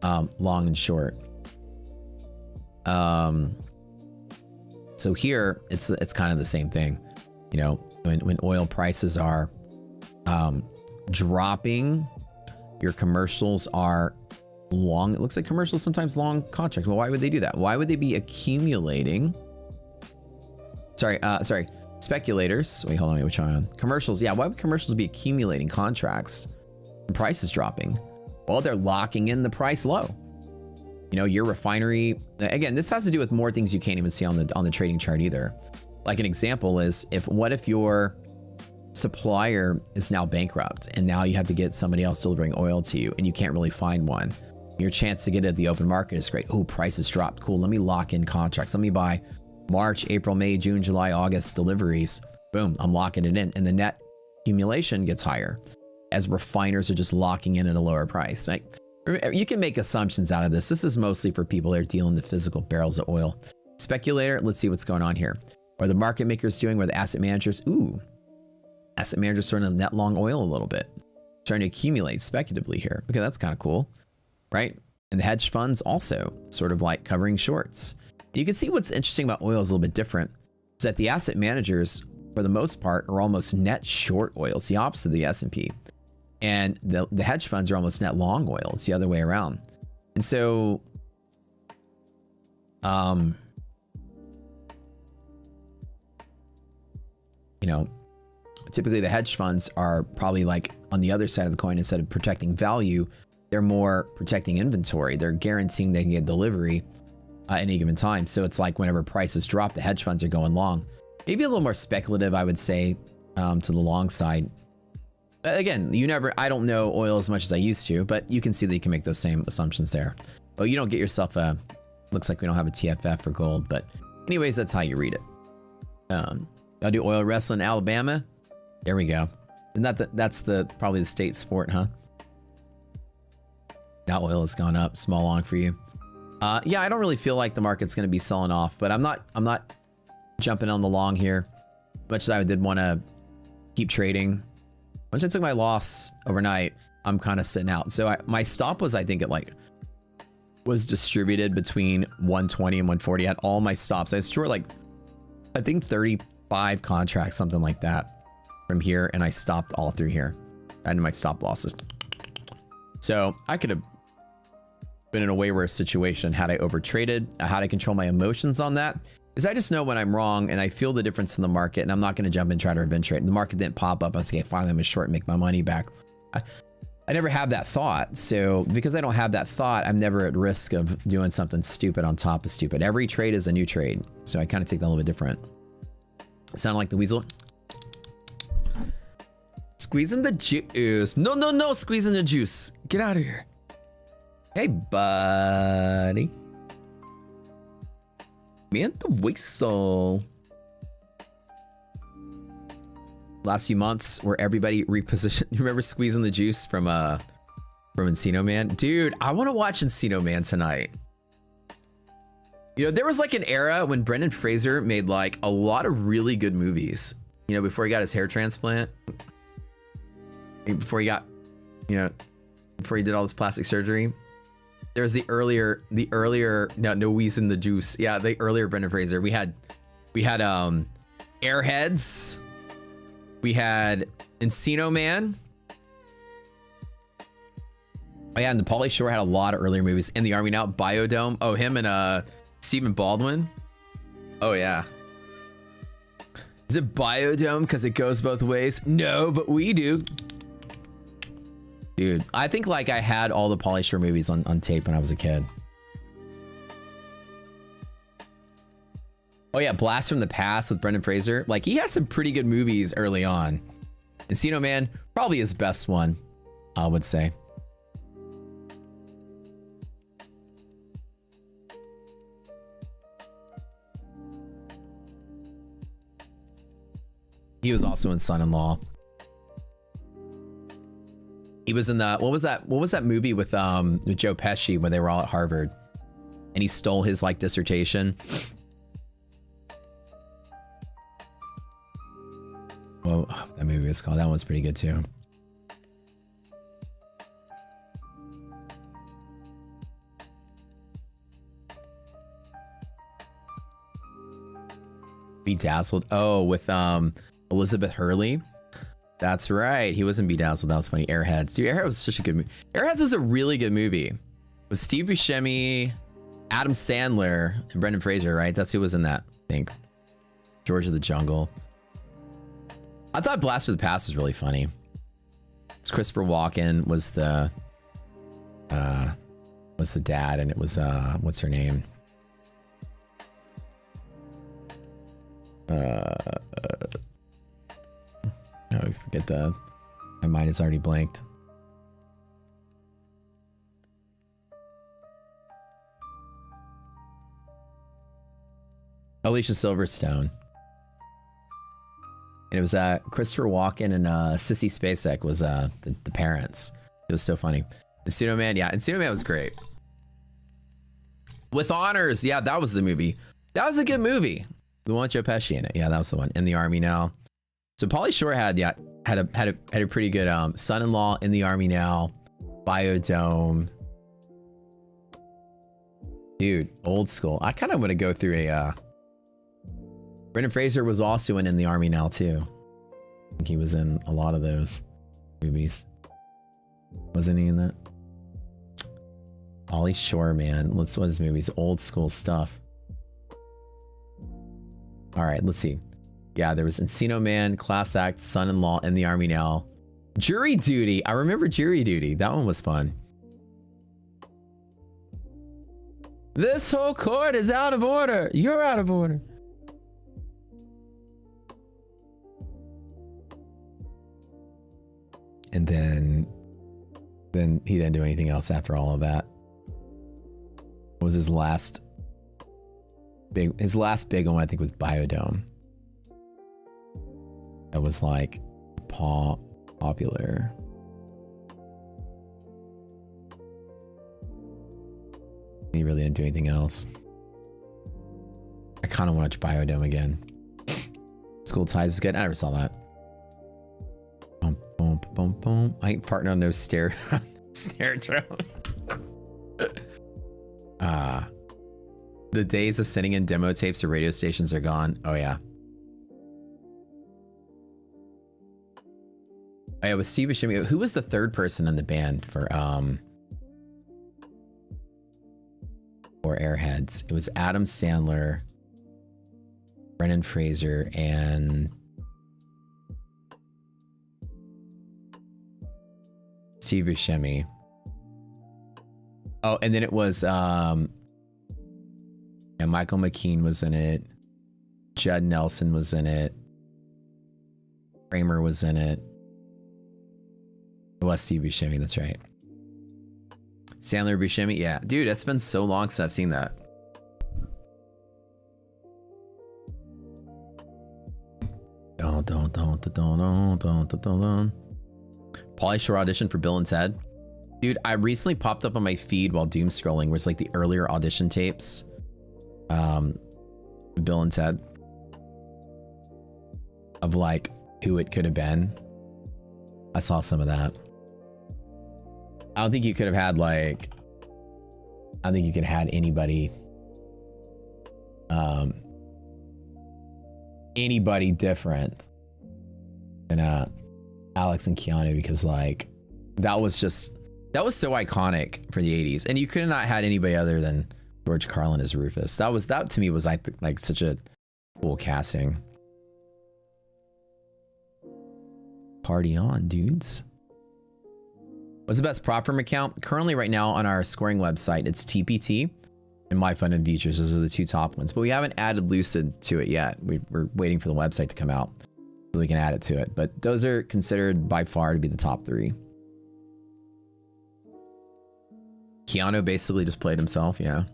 long and short. So here it's kind of the same thing. You know, when oil prices are dropping, your commercials are long. It looks like commercials sometimes long contracts. Well, why would they do that? Why would they be accumulating? Sorry, speculators. Wait, hold on. Which one? Commercials. Yeah, why would commercials be accumulating contracts and prices dropping? Well, they're locking in the price low. You know, your refinery. Again, this has to do with more things you can't even see on the trading chart either. Like an example is what if your supplier is now bankrupt and now you have to get somebody else delivering oil to you and you can't really find one. Your chance to get it at the open market is great. Oh, prices dropped. Cool. Let me lock in contracts. Let me buy March, April, May, June, July, August deliveries. Boom, I'm locking it in. And the net accumulation gets higher as refiners are just locking in at a lower price. Right? You can make assumptions out of this. This is mostly for people that are dealing the physical barrels of oil. Speculator, let's see what's going on here. What are the market makers doing? Where the asset managers? Ooh, asset managers starting to net long oil a little bit. Trying to accumulate speculatively here. Okay, that's kind of cool, right? And the hedge funds also sort of like covering shorts. You can see what's interesting about oil is a little bit different. Is that the asset managers, for the most part, are almost net short oil. It's the opposite of the S&P. And the hedge funds are almost net long oil. It's the other way around. And so, you know, typically the hedge funds are probably like on the other side of the coin. Instead of protecting value, they're more protecting inventory. They're guaranteeing they can get delivery at any given time. So it's like whenever prices drop, the hedge funds are going long. Maybe a little more speculative, I would say, to the long side. Again, I don't know oil as much as I used to, but you can see that you can make those same assumptions there. But you don't get yourself looks like we don't have a TFF for gold, but anyways, that's how you read it. I'll do oil wrestling in Alabama. There we go. And that's probably the state sport, huh? Now oil has gone up, small long for you. Yeah, I don't really feel like the market's going to be selling off, but I'm not jumping on the long here. Much as I did want to keep trading. Once I took my loss overnight, I'm kind of sitting out. So my stop was, I think it was distributed between 120 and 140. I had all my stops. I stored I think 35 contracts, something like that from here. And I stopped all through here. and my stop losses. So I could have been in a way worse situation had I overtraded. How to control my emotions on that is I just know when I'm wrong and I feel the difference in the market, and I'm not going to jump and try to revenge trade. The market didn't pop up. I was like, finally I'm gonna short and make my money back. I never have that thought. So because I don't have that thought, I'm never at risk of doing something stupid on top of stupid. Every trade is a new trade. So I kind of take that a little bit different. Sound like the weasel? Squeezing the juice. No, no, no, squeezing the juice. Get out of here. Hey, buddy. Me and the weasel. Last few months where everybody repositioned. You remember squeezing the juice from Encino Man? Dude, I want to watch Encino Man tonight. You know, there was like an era when Brendan Fraser made like a lot of really good movies. You know, before he got his hair transplant. Before he got, you know, before he did all this plastic surgery. There was the earlier, no, Wheezing the Juice. Yeah, the earlier Brendan Fraser. We had Airheads. We had Encino Man. Oh yeah, and the Pauly Shore had a lot of earlier movies. In the Army Now, Biodome. Oh, him and Stephen Baldwin. Oh yeah. Is it Biodome because it goes both ways? No, but we do. Dude, I think like I had all the Pauly Shore movies on tape when I was a kid. Oh yeah, Blast from the Past with Brendan Fraser. Like he had some pretty good movies early on. Encino Man, probably his best one, I would say. He was also in Son-in-Law. He was in the what was that movie with Joe Pesci when they were all at Harvard and he stole his like dissertation. Well, that movie was called. That one was pretty good too. Bedazzled. Oh, with Elizabeth Hurley. That's right. He was in Bedazzled. That was funny. Airheads. Dude, Airheads was such a good movie. Airheads was a really good movie. With Steve Buscemi, Adam Sandler, and Brendan Fraser, right? That's who was in that, I think. George of the Jungle. I thought Blast from the Past was really funny. It's Christopher Walken was the dad, and it was what's her name? I forget my mind is already blanked. Alicia Silverstone. And it was Christopher Walken and Sissy Spacek was the parents. It was so funny. Encino Man, yeah, Encino Man was great. With Honors, yeah, that was the movie. That was a good movie. The one with Joe Pesci in it. Yeah, that was the one. In the Army Now. So Pauly Shore had a pretty good Son-in-Law, In the Army Now, Biodome. Dude, old school. I kind of want to go through a Brendan Fraser was also in the Army Now too. I think he was in a lot of those movies. Wasn't he in that? Pauly Shore, man. Let's what his movies. Old school stuff. All right, let's see. Yeah, there was Encino Man, Class Act, Son-in-Law, In the Army Now. Jury Duty. I remember Jury Duty. That one was fun. This whole court is out of order. You're out of order. And then he didn't do anything else after all of that. What was his last big one? I think was Biodome. That was like popular. He really didn't do anything else. I kind of want to watch Biodome again. School Ties is good. I never saw that. Boom, boom, boom, boom. I ain't farting on no stair trail. The days of sending in demo tapes to radio stations are gone. Oh yeah. Oh, yeah, it was Steve Buscemi. Who was the third person in the band for Airheads? It was Adam Sandler, Brendan Fraser, and Steve Buscemi. Oh, and then it was yeah, Michael McKean was in it. Judd Nelson was in it. Kramer was in it. It was Steve Buscemi, that's right. Sandler, Buscemi, yeah. Dude, it's been so long since I've seen that. Pauly Shore audition for Bill and Ted. Dude, I recently popped up on my feed while doom scrolling was like the earlier audition tapes. Bill and Ted. Of like who it could have been. I saw some of that. I don't think you could have had like, I don't think you could have had anybody anybody different than Alex and Keanu, because like that was so iconic for the 80s, and you could have not had anybody other than George Carlin as Rufus. That to me was like such a cool casting. Party on, dudes. What's the best prop firm account? Currently right now on our scoring website, it's TPT and My Fun and Features. Those are the two top ones, but we haven't added Lucid to it yet. We're waiting for the website to come out so we can add it to it, but those are considered by far to be the top three. Keanu basically just played himself, yeah.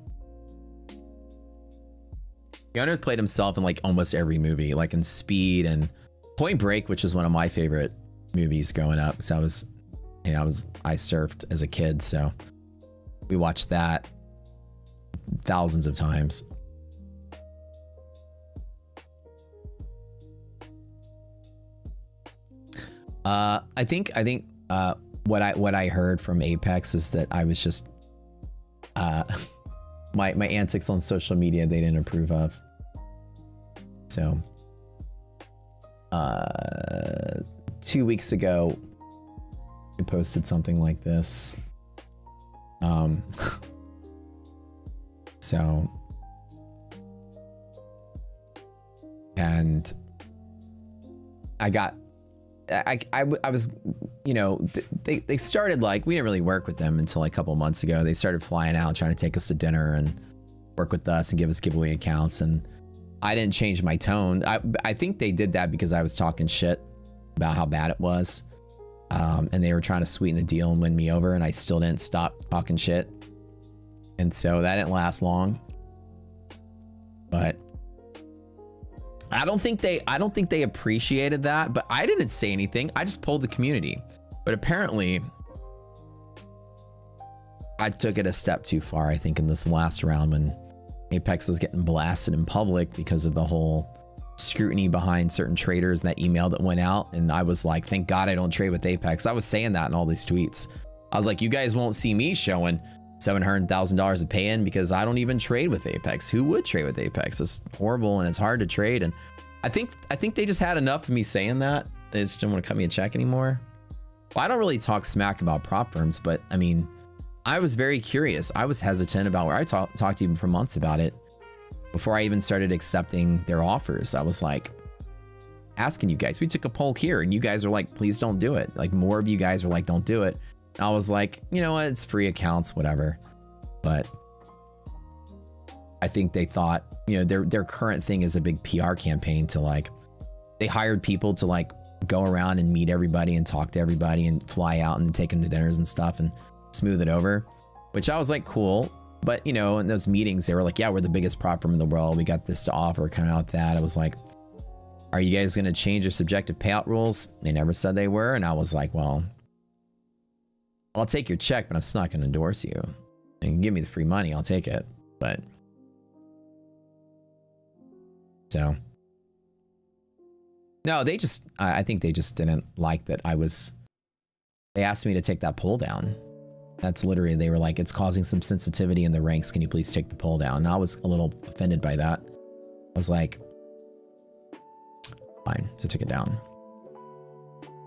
Keanu played himself in like almost every movie, like in Speed and Point Break, which is one of my favorite movies growing up. Because I surfed as a kid, so we watched that thousands of times. I think what I heard from Apex is that I was just my antics on social media they didn't approve of. So 2 weeks ago I posted something like this. So, and I was, you know, they started like, we didn't really work with them until like a couple months ago. They started flying out, trying to take us to dinner and work with us and give us giveaway accounts. And I didn't change my tone. I think they did that because I was talking shit about how bad it was. And they were trying to sweeten the deal and win me over, and I still didn't stop talking shit. And so that didn't last long. But I don't think they appreciated that, but I didn't say anything. I just polled the community. But apparently I took it a step too far, I think, in this last round when Apex was getting blasted in public because of the whole scrutiny behind certain traders and that email that went out. And I was like, thank God I don't trade with Apex. I was saying that in all these tweets. I was like, you guys won't see me showing $700,000 of pay-in because I don't even trade with Apex. Who would trade with Apex? It's horrible and it's hard to trade. And I think they just had enough of me saying that. They just didn't want to cut me a check anymore. Well, I don't really talk smack about prop firms, but I mean, I was very curious. I was hesitant about where I talked to you for months about it. Before I even started accepting their offers, I was like asking you guys. We took a poll here and you guys are like, please don't do it. Like more of you guys were like, don't do it. And I was like, you know what? It's free accounts, whatever. But I think they thought, you know, their current thing is a big PR campaign to like, they hired people to like go around and meet everybody and talk to everybody and fly out and take them to dinners and stuff and smooth it over, which I was like, cool. But, you know, in those meetings, they were like, yeah, we're the biggest prop firm in the world. We got this to offer, kind of out that. I was like, are you guys going to change your subjective payout rules? They never said they were. And I was like, well, I'll take your check, but I'm still not going to endorse you. And give me the free money, I'll take it. But so no, they just, I think they just didn't like that they asked me to take that poll down. That's literally, they were like, it's causing some sensitivity in the ranks. Can you please take the poll down? And I was a little offended by that. I was like, fine, so I took it down.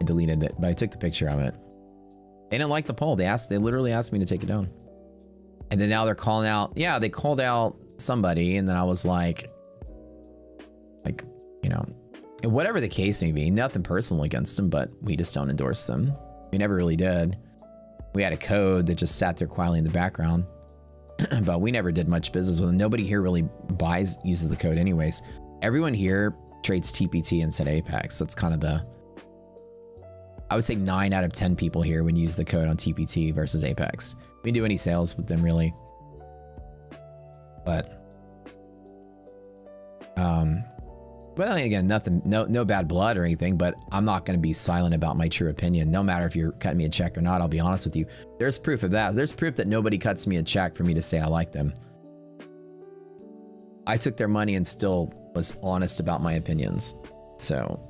I deleted it, but I took the picture of it. They didn't like the poll. They literally asked me to take it down. And then now they're calling out, yeah, they called out somebody, and then I was like, you know, whatever the case may be, nothing personal against them, but we just don't endorse them. We never really did. We had a code that just sat there quietly in the background, but we never did much business with them. Nobody here really uses the code anyways. Everyone here trades TPT instead of Apex. That's kind of the, I would say 9 out of 10 people here would use the code on TPT versus Apex. We didn't do any sales with them really. But, well, again, nothing, no bad blood or anything, but I'm not going to be silent about my true opinion. No matter if you're cutting me a check or not, I'll be honest with you. There's proof of that. There's proof that nobody cuts me a check for me to say I like them. I took their money and still was honest about my opinions. So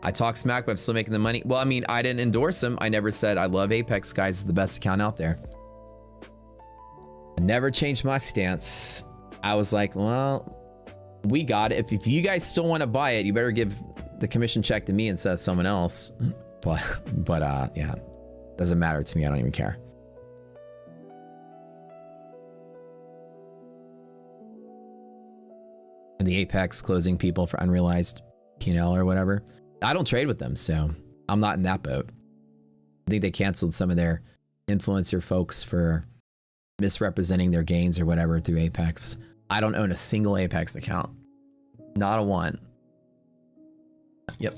I talk smack, but I'm still making the money. Well, I mean, I didn't endorse them. I never said I love Apex, guys. It's the best account out there. I never changed my stance. I was like, well, we got it. If you guys still want to buy it, you better give the commission check to me instead of someone else. But yeah, doesn't matter to me. I don't even care. And the Apex closing people for unrealized P&L or whatever. I don't trade with them, so I'm not in that boat. I think they canceled some of their influencer folks for misrepresenting their gains or whatever through Apex. I don't own a single Apex account. Not a one. Yep.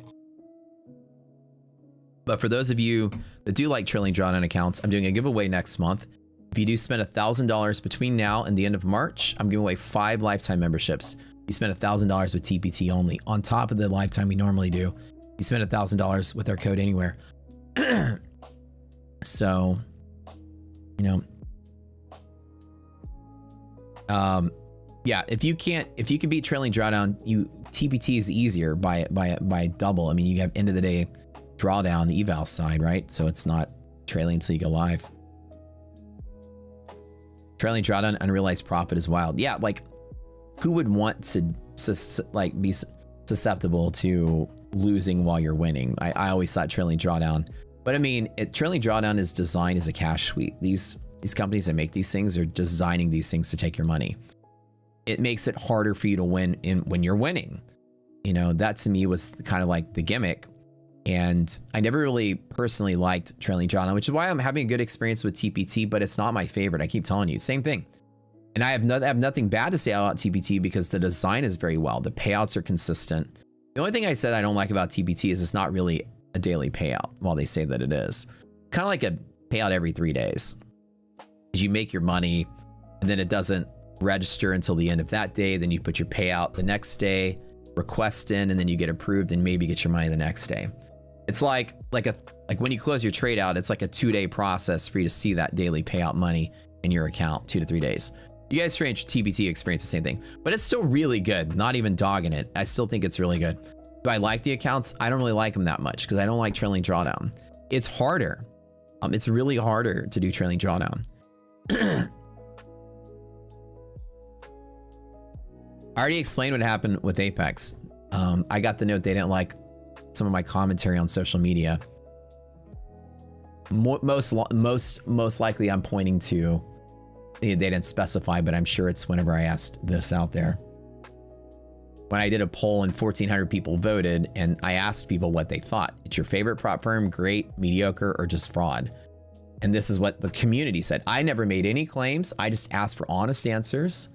But for those of you that do like trailing drawdown accounts, I'm doing a giveaway next month. If you do spend $1,000 between now and the end of March, I'm giving away 5 lifetime memberships. You spend $1,000 with TPT only, on top of the lifetime we normally do. You spend $1,000 with our code anywhere. So, you know, yeah, if you can beat trailing drawdown, TPT is easier by double. I mean, you have end of the day drawdown, the eval side, right? So it's not trailing until you go live. Trailing drawdown, unrealized profit is wild. Yeah, like who would want to be susceptible to losing while you're winning? I always thought trailing drawdown, but I mean, trailing drawdown is designed as a cash sweep. These companies that make these things are designing these things to take your money. It makes it harder for you to win when you're winning. You know, that to me was kind of like the gimmick. And I never really personally liked trailing drawdown, which is why I'm having a good experience with TPT, but it's not my favorite. I keep telling you, same thing. And I have nothing bad to say about TPT because the design is very well. The payouts are consistent. The only thing I said I don't like about TPT is it's not really a daily payout, while they say that it is. Kind of like a payout every 3 days. You make your money and then it doesn't register until the end of that day. Then you put your payout the next day, request in, and then you get approved and maybe get your money the next day. It's like when you close your trade out, it's like a 2-day process for you to see that daily payout money in your account, 2 to 3 days. You guys strange TPT experience the same thing, but it's still really good. Not even dogging it. I still think it's really good. Do I like the accounts? I don't really like them that much because I don't like trailing drawdown. It's harder. It's really harder to do trailing drawdown. I already explained what happened with Apex. I got the note they didn't like some of my commentary on social media. Most likely I'm pointing to, they didn't specify, but I'm sure it's whenever I asked this out there. When I did a poll and 1,400 people voted and I asked people what they thought. It's your favorite prop firm, great, mediocre, or just fraud? And this is what the community said. I never made any claims. I just asked for honest answers.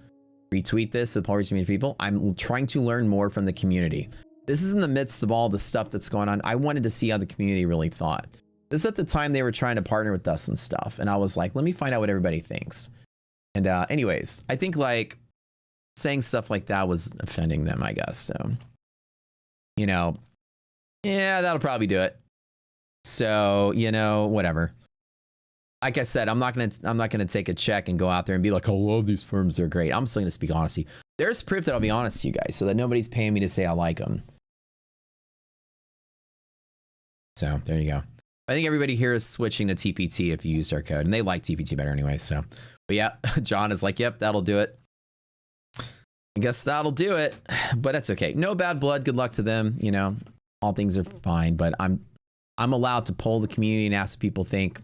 Retweet this, support to people. I'm trying to learn more from the community. This is in the midst of all the stuff that's going on. I wanted to see how the community really thought. This is at the time they were trying to partner with us and stuff. And I was like, let me find out what everybody thinks. And anyways, I think like saying stuff like that was offending them, I guess. So, you know, yeah, that'll probably do it. So, you know, whatever. Like I said, I'm not gonna take a check and go out there and be like, I love these firms, they're great. I'm still gonna speak honestly. There's proof that I'll be honest to you guys, so that nobody's paying me to say I like them. So there you go. I think everybody here is switching to TPT if you used our code, and they like TPT better anyway. So, but yeah, John is like, yep, that'll do it. I guess that'll do it, but that's okay. No bad blood. Good luck to them. You know, all things are fine, but I'm allowed to poll the community and ask what people think.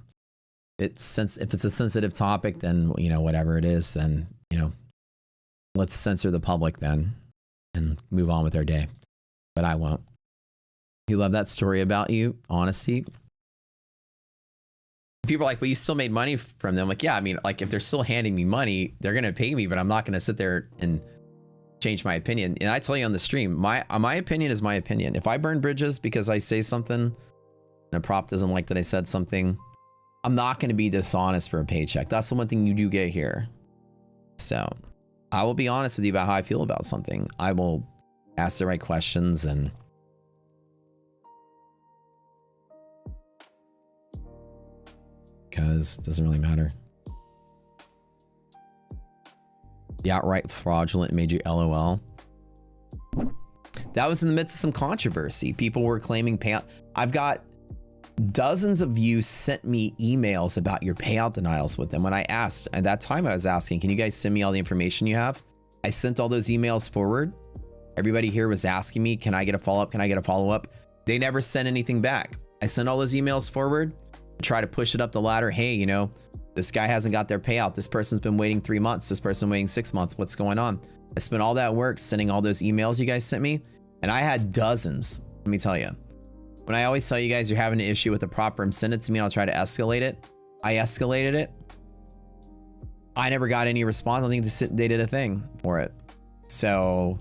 If it's a sensitive topic, then, you know, whatever it is, then, you know, let's censor the public then and move on with our day. But I won't. You love that story about you, honesty. People are like, well, you still made money from them. Like, yeah, I mean, like, if they're still handing me money, they're going to pay me, but I'm not going to sit there and change my opinion. And I tell you on the stream, my opinion is my opinion. If I burn bridges because I say something and a prop doesn't like that I said something, I'm not going to be dishonest for a paycheck. That's the one thing you do get here. So I will be honest with you about how I feel about something. I will ask the right questions and because it doesn't really matter. The outright fraudulent made you LOL. That was in the midst of some controversy. People were claiming payout. I've got dozens of you sent me emails about your payout denials with them. When I asked, at that time I was asking, can you guys send me all the information you have? I sent all those emails forward. Everybody here was asking me, can I get a follow-up? Can I get a follow-up? They never sent anything back. I sent all those emails forward, try to push it up the ladder. Hey, you know, this guy hasn't got their payout. This person's been waiting 3 months. This person waiting 6 months. What's going on? I spent all that work sending all those emails you guys sent me, and I had dozens. Let me tell you. When I always tell you guys you're having an issue with the prop firm, send it to me and I'll try to escalate it. I escalated it. I never got any response. I don't think they did a thing for it. So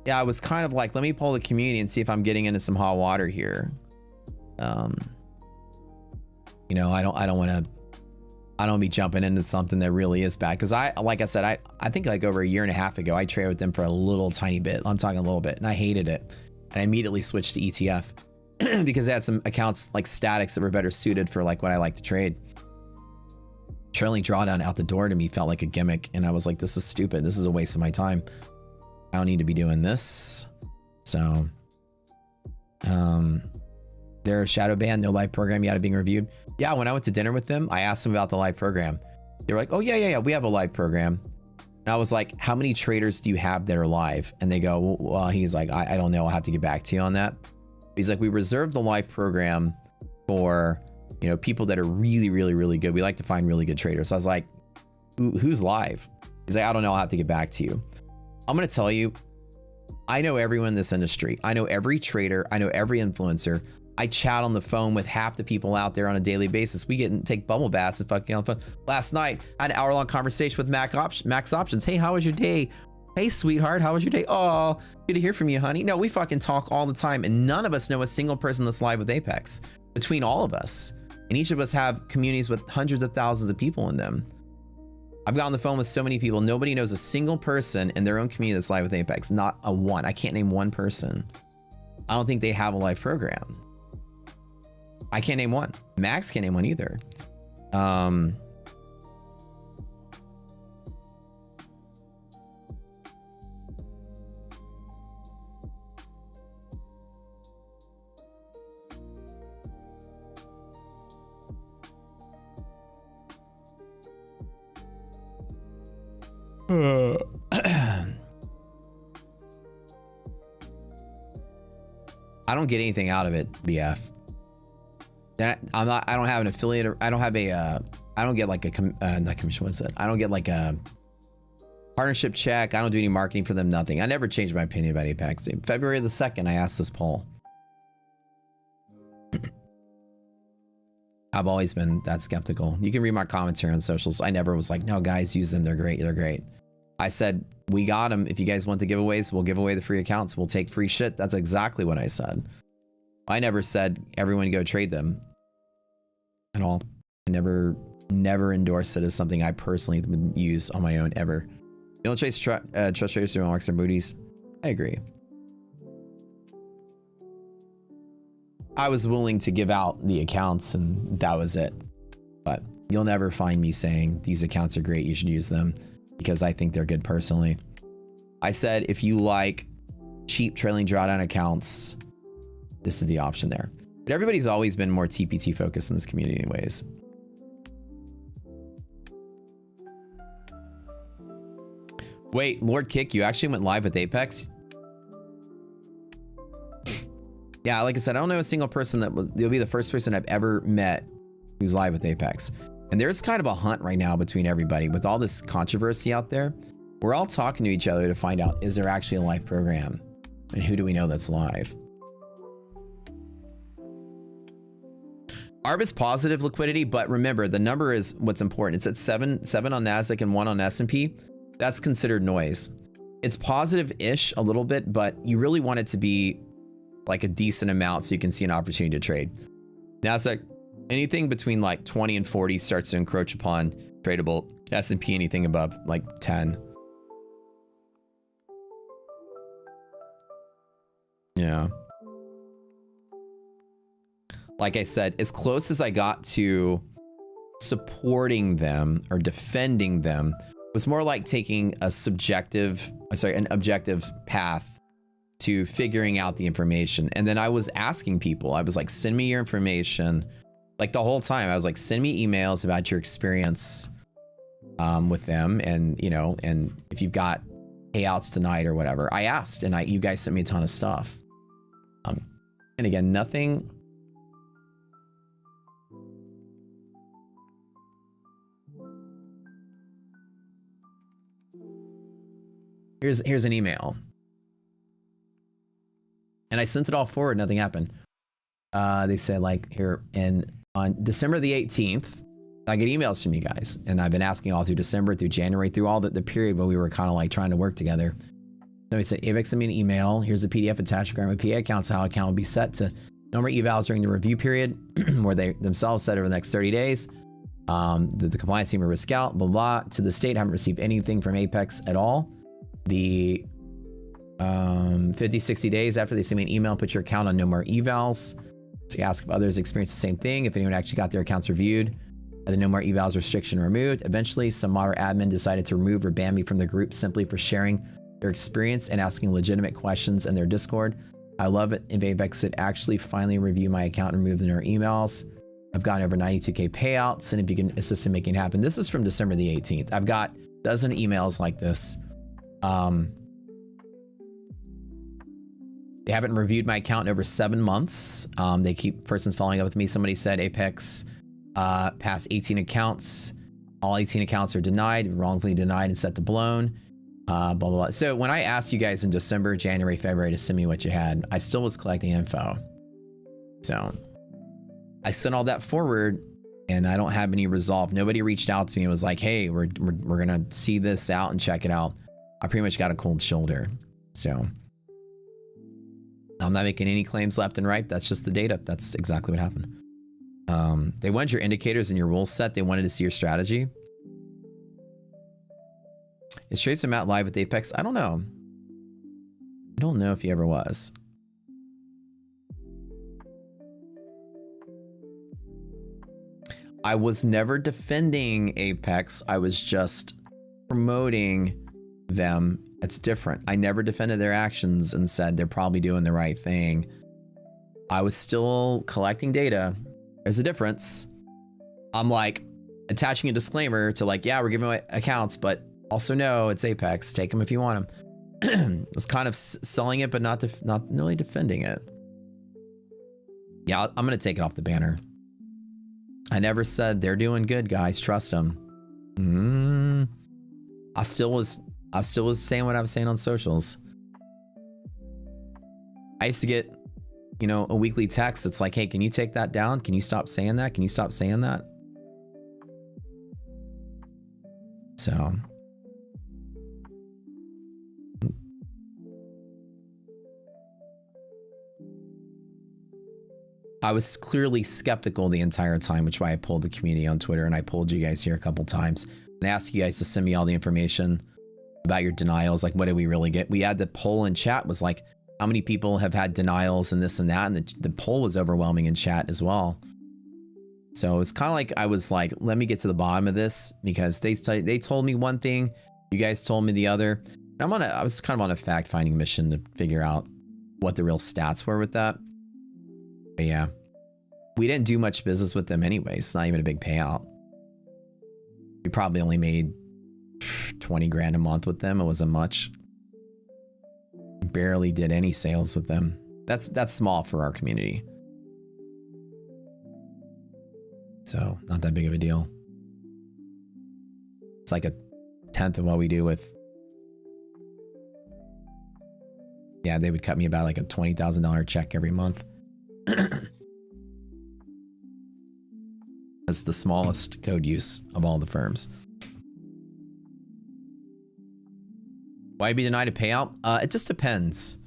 yeah, I was kind of like, let me pull the community and see if I'm getting into some hot water here. You know, I don't want to be jumping into something that really is bad. Cause like I said, I think like over a year and a half ago, I traded with them for a little tiny bit. I'm talking a little bit, and I hated it. And I immediately switched to ETF because they had some accounts like statics that were better suited for like what I like to trade. Trailing drawdown out the door to me felt like a gimmick. And I was like, this is stupid. This is a waste of my time. I don't need to be doing this. So, they're a shadow ban, no live program yet being reviewed. Yeah, when I went to dinner with them, I asked them about the live program. They were like, oh yeah, we have a live program. And I was like, how many traders do you have that are live? And they go, well, he's like, I don't know. I'll have to get back to you on that. He's like, we reserve the live program for, you know, people that are really, really, really good. We like to find really good traders. So I was like, who's live? He's like, I don't know. I'll have to get back to you. I'm going to tell you, I know everyone in this industry. I know every trader. I know every influencer. I chat on the phone with half the people out there on a daily basis. We get and take bubble baths and fucking on the phone. Last night, I had an hour-long conversation with Max Options. Hey, how was your day? Hey, sweetheart, how was your day? Oh, good to hear from you, honey. No, we fucking talk all the time, and none of us know a single person that's live with Apex between all of us. And each of us have communities with hundreds of thousands of people in them. I've got on the phone with so many people. Nobody knows a single person in their own community that's live with Apex. Not a one. I can't name one person. I don't think they have a live program. I can't name one. Max can't name one either. I don't get anything out of it, BF. I don't have an affiliate. I don't have a. I don't get like a not commission. What's that? I don't get like a partnership check. I don't do any marketing for them. Nothing. I never changed my opinion about Apex. February the 2nd, I asked this poll. I've always been that skeptical. You can read my commentary on socials. I never was like, no, guys, use them. They're great. They're great. I said, we got them. If you guys want the giveaways, we'll give away the free accounts. We'll take free shit. That's exactly what I said. I never said everyone go trade them at all. I never endorsed it as something I personally would use on my own ever. You don't trust traders through marks and booties. I agree. I was willing to give out the accounts and that was it. But you'll never find me saying these accounts are great, you should use them, because I think they're good personally. I said, if you like cheap trailing drawdown accounts, this is the option there. But everybody's always been more TPT focused in this community anyways. Wait, Lord Kick, you actually went live with Apex? Yeah, like I said, I don't know a single person you'll be the first person I've ever met who's live with Apex. And there's kind of a hunt right now between everybody with all this controversy out there. We're all talking to each other to find out, is there actually a live program? And who do we know that's live? ARB is positive liquidity, but remember, the number is what's important. It's at seven on NASDAQ and 1 on S&P. That's considered noise. It's positive-ish a little bit, but you really want it to be like a decent amount so you can see an opportunity to trade. NASDAQ, anything between like 20 and 40 starts to encroach upon tradable. S&P, anything above like 10. Yeah. Like I said, as close as I got to supporting them or defending them was more like taking an objective path to figuring out the information. And then I was asking people, I was like, send me your information. Like the whole time I was like, send me emails about your experience with them. And, you know, and if you've got payouts tonight or whatever. I asked, and you guys sent me a ton of stuff. And again, nothing. Here's an email. And I sent it all forward, nothing happened. They said like here, and on December the 18th, I get emails from you guys. And I've been asking all through December, through January, through all the period where we were kind of like trying to work together. So we said, Avex, send me an email. Here's a PDF attached regarding my PA account. So how account will be set to no more evals during the review period where they themselves set over the next 30 days. The compliance team will risk out, blah, blah. To the state, haven't received anything from Apex at all. The 50, 60 days after they send me an email, put your account on no more evals. To ask if others experience the same thing. If anyone actually got their accounts reviewed, the no more evals restriction removed. Eventually, some moderate admin decided to remove or ban me from the group simply for sharing their experience and asking legitimate questions in their Discord. I love it if Apex could actually finally review my account and remove their emails. I've gotten over 92K payouts, and if you can assist in making it happen. This is from December the 18th. I've got a dozen emails like this. They haven't reviewed my account in over 7 months. They keep persons following up with me. Somebody said Apex passed 18 accounts. All 18 accounts are denied, wrongfully denied and set to blown. Blah, blah, blah. So when I asked you guys in December, January, February to send me what you had, I still was collecting info. So I sent all that forward and I don't have any resolve. Nobody reached out to me and was like, hey, we're going to see this out and check it out. I pretty much got a cold shoulder. So I'm not making any claims left and right. That's just the data. That's exactly what happened. They wanted your indicators and your rule set. They wanted to see your strategy. Is Tracer Matt live with Apex? I don't know. I don't know if he ever was. I was never defending Apex. I was just promoting them. It's different. I never defended their actions and said they're probably doing the right thing. I was still collecting data. There's a difference. I'm like attaching a disclaimer to like, yeah, we're giving away accounts, but also no, it's Apex. Take them if you want them. It's kind of selling it, but not really defending it. Yeah, I'm gonna take it off the banner. I never said they're doing good, guys. Trust them. I still was saying what I was saying on socials. I used to get, you know, a weekly text that's like, hey, can you take that down? Can you stop saying that? Can you stop saying that? So I was clearly skeptical the entire time, which is why I pulled the community on Twitter and I pulled you guys here a couple times and asked you guys to send me all the information about your denials. Like, what did we really get? We had the poll in chat was like, how many people have had denials and this and that? And the poll was overwhelming in chat as well. So it's kind of like, I was like, let me get to the bottom of this because they told me one thing, you guys told me the other. I was kind of on a fact finding mission to figure out what the real stats were with that. But yeah, we didn't do much business with them anyways. It's not even a big payout. We probably only made 20 grand a month with them. It wasn't much. Barely did any sales with them. That's small for our community. So not that big of a deal. It's like a 10th of what we do with. Yeah, they would cut me about like a $20,000 check every month. That's the smallest code use of all the firms. Why be denied a payout? It just depends.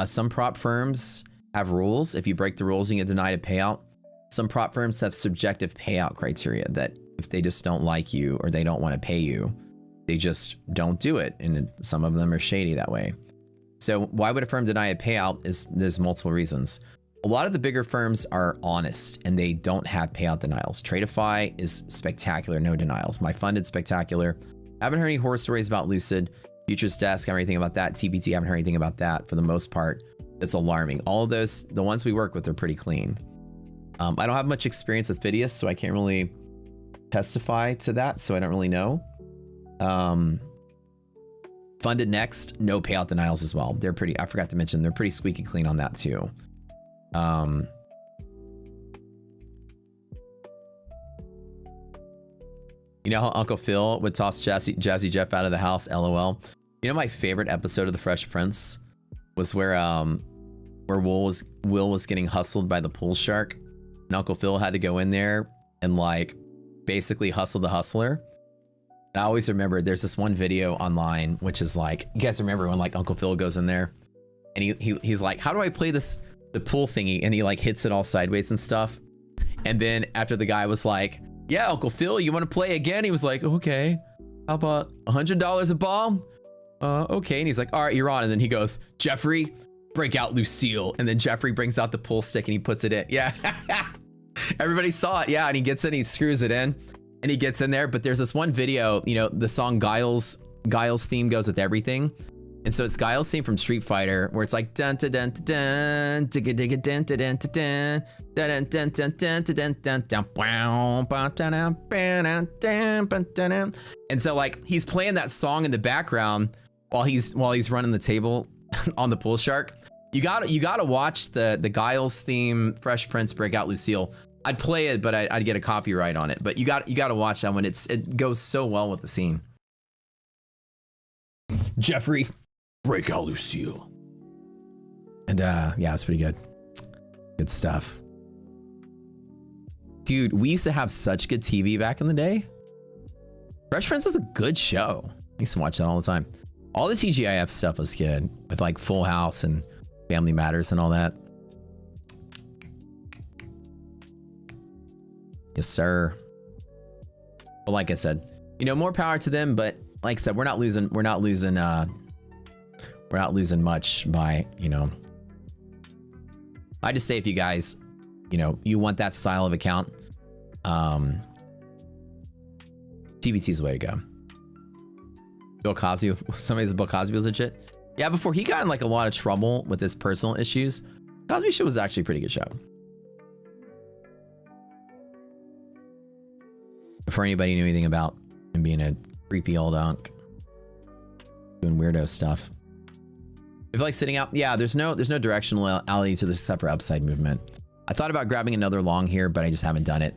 Some prop firms have rules. If you break the rules, you get denied a payout. Some prop firms have subjective payout criteria that if they just don't like you or they don't want to pay you, they just don't do it. And some of them are shady that way. So why would a firm deny a payout? There's multiple reasons. A lot of the bigger firms are honest and they don't have payout denials. Tradeify is spectacular, no denials. My funded spectacular. Haven't heard any horror stories about Lucid. Futures Desk, haven't heard anything about that. TPT, haven't heard anything about that for the most part. That's alarming. All of those, the ones we work with are pretty clean. I don't have much experience with Phidias, so I can't really testify to that, so I don't really know. Funded Next, no payout denials as well. They're pretty, I forgot to mention, they're pretty squeaky clean on that too. You know how Uncle Phil would toss Jazzy Jeff out of the house, LOL. You know my favorite episode of The Fresh Prince was where Will was getting hustled by the pool shark, and Uncle Phil had to go in there and like basically hustle the hustler. And I always remember there's this one video online which is like, you guys remember when like Uncle Phil goes in there and he's like, how do I play the pool thingy, and he like hits it all sideways and stuff, and then after the guy was like, yeah, Uncle Phil, you want to play again? He was like, okay, how about $100 a ball? Okay. And he's like, all right, you're on. And then he goes, Jeffrey, break out Lucille. And then Jeffrey brings out the pool stick and he puts it in. Yeah. Everybody saw it. Yeah. And he gets in, he screws it in and he gets in there. But there's this one video, you know, the song Guile's theme goes with everything. And so it's Guile's theme from Street Fighter, where it's like dun dun dun dun digga digga dun dun dun dun dun dun dun dun dun dun dun. And so like he's playing that song in the background while he's running the table on the pool shark. You gotta watch the Guile's theme Fresh Prince Breakout Lucille. I'd play it, but I'd get a copyright on it. But you gotta watch that one. It goes so well with the scene. Jeffrey, break out Lucille. And yeah, it's pretty good. Good stuff. Dude, we used to have such good TV back in the day. Fresh Prince is a good show. I used to watch that all the time. All the TGIF stuff was good, with like Full House and Family Matters and all that. Yes, sir. But like I said, you know, more power to them, but like I said, we're not losing much by, you know. I just say, if you guys, you know, you want that style of account, TBT's the way to go. Bill Cosby, somebody says Bill Cosby was legit. Yeah, before he got in like a lot of trouble with his personal issues, Cosby Show was actually a pretty good show. Before anybody knew anything about him being a creepy old unk doing weirdo stuff. I feel like sitting out. Yeah, there's no directionality to this except for upside movement. I thought about grabbing another long here, but I just haven't done it.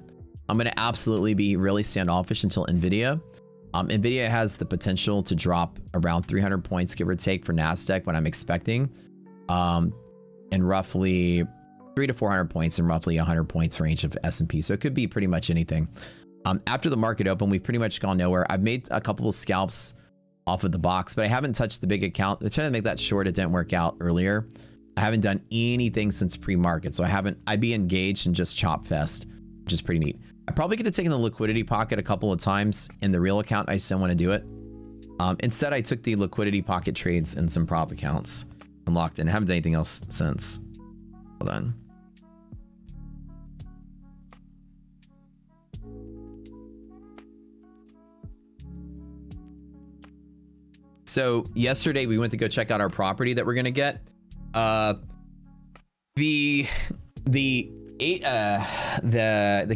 I'm going to absolutely be really standoffish until Nvidia. Nvidia has the potential to drop around 300 points, give or take, for NASDAQ, what I'm expecting. And roughly 300 to 400 points and roughly 100 points range of S&P. So it could be pretty much anything. After the market open, we've pretty much gone nowhere. I've made a couple of scalps off of the box, but I haven't touched the big account. I'm trying to make that short. It didn't work out earlier. I haven't done anything since pre-market, so I'd be engaged in just chop fest, which is pretty neat. I probably could have taken the liquidity pocket a couple of times in the real account. I just didn't want to do it. Instead, I took the liquidity pocket trades in some prop accounts and locked in. I haven't done anything else since. Hold on. So yesterday we went to go check out our property that we're gonna get. The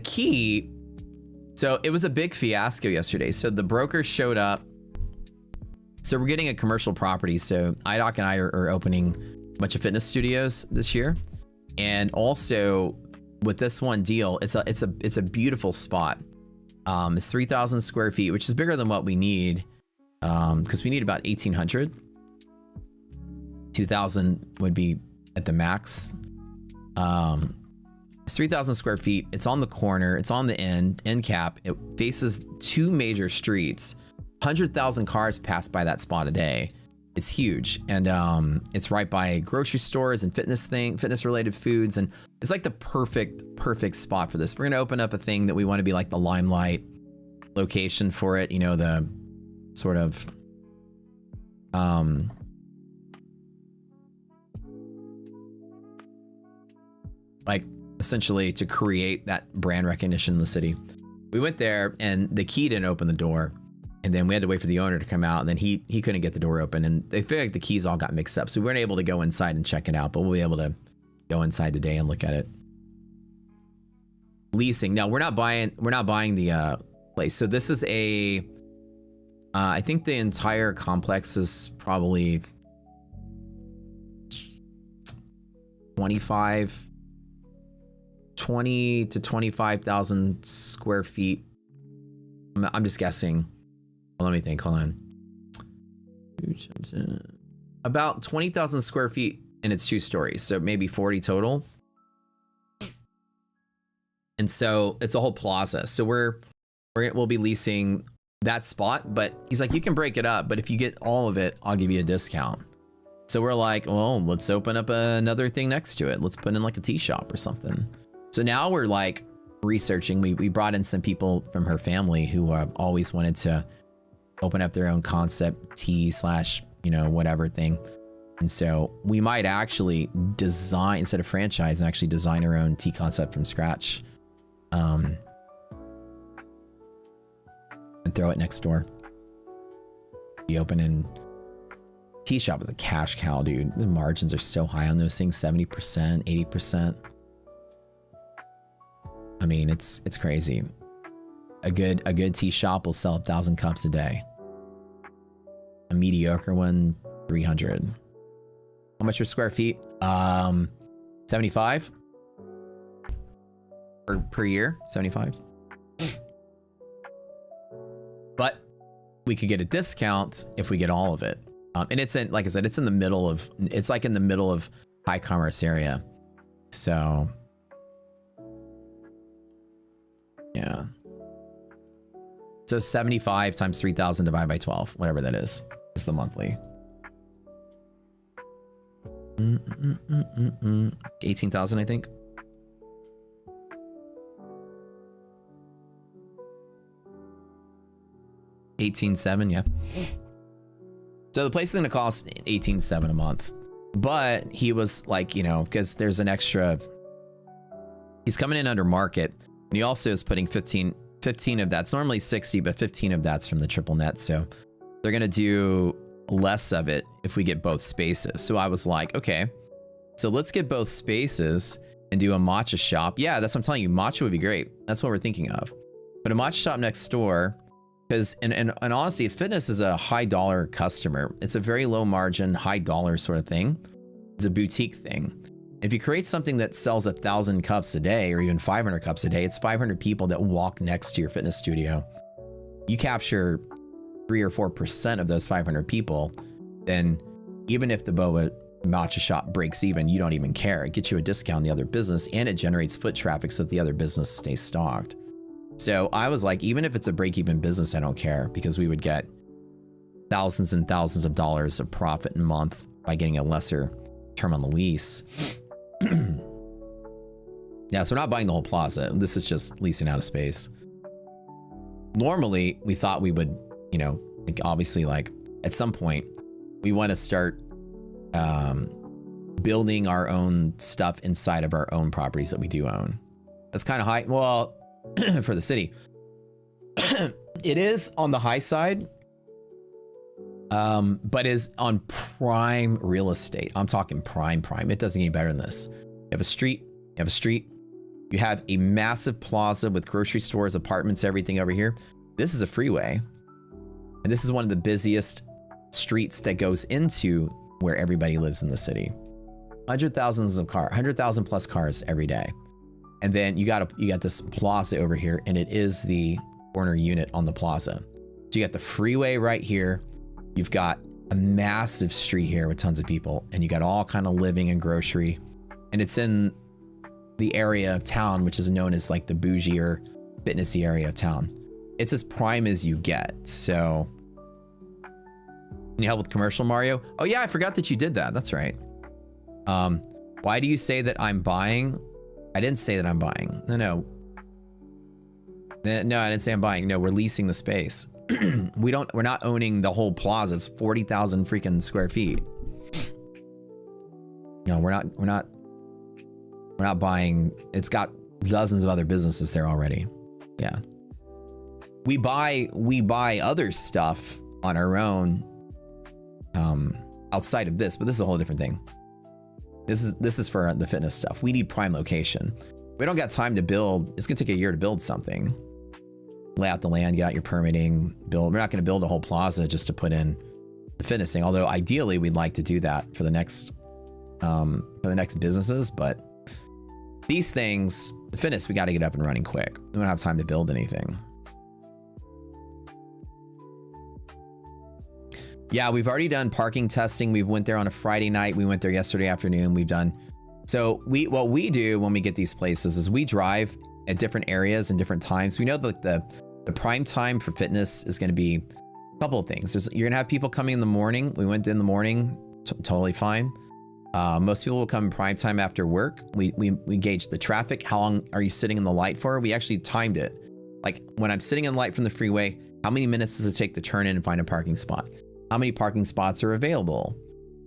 key. So it was a big fiasco yesterday. So the broker showed up. So we're getting a commercial property. So IDOC and I are opening a bunch of fitness studios this year. And also with this one deal, it's a beautiful spot. It's 3,000 square feet, which is bigger than what we need, because we need about 1,800. 2,000 would be at the max. It's 3,000 square feet. It's on the corner. It's on the end cap. It faces 2 major streets. 100,000 cars pass by that spot a day. It's huge, and it's right by grocery stores and fitness related foods, and it's like the perfect spot for this. We're gonna open up a thing that we want to be like the limelight location for it. You know, the sort of like essentially to create that brand recognition in the city. We went there and the key didn't open the door. And then we had to wait for the owner to come out, and then he couldn't get the door open, and they feel like the keys all got mixed up. So we weren't able to go inside and check it out, but we'll be able to go inside today and look at it. Leasing. No, we're not buying the place. So this is I think the entire complex is probably 20 to 25,000 square feet. I'm just guessing. Let me think. Hold on. About 20,000 square feet, and it's 2 stories, so maybe 40 total. And so it's a whole plaza. So we'll be leasing that spot, but he's like, you can break it up, but if you get all of it, I'll give you a discount. So we're like, well, let's open up another thing next to it. Let's put in like a tea shop or something. So now we're like researching. We brought in some people from her family who have always wanted to open up their own concept tea / whatever thing. And so we might actually design, instead of franchise, and actually design our own tea concept from scratch. And throw it next door. Be open in tea shop with a cash cow, dude. The margins are so high on those things, 70%, 80%. I mean, it's crazy. A good tea shop will sell 1,000 cups a day. A mediocre one, 300. How much per square feet? 75 per year. 75. But we could get a discount if we get all of it. And it's in, like I said, it's in the middle of high commerce area. So yeah. So 75 times 3,000 divided by 12, whatever that is the monthly. 18,000, I think. $18,700, yeah. So the place is gonna cost $18,700 a month, but he was like, because there's an extra. He's coming in under market, and he also is putting 15 of that's normally 60, but 15 of that's from the triple net. So they're gonna do less of it if we get both spaces. So I was like, okay, so let's get both spaces and do a matcha shop. Yeah, that's what I'm telling you. Matcha would be great. That's what we're thinking of. But a matcha shop next door, because and honestly, fitness is a high dollar customer. It's a very low margin, high dollar sort of thing. It's a boutique thing. If you create something that sells 1,000 cups a day or even 500 cups a day, it's 500 people that walk next to your fitness studio. You capture 3 or 4% of those 500 people, then even if the boba matcha shop breaks even, you don't even care. It gets you a discount on the other business, and it generates foot traffic so that the other business stays stocked. So I was like, even if it's a break-even business, I don't care, because we would get thousands and thousands of dollars of profit a month by getting a lesser term on the lease. Yeah, so we're not buying the whole plaza. This is just leasing out a space. Normally, we thought we would, like obviously, like at some point, we want to start building our own stuff inside of our own properties that we do own. That's kind of high. Well, for the city, it is on the high side, but is on prime real estate. I'm talking prime. It doesn't get better than this. You have a street. You have a massive plaza with grocery stores, apartments, everything over here. This is a freeway. And this is one of the busiest streets that goes into where everybody lives in the city. 100,000 plus cars every day. And then you got this plaza over here, and it is the corner unit on the plaza. So you got the freeway right here. You've got a massive street here with tons of people, and you got all kind of living and grocery. And it's in the area of town, which is known as like the bougie or fitnessy area of town. It's as prime as you get. So, can you help with commercial, Mario? Oh yeah, I forgot that you did that. That's right. Why do you say that I'm buying? I didn't say that I'm buying. No, I didn't say I'm buying. No, we're leasing the space. We're not owning the whole plaza. It's 40,000 freaking square feet. No, we're not buying. It's got dozens of other businesses there already. Yeah. We buy other stuff on our own outside of this, but this is a whole different thing. This is for the fitness stuff. We need prime location. We don't got time to build. It's gonna take a year to build something. Lay out the land, get out your permitting, build. We're not gonna build a whole plaza just to put in the fitness thing. Although ideally we'd like to do that for the next businesses, but these things, the fitness, we got to get up and running quick. We don't have time to build anything. Yeah, we've already done parking testing. We went there on a Friday night. We went there yesterday afternoon. We've done. So what we do when we get these places is we drive at different areas and different times. We know that the prime time for fitness is going to be a couple of things. You're going to have people coming in the morning. We went in the morning, totally fine. Most people will come in prime time after work. We gauge the traffic. How long are you sitting in the light for? We actually timed it. Like when I'm sitting in the light from the freeway, how many minutes does it take to turn in and find a parking spot? How many parking spots are available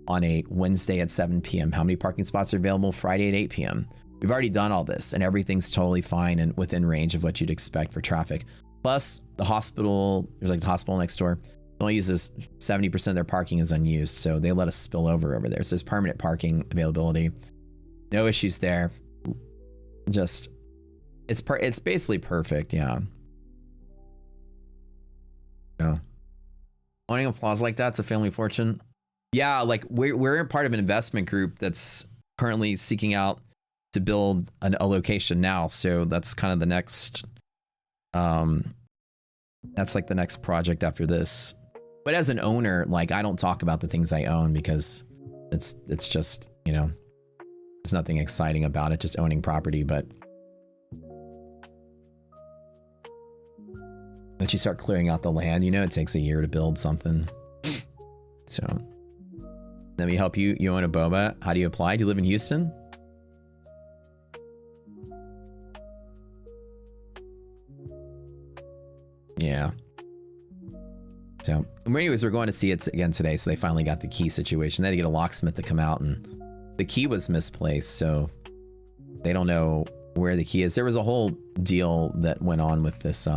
on a Wednesday at 7 p.m.? How many parking spots are available Friday at 8 p.m.? We've already done all this, and everything's totally fine and within range of what you'd expect for traffic. Plus, the hospital, there's like the hospital next door, only uses 70% of their parking is unused, so they let us spill over there. So there's permanent parking availability. No issues there. Just, it's basically perfect, yeah. Yeah. Owning a plaza like that's a family fortune. Yeah, like we're part of an investment group that's currently seeking out to build a location now. So that's kind of the next, that's like the next project after this. But as an owner, like I don't talk about the things I own because it's just, you know, there's nothing exciting about it, just owning property. But once you start clearing out the land, you know, it takes a year to build something. So let me help you. You own a boba. How do you apply? Do you live in Houston? Yeah. So anyways, we're going to see it again today. So they finally got the key situation. They had to get a locksmith to come out, and the key was misplaced. So they don't know where the key is. There was a whole deal that went on with this.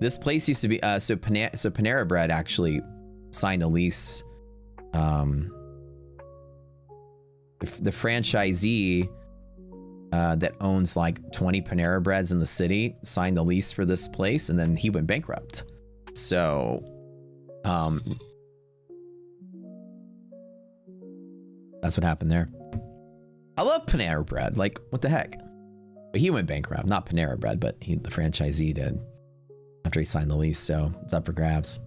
This place used to be, so Panera Bread actually signed a lease. The franchisee that owns like 20 Panera Breads in the city signed the lease for this place, and then he went bankrupt. So, that's what happened there. I love Panera Bread. Like, what the heck? But he went bankrupt, not Panera Bread, but the franchisee did after he signed the lease. So it's up for grabs.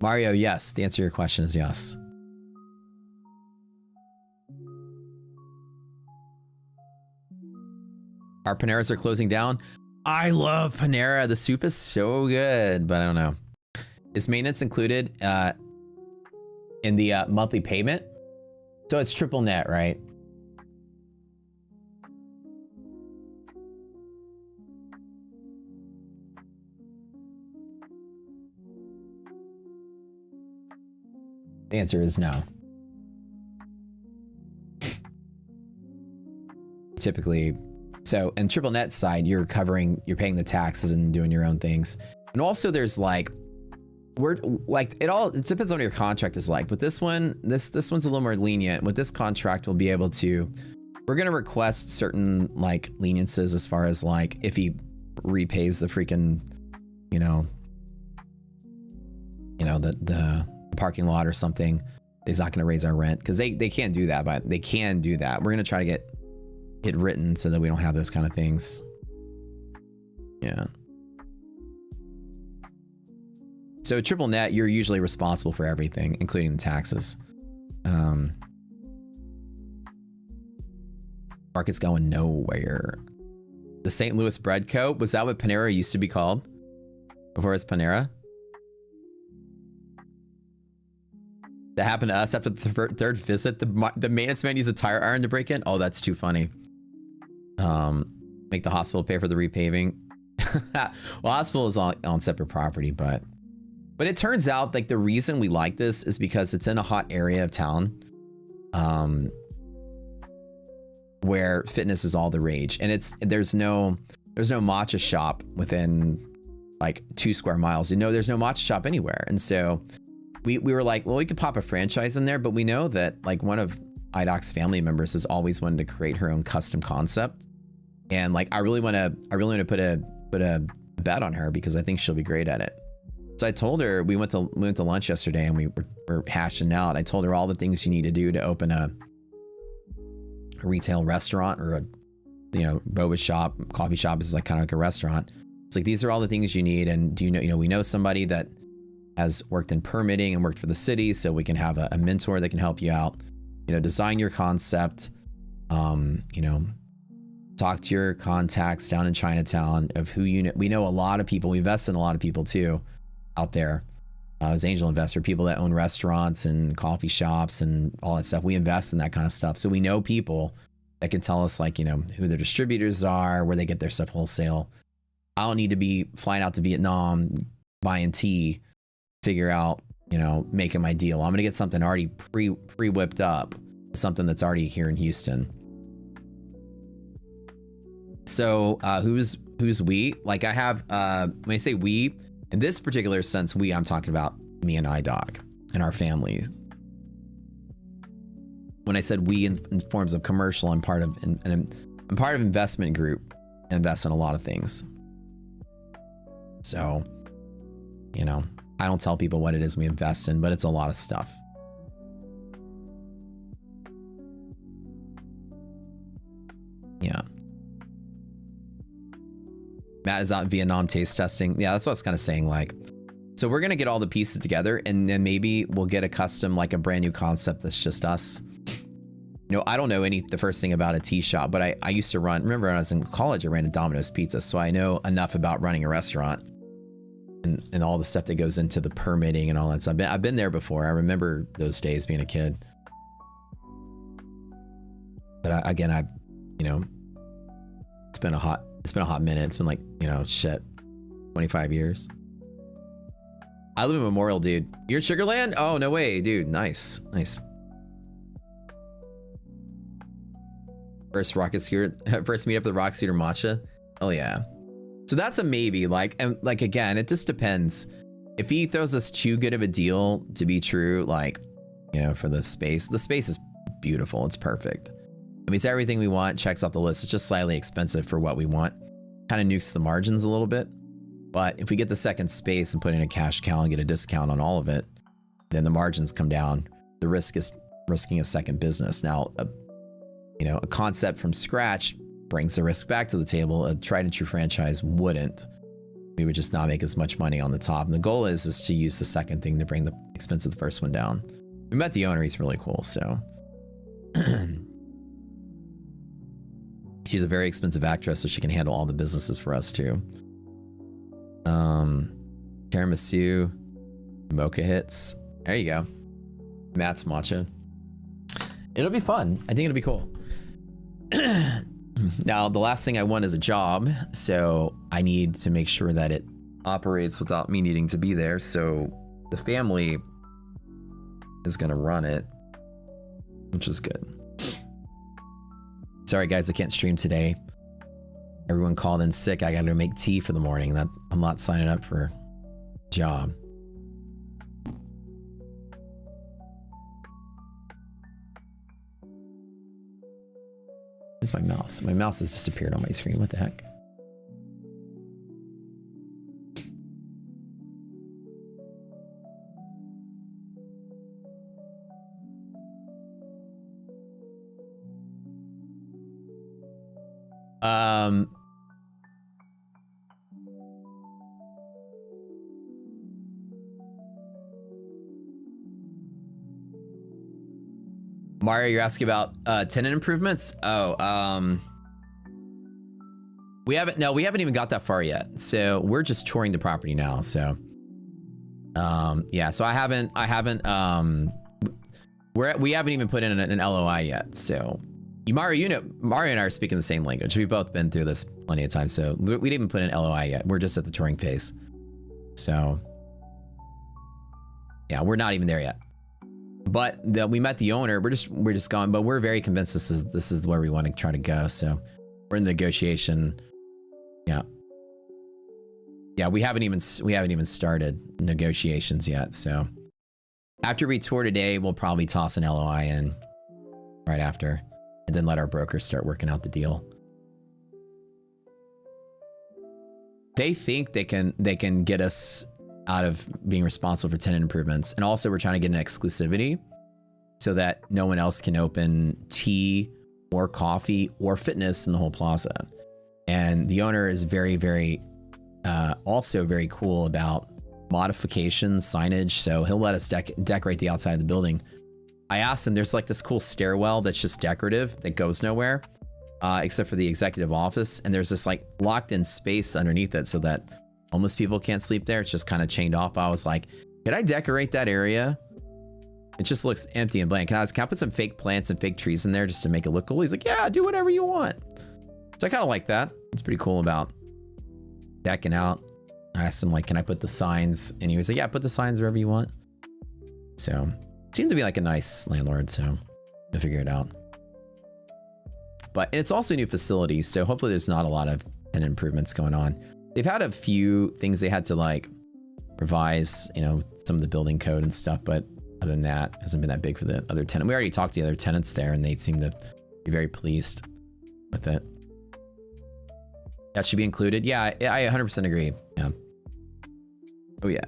Mario, yes. The answer to your question is yes. Our Paneras are closing down. I love Panera. The soup is so good, but I don't know. Is maintenance included in the monthly payment? So it's triple net, right? The answer is no. Typically, so in triple net side, you're paying the taxes and doing your own things. And also there's like, it depends on what your contract is like. But this one, this one's a little more lenient. With this contract, we'll be able to, we're going to request certain like leniences as far as like, if he repaves the freaking, the parking lot or something, is not going to raise our rent, because they can't do that, but they can do that. We're going to try to get it written so that we don't have those kind of things. Yeah. So triple net, you're usually responsible for everything, including the taxes. Market's going nowhere. The St. Louis Bread Co. Was that what Panera used to be called? Before it's Panera? That happened to us after the third visit. The maintenance man used a tire iron to break in. Oh, that's too funny. Make the hospital pay for the repaving. Well, hospital is on separate property, but it turns out like the reason we like this is because it's in a hot area of town, where fitness is all the rage, and there's no matcha shop within like 2 square miles. You know, there's no matcha shop anywhere, and so we were like, well, we could pop a franchise in there, but we know that like one of IDOC's family members has always wanted to create her own custom concept, and like I really want to put a bet on her because I think she'll be great at it. So I told her, we went to lunch yesterday and we were hashing out. I told her all the things you need to do to open a retail restaurant, or a, boba shop, coffee shop is like kind of like a restaurant. It's like, these are all the things you need. And do we know somebody that has worked in permitting and worked for the city, so we can have a mentor that can help you out, design your concept, talk to your contacts down in Chinatown of who we know a lot of people. We invest in a lot of people too out there, as angel investor, people that own restaurants and coffee shops and all that stuff. We invest in that kind of stuff. So we know people that can tell us like, who their distributors are, where they get their stuff wholesale. I don't need to be flying out to Vietnam, buying tea, figure out, making my deal. I'm going to get something already pre-whipped up, something that's already here in Houston. So who's we? Like I have, when I say we, in this particular sense, I'm talking about me and iDog and our family. When I said we in forms of commercial, I'm part of investment group, invest in a lot of things. So, I don't tell people what it is we invest in, but it's a lot of stuff. Yeah. Matt is out in Vietnam taste testing. Yeah, that's what I was kind of saying. Like, so we're going to get all the pieces together, and then maybe we'll get a custom, like a brand new concept that's just us. I don't know the first thing about a tea shop, but I used to remember when I was in college, I ran a Domino's Pizza. So I know enough about running a restaurant and all the stuff that goes into the permitting and all that stuff. I've been there before. I remember those days being a kid. But again, it's been a hot minute. It's been like, 25 years. I live in Memorial, dude. You're in Sugarland? Oh, no way, dude. Nice. First meet up with Rock Scooter Matcha. Oh yeah. So that's a maybe. And again, it just depends. If he throws us too good of a deal to be true, for the space is beautiful. It's perfect. I mean, it's everything we want, checks off the list. It's just slightly expensive for what we want. Kind of nukes the margins a little bit. But if we get the second space and put in a cash cow and get a discount on all of it, then the margins come down. The risk is risking a second business. Now, a concept from scratch brings the risk back to the table. A tried and true franchise wouldn't. We would just not make as much money on the top. And the goal is to use the second thing to bring the expense of the first one down. We met the owner. He's really cool. So she's a very expensive actress, so she can handle all the businesses for us too. Tiramisu, mocha hits. There you go. Matt's matcha. It'll be fun. I think it'll be cool. Now, the last thing I want is a job, so I need to make sure that it operates without me needing to be there. So the family is going to run it, which is good. Sorry, guys, I can't stream today. Everyone called in sick. I got to make tea for the morning. I'm not signing up for a job. Where's my mouse? My mouse has disappeared on my screen. What the heck? Mario, you're asking about tenant improvements? Oh, we haven't even got that far yet. So we're just touring the property now. So yeah, so we haven't even put in an LOI yet. So Mario and I are speaking the same language. We've both been through this plenty of times. So we didn't even put in an LOI yet. We're just at the touring phase. So yeah, we're not even there yet. But we met the owner. We're just gone. But we're very convinced this is where we want to try to go. So we're in negotiation. Yeah. Yeah, we haven't even started negotiations yet. So after we tour today, we'll probably toss an LOI in right after, and then let our brokers start working out the deal. They think they can get us out of being responsible for tenant improvements, and also we're trying to get an exclusivity so that no one else can open tea or coffee or fitness in the whole plaza. And the owner is very, very also very cool about modifications, signage, so he'll let us decorate the outside of the building. I asked him, there's like this cool stairwell that's just decorative that goes nowhere except for the executive office, and there's this like locked in space underneath it so that homeless people can't sleep there. It's just kind of chained off. I was like, can I decorate that area? It just looks empty and blank. Can I put some fake plants and fake trees in there just to make it look cool? He's like, yeah, do whatever you want. So I kind of like that. It's pretty cool about decking out. I asked him, like, can I put the signs? And he was like, yeah, put the signs wherever you want. So seemed to be like a nice landlord, so we'll figure it out. But it's also a new facility, so hopefully there's not a lot of tenant improvements going on. They've had a few things they had to like revise, you know, some of the building code and stuff, but other than that, it hasn't been that big for the other tenant. We already talked to the other tenants there, and they seem to be very pleased with it. That should be included. Yeah, I 100% agree. Yeah. Oh yeah.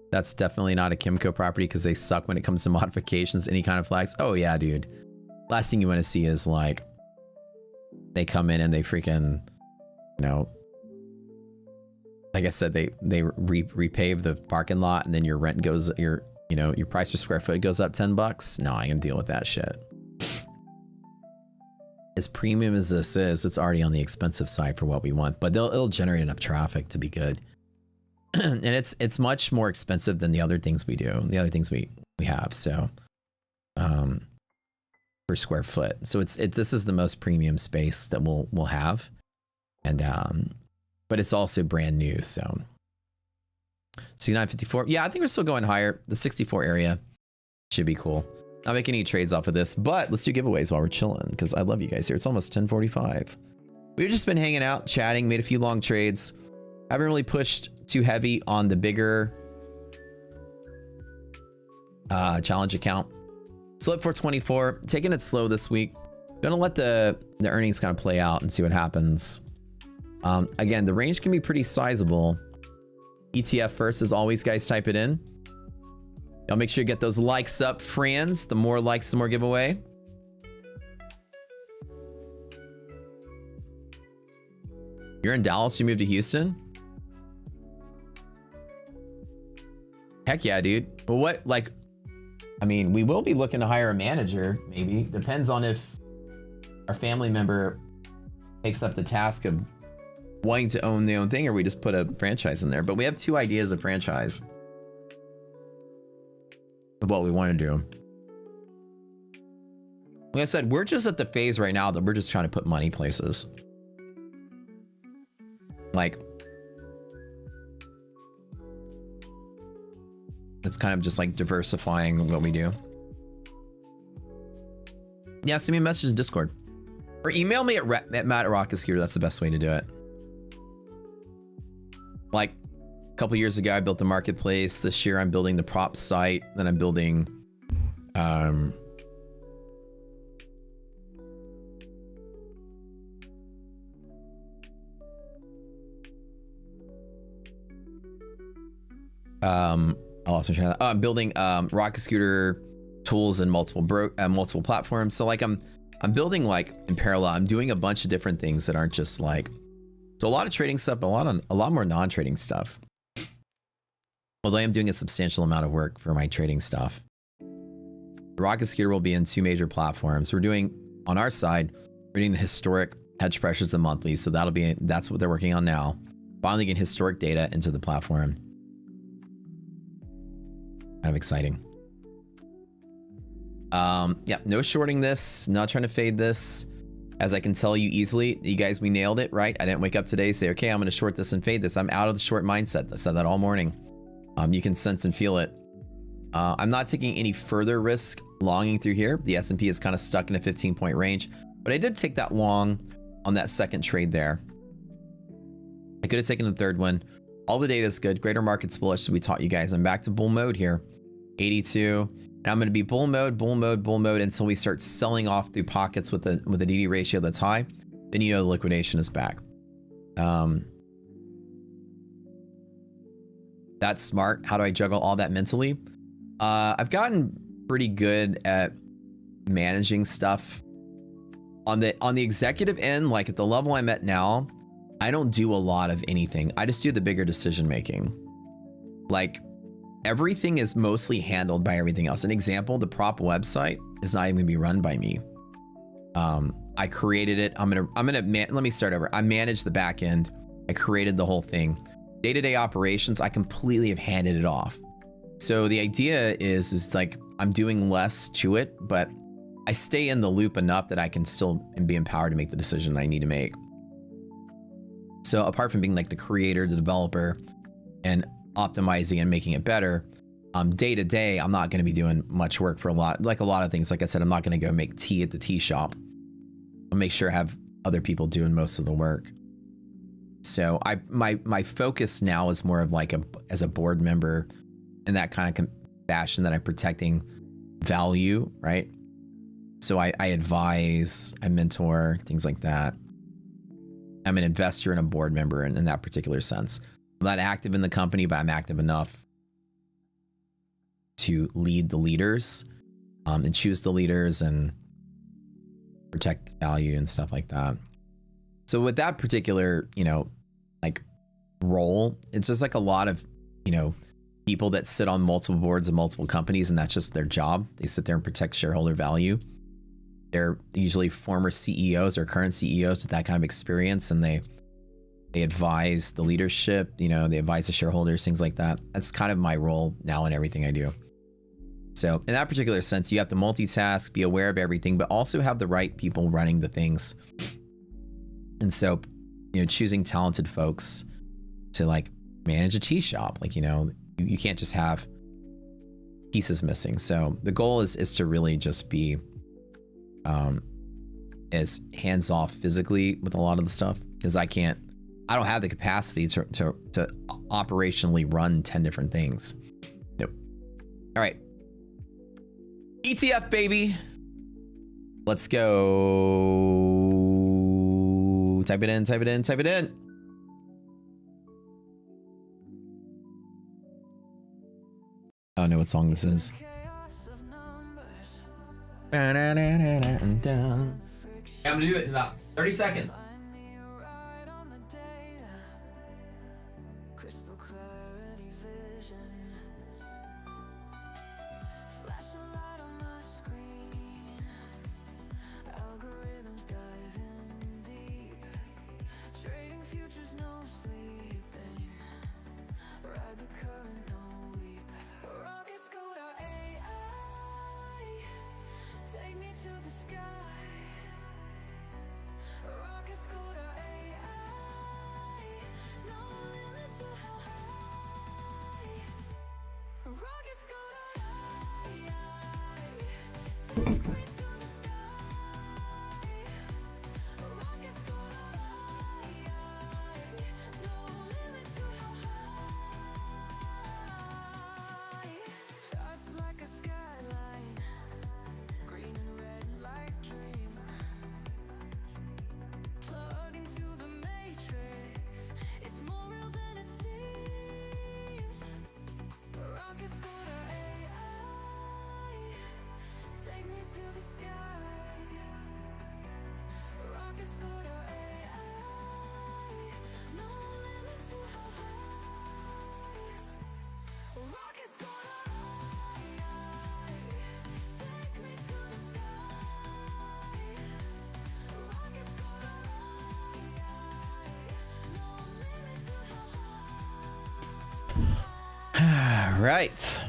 That's definitely not a Kimco property because they suck when it comes to modifications, any kind of flags. Oh yeah, dude. Last thing you want to see is like they come in and they freaking, you know, like I said, they repave the parking lot, and then your rent goes, your price per square foot goes up $10. No, I ain't gonna deal with that shit. As premium as this is, it's already on the expensive side for what we want, but it'll generate enough traffic to be good. And it's much more expensive than the other things we do, the other things we have. So, per square foot. So this is the most premium space that we'll have, and but it's also brand new. So, 6954. Yeah, I think we're still going higher. The 64 area should be cool. Not making any trades off of this, but let's do giveaways while we're chilling because I love you guys here. It's almost 10:45. We've just been hanging out, chatting, made a few long trades. Haven't really pushed too heavy on the bigger challenge account. Slip for 24, taking it slow this week. Gonna let the earnings kind of play out and see what happens. Again, the range can be pretty sizable. ETF first as always, guys, type it in. Y'all make sure you get those likes up, friends. The more likes, the more giveaway. You're in Dallas, you moved to Houston? Heck yeah, dude. Well, what, like, I mean, we will be looking to hire a manager, maybe. Depends on if our family member takes up the task of wanting to own their own thing, or we just put a franchise in there. But we have two ideas of franchise of what we want to do. Like I said, we're just at the phase right now that we're just trying to put money places. Like, it's kind of just like diversifying what we do. Yeah, send me a message in Discord. Or email me at matt@rocketscooter. That's the best way to do it. Like, a couple years ago, I built the marketplace. This year, I'm building the prop site. Then I'm building... I'm building Rocket Scooter tools in multiple platforms. So like I'm building like in parallel. I'm doing a bunch of different things that aren't just like, so a lot of trading stuff, but a lot more non-trading stuff. Although I am doing a substantial amount of work for my trading stuff. The rocket scooter will be in 2 major platforms. We're doing, on our side, we're doing the historic hedge pressures and monthlies. So that's what they're working on now. Finally getting historic data into the platform. Kind of exciting. Yeah, no shorting this, not trying to fade this. As I can tell you easily, you guys, we nailed it, right? I didn't wake up today, say, okay, I'm going to short this and fade this. I'm out of the short mindset. I said that all morning. You can sense and feel it. I'm not taking any further risk longing through here. The S&P is kind of stuck in a 15-point range, but I did take that long on that second trade there. I could have taken the third one. All the data is good. Greater markets bullish, so we taught you guys. I'm back to bull mode here. 82. And I'm going to be bull mode until we start selling off through pockets with a DD ratio that's high. Then you know the liquidation is back. That's smart. How do I juggle all that mentally? I've gotten pretty good at managing stuff. On the executive end, like at the level I'm at now, I don't do a lot of anything. I just do the bigger decision making. Like everything is mostly handled by everything else. An example, the prop website is not even gonna be run by me. I created it. Let me start over. I managed the back end. I created the whole thing. Day-to-day operations, I completely have handed it off. So the idea is like I'm doing less to it, but I stay in the loop enough that I can still be empowered to make the decision I need to make. So apart from being like the creator, the developer, and optimizing and making it better, day to day, I'm not going to be doing much work for a lot of things. Like I said, I'm not going to go make tea at the tea shop. I'll make sure I have other people doing most of the work. So my focus now is more of like as a board member in that kind of fashion that I'm protecting value, right? So I advise, I mentor, things like that. I'm an investor and a board member in that particular sense. I'm not active in the company, but I'm active enough to lead the leaders and choose the leaders and protect value and stuff like that. So with that particular, like role, it's just like a lot of, people that sit on multiple boards of multiple companies, and that's just their job. They sit there and protect shareholder value. They're usually former CEOs or current CEOs with that kind of experience, and they advise the leadership, they advise the shareholders, things like that. That's kind of my role now in everything I do. So in that particular sense, you have to multitask, be aware of everything, but also have the right people running the things. And so, choosing talented folks to like manage a tea shop, like, you can't just have pieces missing. So the goal is to really just be as hands off physically with a lot of the stuff, because I don't have the capacity to operationally run 10 different things. Nope. All right. ETF, baby. Let's go. Type it in. I don't know what song this is. I'm gonna do it in about 30 seconds. right.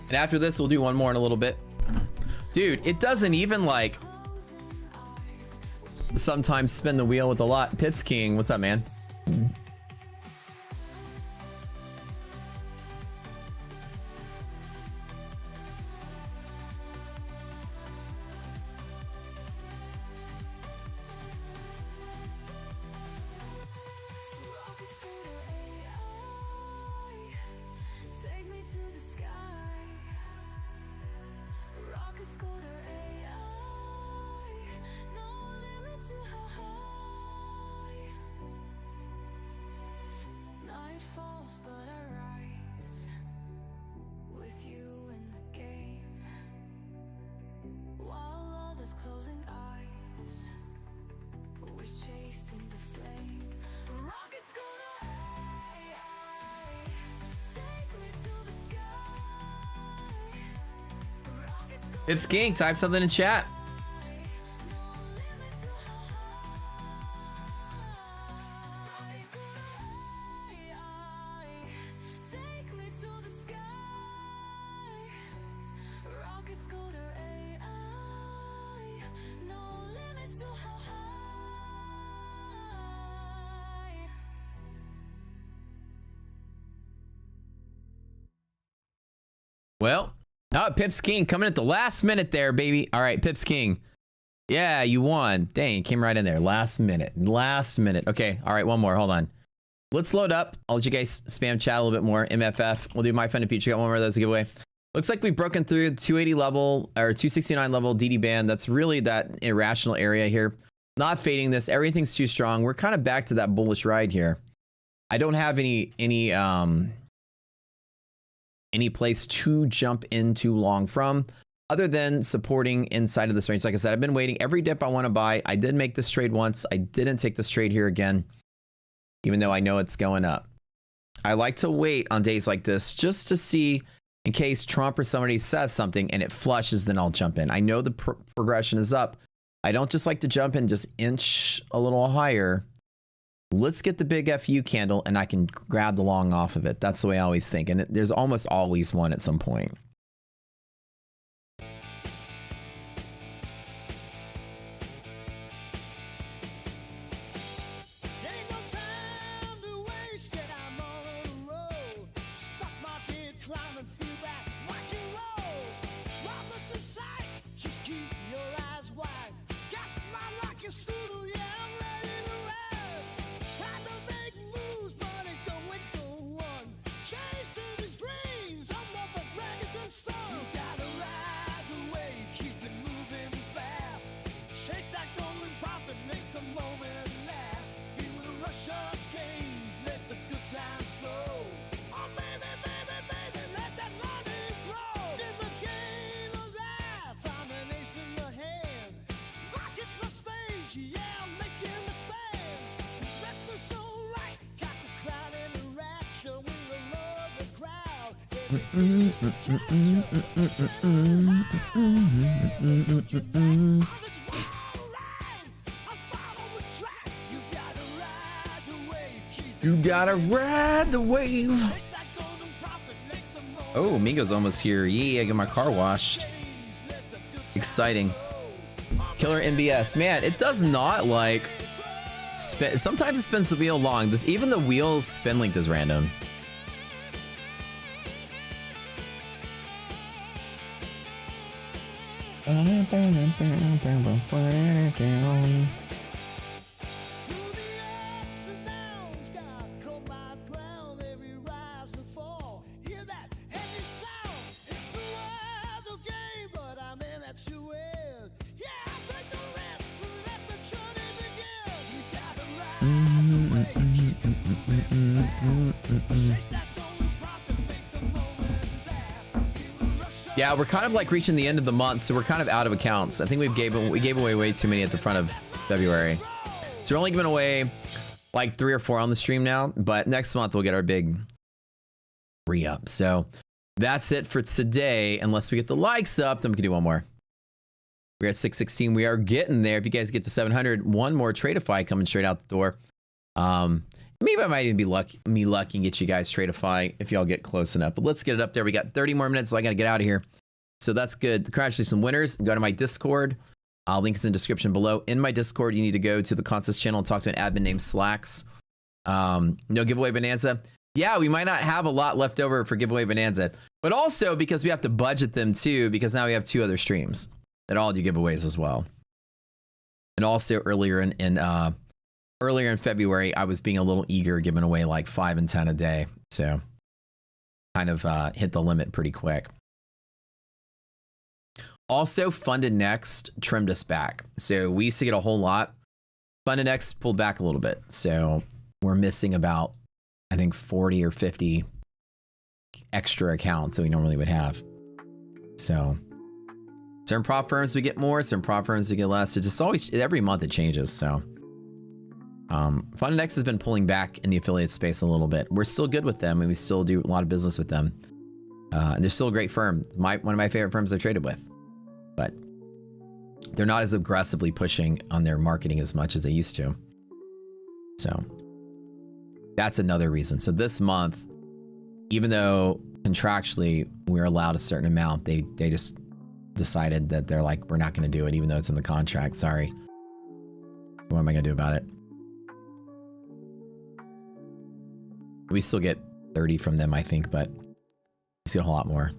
And after this, we'll do one more in a little bit. Dude, it doesn't even like sometimes spin the wheel with a lot. Pips King, what's up, man? Pips King, type something in chat. Well, oh, Pips King coming at the last minute there, baby. All right, Pips King. Yeah, you won. Dang, came right in there. Last minute. Last minute. Okay, all right, one more. Hold on. Let's load up. I'll let you guys spam chat a little bit more. MFF. We'll do My Fun and Future. Got one more of those to give away. Looks like we've broken through the 280 level or 269 level DD band. That's really that irrational area here. Not fading this. Everything's too strong. We're kind of back to that bullish ride here. I don't have any place to jump in too long from other than supporting inside of this range. Like I said, I've been waiting every dip I want to buy. I did make this trade once. I didn't take this trade here again, even though I know it's going up. I like to wait on days like this just to see in case Trump or somebody says something and it flushes, then I'll jump in. I know the progression is up. I don't just like to jump in, just inch a little higher. Let's get the big FU candle and I can grab the long off of it. That's the way I always think. And there's almost always one at some point. You gotta ride the wave. Oh, Mingo's almost here. Yeah, I get my car washed. Exciting. Killer NBS. Man, it does not like spin. Sometimes it spins the wheel long. Even the wheel spin length is random. Yeah, we're kind of like reaching the end of the month, so we're kind of out of accounts. I think we gave away way too many at the front of February. So we're only giving away like 3 or 4 on the stream now, but next month we'll get our big re-up. So that's it for today. Unless we get the likes up, then we can do one more. We're at 616. We are getting there. If you guys get to 700, one more Tradeify coming straight out the door. Maybe I might even be lucky and get you guys Tradeify if y'all get close enough. But let's get it up there. We got 30 more minutes, so I got to get out of here. So that's good. Congratulations some winners. Go to my Discord. Link is in the description below. In my Discord, you need to go to the contest channel and talk to an admin named Slacks. No giveaway bonanza. Yeah, we might not have a lot left over for giveaway bonanza, but also because we have to budget them too, because now we have 2 other streams that all do giveaways as well. And also earlier in February, I was being a little eager, giving away like 5 and 10 a day. So kind of hit the limit pretty quick. Also, Funded Next trimmed us back. So we used to get a whole lot. Funded Next pulled back a little bit. So we're missing about, I think, 40 or 50 extra accounts that we normally would have. So certain prop firms we get more, certain prop firms we get less. It just always, every month it changes. So Funded X has been pulling back in the affiliate space a little bit. We're still good with them and we still do a lot of business with them. And they're still a great firm. One of my favorite firms I've traded with. But they're not as aggressively pushing on their marketing as much as they used to. So that's another reason. So this month, even though contractually we're allowed a certain amount, they just decided that they're like, we're not going to do it, even though it's in the contract. Sorry. What am I going to do about it? We still get 30 from them, I think, but we see a whole lot more.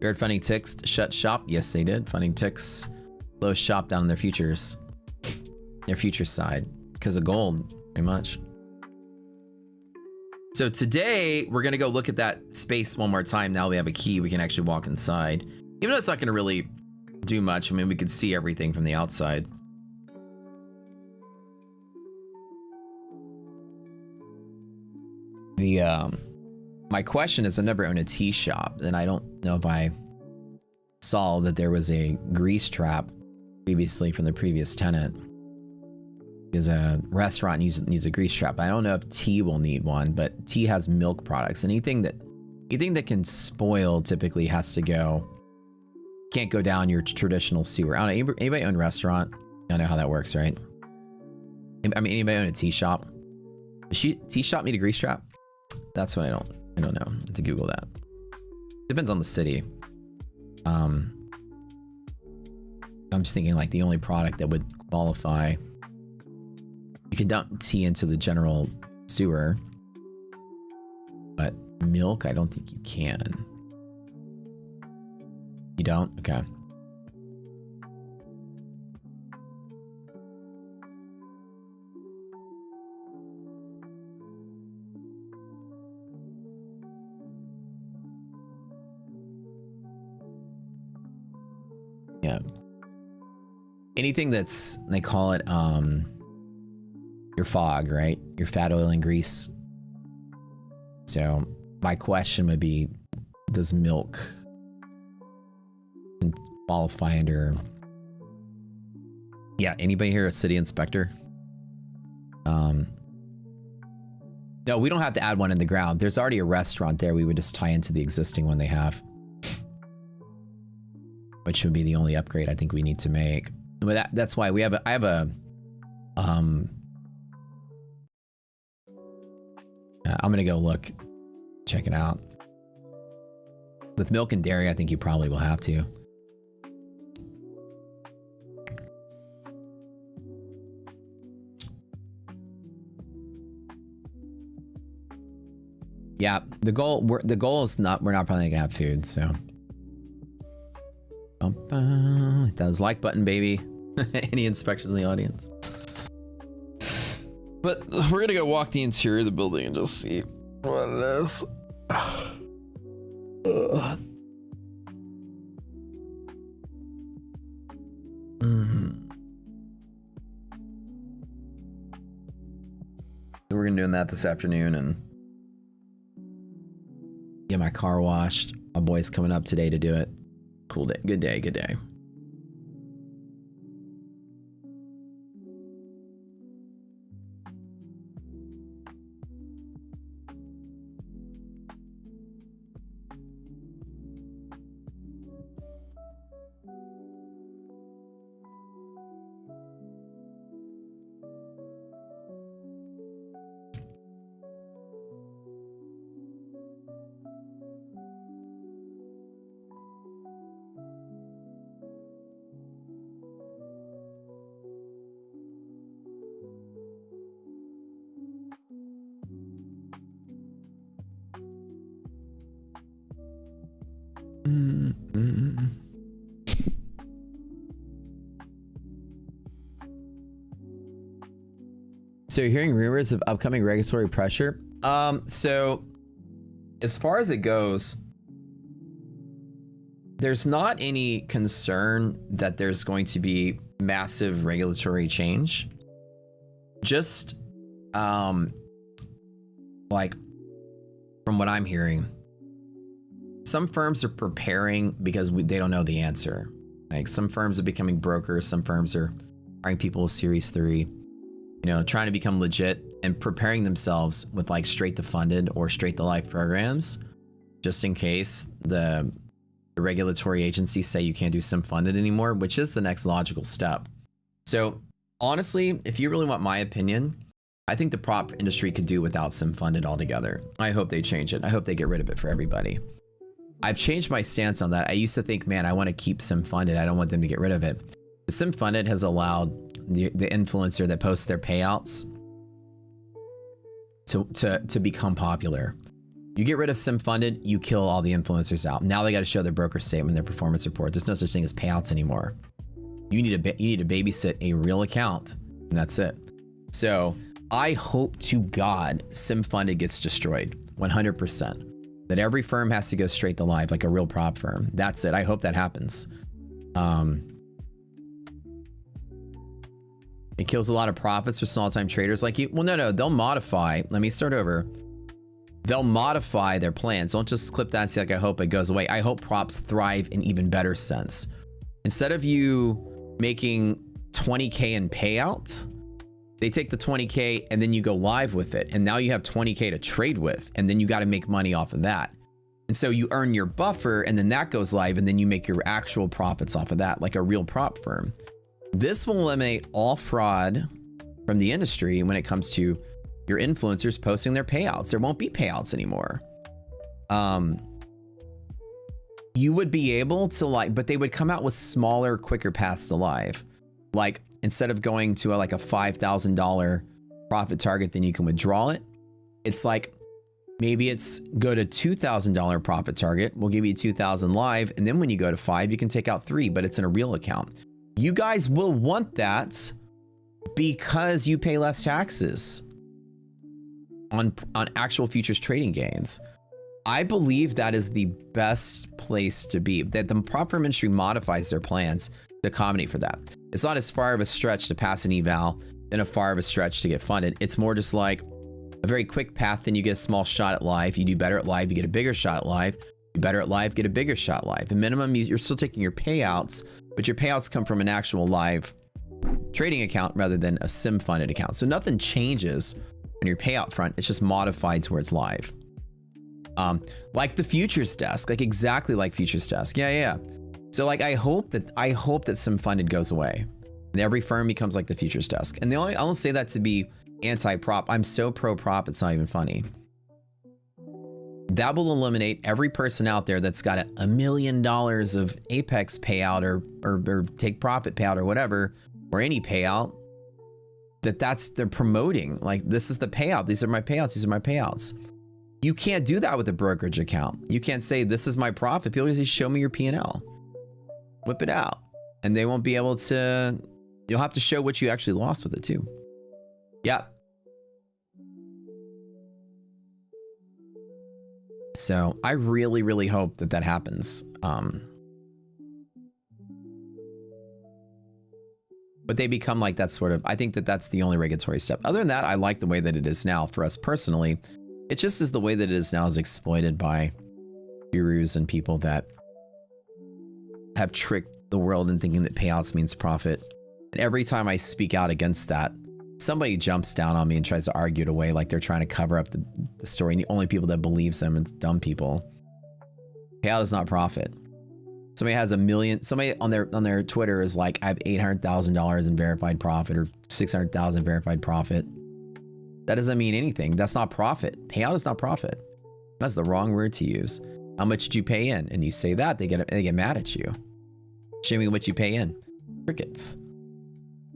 You heard Funding Ticks shut shop? Yes, they did. Funding Ticks closed shop down on their futures side because of gold, pretty much. So today we're gonna go look at that space one more time. Now we have a key, we can actually walk inside. Even though it's not gonna really do much. I mean, we could see everything from the outside. My question is, I've never owned a tea shop, and I don't know if I saw that there was a grease trap previously from the previous tenant. Because a restaurant needs a grease trap. I don't know if tea will need one, but tea has milk products. Anything that can spoil typically has to go. Can't go down your traditional sewer. I don't know. Anybody own a restaurant? I don't know how that works, right? I mean, anybody own a tea shop? Does tea shop need a grease trap? That's what I don't know. I have to Google that. Depends on the city. I'm just thinking like the only product that would qualify. You can dump tea into the general sewer, but milk, I don't think you can. You don't? Okay. Yeah. Anything that's, they call it, your fog, right? Your fat, oil, and grease. So my question would be, does milk qualify under... Yeah, anybody here a city inspector? No, we don't have to add one in the ground. There's already a restaurant there. We would just tie into the existing one they have. Which would be the only upgrade I think we need to make. But that's why we have I have a I'm gonna go look, check it out. With milk and dairy, I think you probably will have to. Yeah, the goal is not, we're not probably gonna have food, so. Hit that like button, baby. Any inspectors in the audience? But we're gonna go walk the interior of the building and just see what it is. So we're gonna do that this afternoon and get my car washed. My boy's coming up today to do it. Cool day. Good day. Good day. So you're hearing rumors of upcoming regulatory pressure? So as far as it goes, there's not any concern that there's going to be massive regulatory change. Just like from what I'm hearing, some firms are preparing because they don't know the answer. Like some firms are becoming brokers, some firms are hiring people with Series 3, you know, trying to become legit and preparing themselves with like straight to funded or straight to life programs, just in case the regulatory agencies say you can't do sim funded anymore, which is the next logical step. So honestly, if you really want my opinion, I think the prop industry could do without sim funded altogether. I hope they change it. I hope they get rid of it for everybody. I've changed my stance on that. I used to think, man, I want to keep sim funded. I don't want them to get rid of it. The sim funded has allowed the influencer that posts their payouts to become popular. You get rid of sim funded, you kill all the influencers out. Now they got to show their broker statement, their performance report. There's no such thing as payouts anymore. You need to babysit a real account, and that's it. So I hope to God sim funded gets destroyed 100%. That every firm has to go straight to live like a real prop firm. That's it. I hope that happens. It kills a lot of profits for small time traders like you. Well, no, they'll modify. Let me start over. They'll modify their plans. Don't just clip that and say like, I hope it goes away. I hope props thrive in even better sense. Instead of you making 20K in payouts, they take the 20K and then you go live with it. And now you have 20K to trade with. And then you got to make money off of that. And so you earn your buffer and then that goes live and then you make your actual profits off of that, like a real prop firm. This will eliminate all fraud from the industry when it comes to your influencers posting their payouts. There won't be payouts anymore. You would be able to like, but they would come out with smaller, quicker paths to live. Like instead of going to like a $5,000 profit target, then you can withdraw it. It's like, maybe it's go to $2,000 profit target. We'll give you 2,000 live. And then when you go to 5, you can take out 3, but it's in a real account. You guys will want that because you pay less taxes on actual futures trading gains. I believe that is the best place to be, that the prop firm industry modifies their plans to accommodate for that. It's not as far of a stretch to pass an eval than a far of a stretch to get funded. It's more just like a very quick path. Then you get a small shot at live. You do better at live, you get a bigger shot at live. You do better at live, get a bigger shot at live. The minimum, you're still taking your payouts, but your payouts come from an actual live trading account rather than a sim funded account. So nothing changes on your payout front. It's just modified towards live. Like the futures desk, like exactly like futures desk. Yeah. So like, I hope that sim funded goes away and every firm becomes like the futures desk. And I don't say that to be anti-prop. I'm so pro-prop, it's not even funny. That will eliminate every person out there that's got $1 million of Apex payout or take profit payout or whatever, or any payout they're promoting. Like, this is the payout. These are my payouts. These are my payouts. You can't do that with a brokerage account. You can't say, this is my profit. People just show me your P&L. Whip it out. And they won't be able to, you'll have to show what you actually lost with it too. Yeah. So I really, really hope that happens. But they become like that sort of, I think that's the only regulatory step. Other than that, I like the way that it is now for us personally. It just is the way that it is now is exploited by gurus and people that have tricked the world in thinking that payouts means profit. And every time I speak out against that, somebody jumps down on me and tries to argue it away like they're trying to cover up the story. And the only people that believes them is dumb people. Payout is not profit. Somebody has $1 million. Somebody on their Twitter is like, I have $800,000 in verified profit or 600,000 verified profit. That doesn't mean anything. That's not profit. Payout is not profit. That's the wrong word to use. How much did you pay in? And you say that, they get mad at you. Show me what you pay in. Crickets.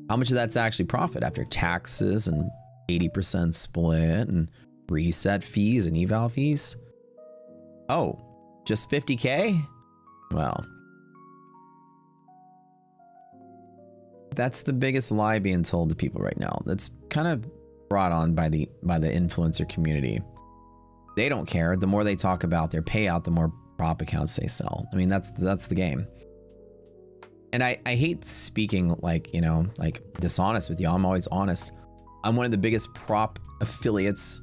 How much of that's actually profit after taxes and 80% split and reset fees and eval fees? Oh, just 50K? Well, that's the biggest lie being told to people right now. That's kind of brought on by the influencer community. They don't care. The more they talk about their payout, the more prop accounts they sell. I mean, that's the game. And I hate speaking like, you know, like dishonest with you. I'm always honest. I'm one of the biggest prop affiliates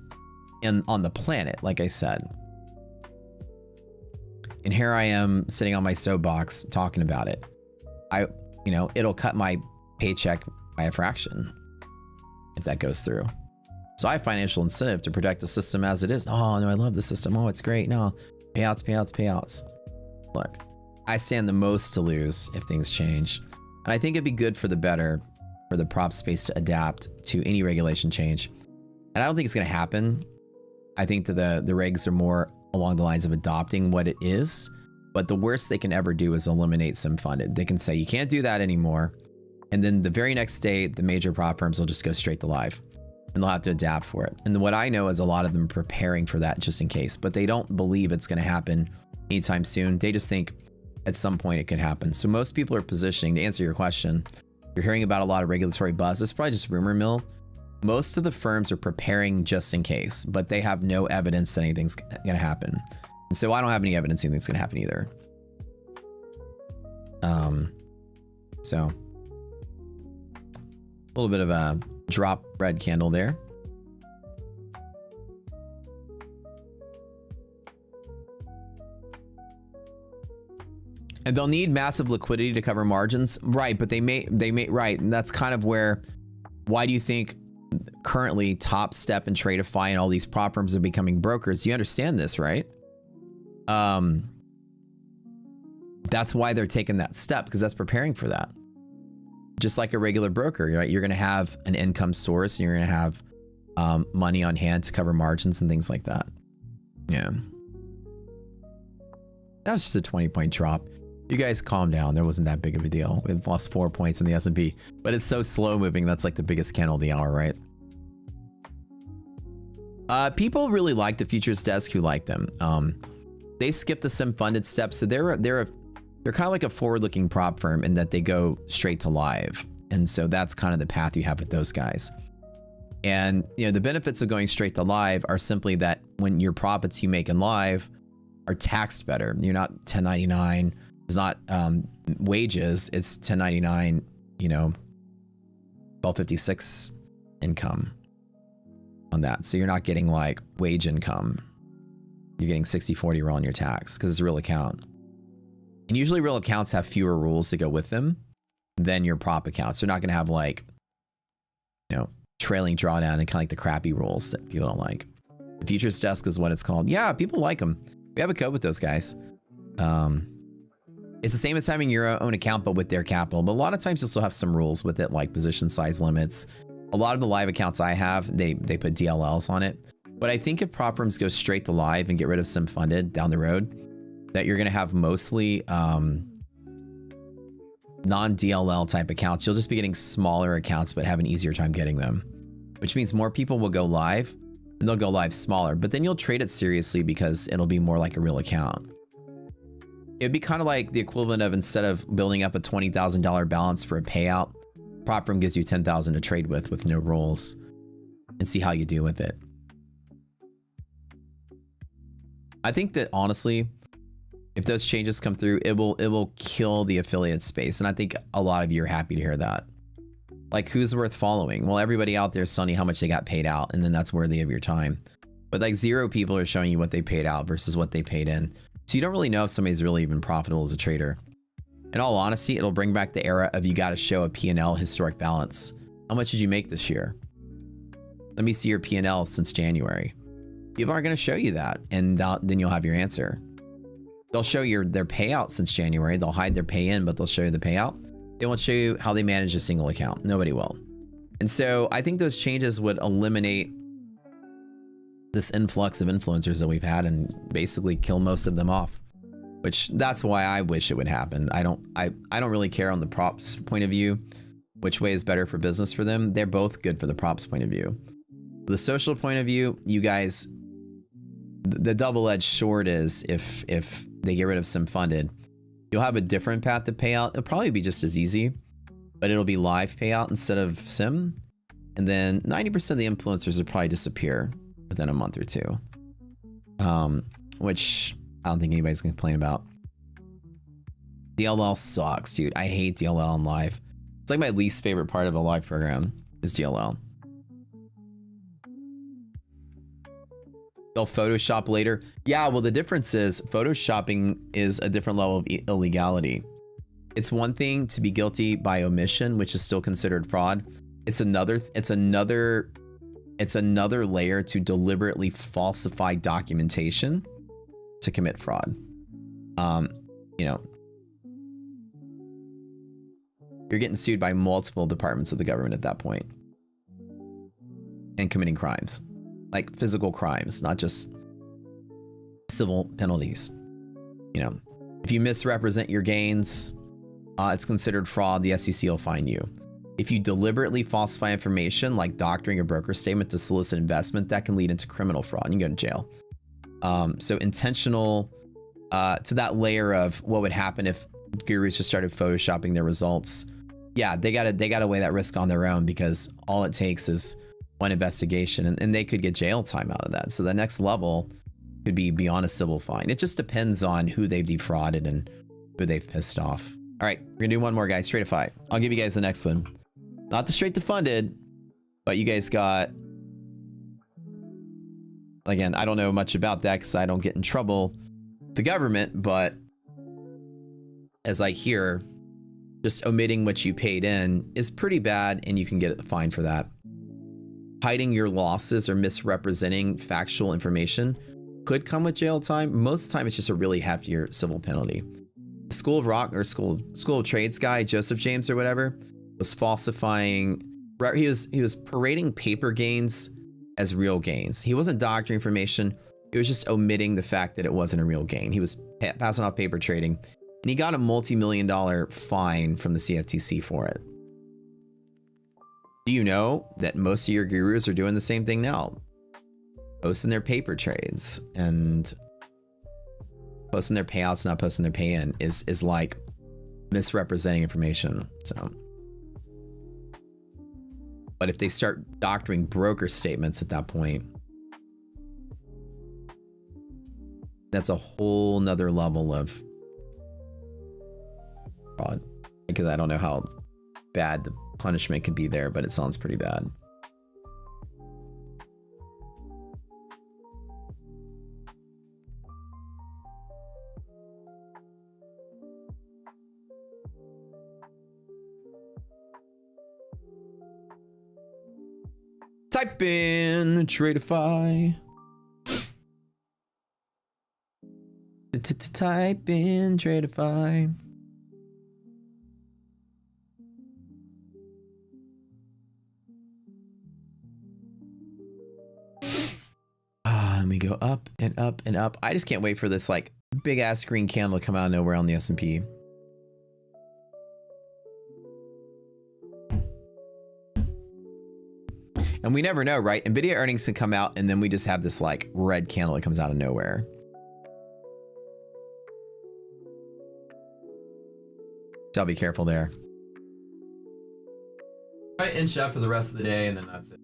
on the planet, like I said. And here I am sitting on my soapbox talking about it. You know, it'll cut my paycheck by a fraction if that goes through. So I have financial incentive to protect the system as it is. Oh no, I love the system. Oh, it's great. No, payouts, payouts, payouts. Look, I stand the most to lose if things change. And I think it'd be good for the better for the prop space to adapt to any regulation change. And I don't think it's going to happen. I think that the regs are more along the lines of adopting what it is. But the worst they can ever do is eliminate sim funded. They can say, you can't do that anymore. And then the very next day, the major prop firms will just go straight to live. And they'll have to adapt for it. And what I know is a lot of them are preparing for that just in case. But they don't believe it's going to happen anytime soon. They just think at some point it could happen. So most people are positioning, to answer your question, you're hearing about a lot of regulatory buzz. It's probably just rumor mill. Most of the firms are preparing just in case, but they have no evidence that anything's going to happen. And so I don't have any evidence anything's going to happen either. So a little bit of a drop red candle there. And they'll need massive liquidity to cover margins. Right, but they may, right. And that's kind of where, why do you think currently Top Step and Tradeify and all these prop firms are becoming brokers? You understand this, right? That's why they're taking that step, because that's preparing for that. Just like a regular broker, right? You're going to have an income source and you're going to have money on hand to cover margins and things like that. Yeah. That was just a 20-point drop. You guys calm down. There wasn't that big of a deal. We've lost 4 points in the S&P, but it's so slow moving. That's like the biggest candle of the hour, right? People really like the futures desk who like them. They skip the sim funded steps. So they're kind of like a forward-looking prop firm in that they go straight to live. And so that's kind of the path you have with those guys. And you know, the benefits of going straight to live are simply that when your profits you make in live are taxed better. You're not 1099. It's not wages. It's 1099, you know, 1256 income on that. So you're not getting like wage income. You're getting 60/40 roll on your tax because it's a real account. And usually real accounts have fewer rules to go with them than your prop accounts. They're not going to have like, you know, trailing drawdown and kind of like the crappy rules that people don't like. The futures desk is what it's called. Yeah, people like them. We have a code with those guys. It's the same as having your own account, but with their capital. But a lot of times you'll still have some rules with it, like position size limits. A lot of the live accounts I have, they put DLLs on it. But I think if prop firms go straight to live and get rid of sim funded down the road, that you're going to have mostly non-DLL type accounts. You'll just be getting smaller accounts, but have an easier time getting them, which means more people will go live and they'll go live smaller, but then you'll trade it seriously because it'll be more like a real account. It'd be kind of like the equivalent of, instead of building up a $20,000 balance for a payout, prop firm gives you 10,000 to trade with no rolls and see how you do with it. I think that honestly, if those changes come through, it will kill the affiliate space. And I think a lot of you are happy to hear that. Like, who's worth following? Well, everybody out there is telling you how much they got paid out, and then that's worthy of your time. But like 0 people are showing you what they paid out versus what they paid in. So you don't really know if somebody's really even profitable as a trader. In all honesty, it'll bring back the era of you got to show a P&L historic balance. How much did you make this year? Let me see your P&L since January. People aren't going to show you that, and then you'll have your answer. They'll show you their payout since January. They'll hide their pay in, but they'll show you the payout. They won't show you how they manage a single account. Nobody will. And so I think those changes would eliminate this influx of influencers that we've had and basically kill most of them off, which that's why I wish it would happen. I don't really care on the props point of view, which way is better for business for them. They're both good for the props point of view. The social point of view, you guys, the double-edged sword is if they get rid of sim funded, You'll have a different path to payout. It'll probably be just as easy, but it'll be live payout instead of sim. And then 90% of the influencers will probably disappear within a month or two. Which I don't think anybody's gonna complain about. DLL sucks, dude. I hate DLL on live. It's like my least favorite part of a live program is DLL. They'll Photoshop later. Yeah, well, the difference is Photoshopping is a different level of illegality. It's one thing to be guilty by omission, which is still considered fraud. It's another layer to deliberately falsify documentation to commit fraud. You know, you're getting sued by multiple departments of the government at that point and committing crimes, like physical crimes, not just civil penalties. You know, if you misrepresent your gains, it's considered fraud. The SEC will fine you. If you deliberately falsify information like doctoring a broker statement to solicit investment, that can lead into criminal fraud. You can go to jail. So intentional to that layer of what would happen if gurus just started photoshopping their results. Yeah, they gotta weigh that risk on their own, because all it takes is one investigation and they could get jail time out of that. So the next level could be beyond a civil fine. It just depends on who they've defrauded and who they've pissed off. All right, we're gonna do one more, guys. Straight to five. I'll give you guys the next one. Not the straight to funded, but you guys got, again, I don't know much about that because I don't get in trouble with the government, but as I hear, just omitting what you paid in is pretty bad and you can get fined for that. Hiding your losses or misrepresenting factual information could come with jail time. Most of the time it's just a really heftier civil penalty. School of Rock or School of Trades guy, Joseph James or whatever, was falsifying. He was parading paper gains as real gains. He wasn't doctoring information. It was just omitting the fact that it wasn't a real gain. He was passing off paper trading, and he got a multi-million-dollar fine from the CFTC for it. Do you know that most of your gurus are doing the same thing now? Posting their paper trades and posting their payouts, not posting their pay-in is like misrepresenting information. So, but if they start doctoring broker statements at that point, that's a whole nother level of fraud. Because I don't know how bad the punishment could be there, but it sounds pretty bad. Type in Tradeify. Type in Tradeify. And we go up and up and up. I just can't wait for this like big ass green candle to come out of nowhere on the S&P. And we never know, right? Nvidia earnings can come out and then we just have this like red candle that comes out of nowhere. So I'll be careful there. All right, inch up for the rest of the day and then that's it.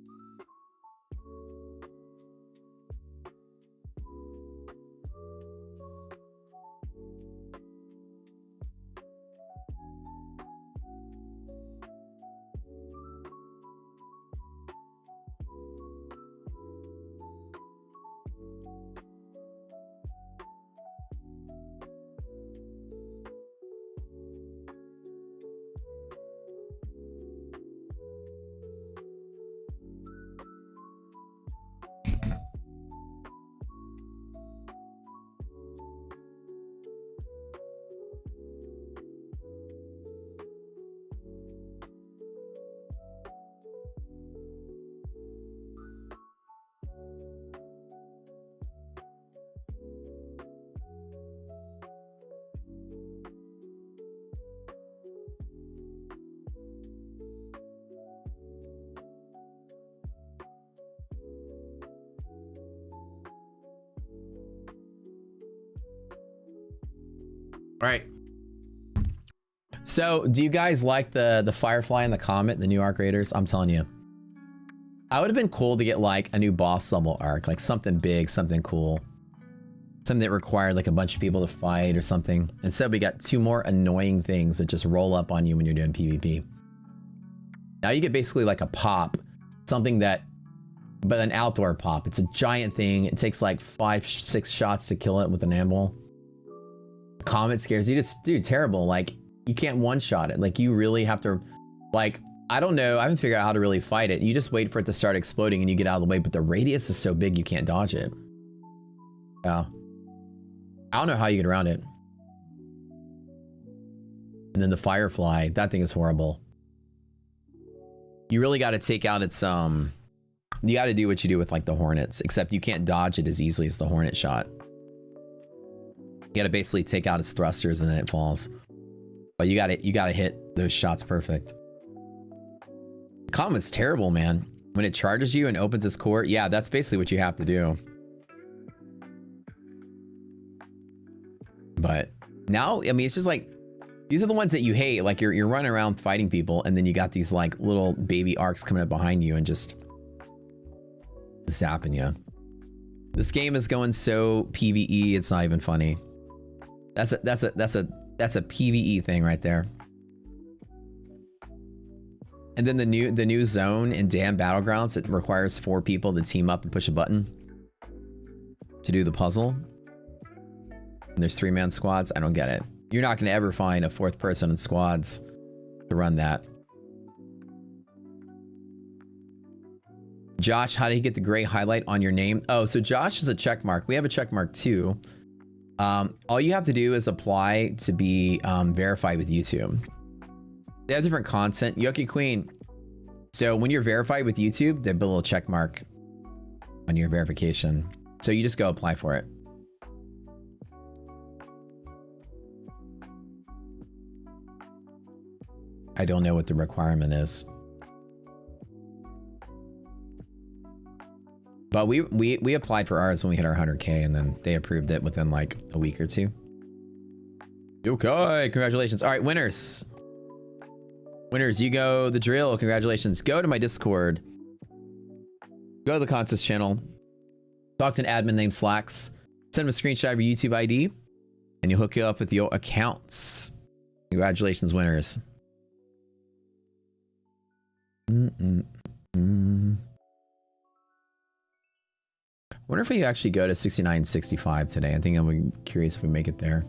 All right. So, do you guys like the Firefly and the Comet, the new arc raiders? I'm telling you. I would have been cool to get like a new boss level arc, like something big, something cool. Something that required like a bunch of people to fight or something. Instead, we got 2 more annoying things that just roll up on you when you're doing PvP. Now you get basically like a pop, something that, but an outdoor pop. It's a giant thing. It takes like 5-6 shots to kill it with an animal. Comet scares you. It's, dude, terrible. Like, you can't one-shot it. Like, you really have to, like, I don't know. I haven't figured out how to really fight it. You just wait for it to start exploding and you get out of the way, but the radius is so big you can't dodge it. Yeah. I don't know how you get around it. And then the Firefly, that thing is horrible. You really got to take out its, you got to do what you do with like the Hornets, except you can't dodge it as easily as the Hornet shot. You got to basically take out its thrusters and then it falls. But you got to hit those shots perfect. Comet's terrible, man. When it charges you and opens its core, yeah, that's basically what you have to do. But now, I mean, it's just like, these are the ones that you hate. Like you're running around fighting people and then you got these like little baby arcs coming up behind you and just zapping you. This game is going so PvE, it's not even funny. That's a PvE thing right there. And then the new zone in Damn Battlegrounds, it requires 4 people to team up and push a button to do the puzzle. And there's 3-man squads. I don't get it. You're not going to ever find a 4th person in squads to run that. Josh, how did he get the gray highlight on your name? Oh, so Josh is a check mark. We have a check mark too. All you have to do is apply to be verified with YouTube. They have different content. Yoki Queen. So when you're verified with YouTube, they put a little check mark on your verification. So you just go apply for it. I don't know what the requirement is. But we applied for ours when we hit our 100K and then they approved it within like a week or 2. Okay, congratulations. All right, winners. Winners, you go the drill. Congratulations. Go to my Discord. Go to the contest channel. Talk to an admin named Slacks. Send him a screenshot of your YouTube ID and he'll hook you up with your accounts. Congratulations, winners. Wonder if we actually go to 69.65 today. I think I'm curious if we make it there.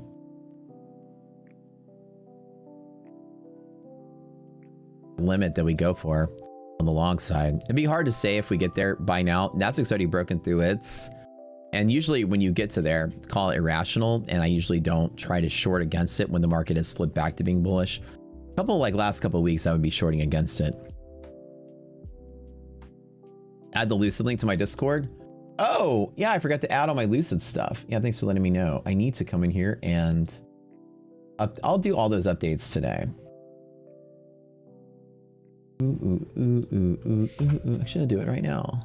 Limit that we go for on the long side. It'd be hard to say if we get there by now. Nasdaq's already broken through its. And usually when you get to there, call it irrational. And I usually don't try to short against it when the market has flipped back to being bullish. Last couple of weeks, I would be shorting against it. Add the Lucid link to my Discord. Oh, yeah, I forgot to add all my Lucid stuff. Yeah, thanks for letting me know. I need to come in here and I'll do all those updates today. Actually, I'll do it right now.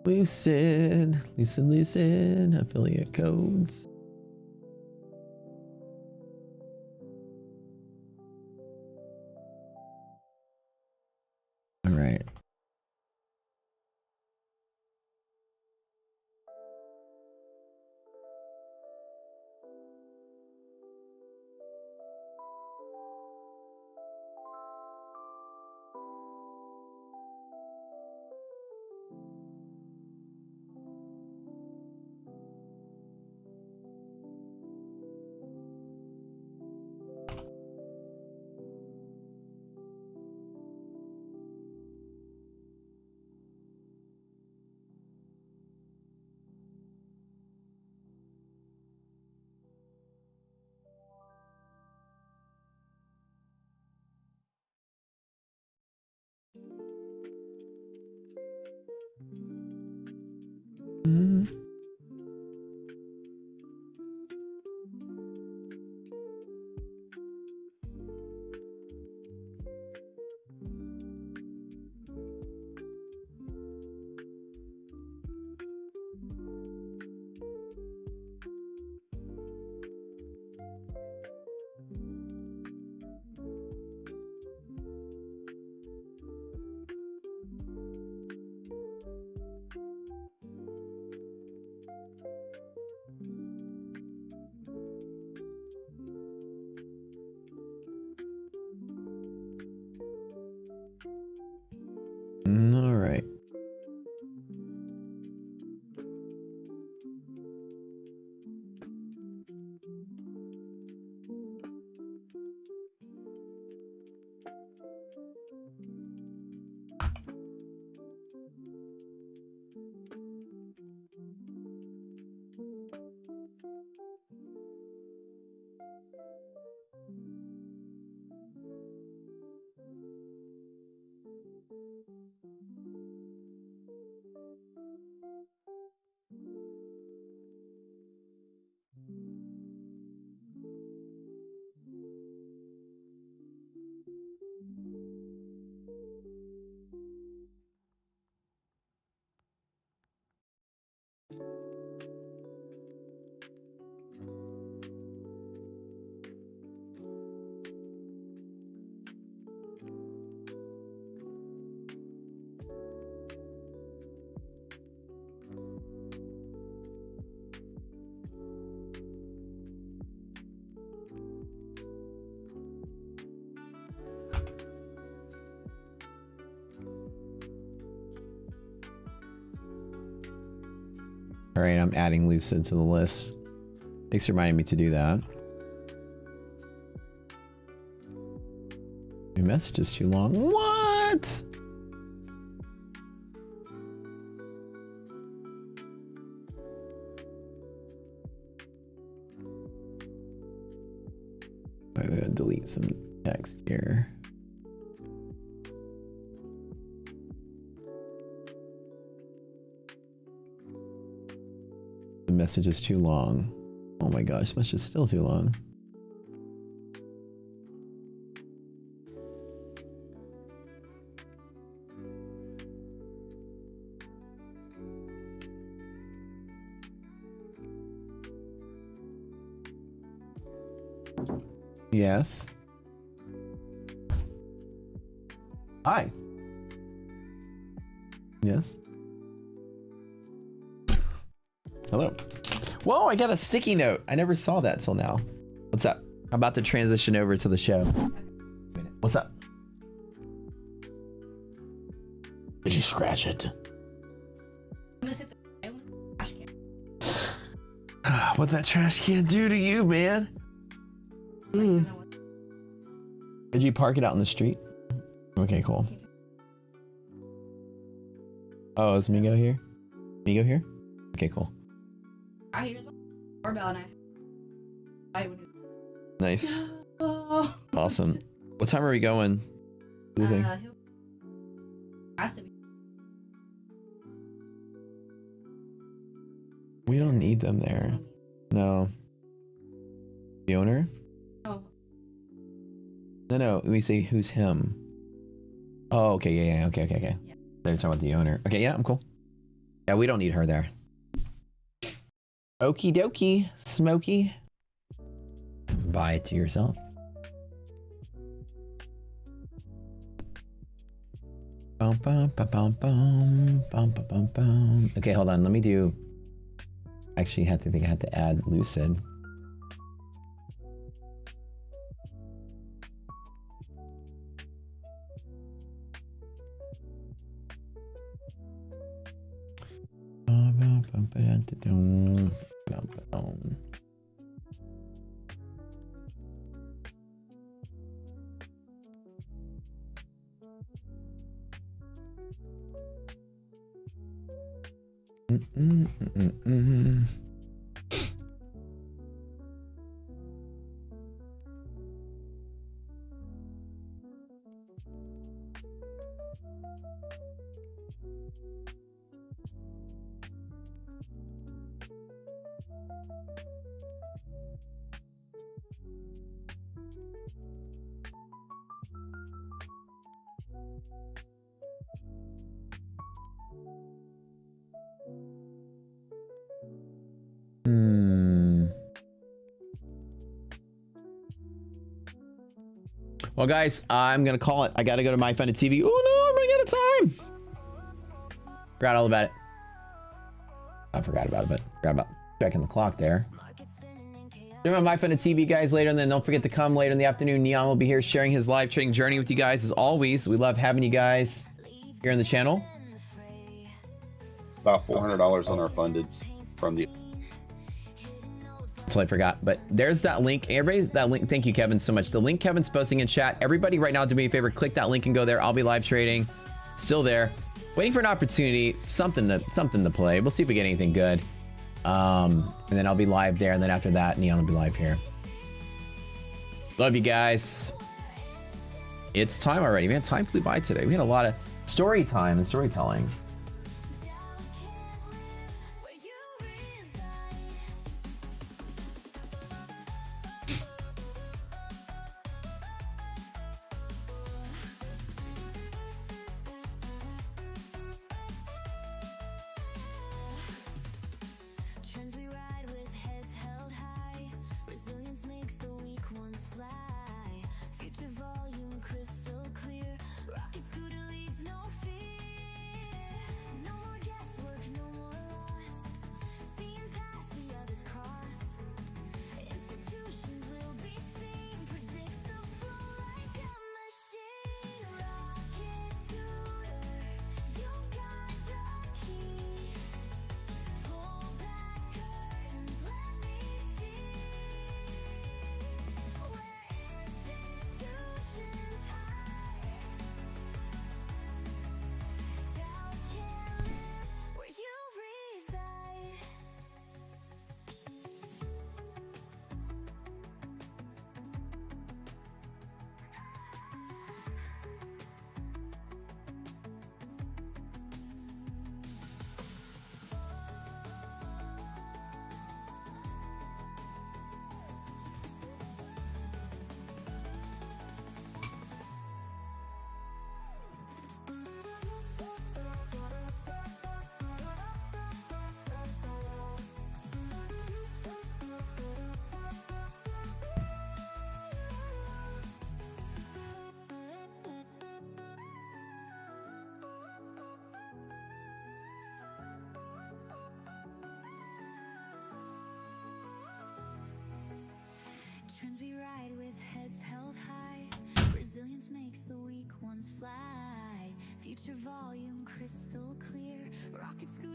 Lucid, affiliate codes. All right. All right, I'm adding Lucid to the list. Thanks for reminding me to do that. Your message is too long. What? I'm gonna delete some text here. The message is too long. Oh my gosh, message is still too long. Yes. Hi. Yes. Hello. Whoa, I got a sticky note. I never saw that till now. What's up? I'm about to transition over to the show. What's up? Did you scratch it? What'd that trash can do to you, man? Did you park it out in the street? Okay, cool. Oh, is Migo here? Migo here? Okay, cool. I hear the doorbell and I Nice. Awesome. What time are we going? What do you think? Has to be. We don't need them there. No. The owner? Oh. No, we say who's him. Oh, okay, yeah, okay. Yeah. They're talking about the owner. Okay, yeah, I'm cool. Yeah, we don't need her there. Okie dokie, Smokey. Buy it to yourself. Bum, bum, bum, bum, bum, bum, bum, bum, bum. Okay, hold on. Let me do. Actually, I think I had to add Lucid. Well, guys, I'm gonna call it. I gotta go to my funded TV. Oh no, I'm running out of time. Forgot all about it. I forgot about it, but forgot about checking the clock there. Doing my funded TV, guys, later, and then don't forget to come later in the afternoon. Neon will be here sharing his live trading journey with you guys as always. We love having you guys here on the channel. About $400 on our fundeds from the. Until I forgot, but there's that link. Everybody's that link. Thank you, Kevin, so much. The link Kevin's posting in chat. Everybody right now, do me a favor, click that link and go there. I'll be live trading. Still there, waiting for an opportunity, something to play. We'll see if we get anything good. And then I'll be live there, and then after that, Neon will be live here. Love you guys. It's time already, man. Time flew by today. We had a lot of story time and storytelling. turns we ride with heads held high. Resilience makes the weak ones fly. Future volume crystal clear. Rocket scoot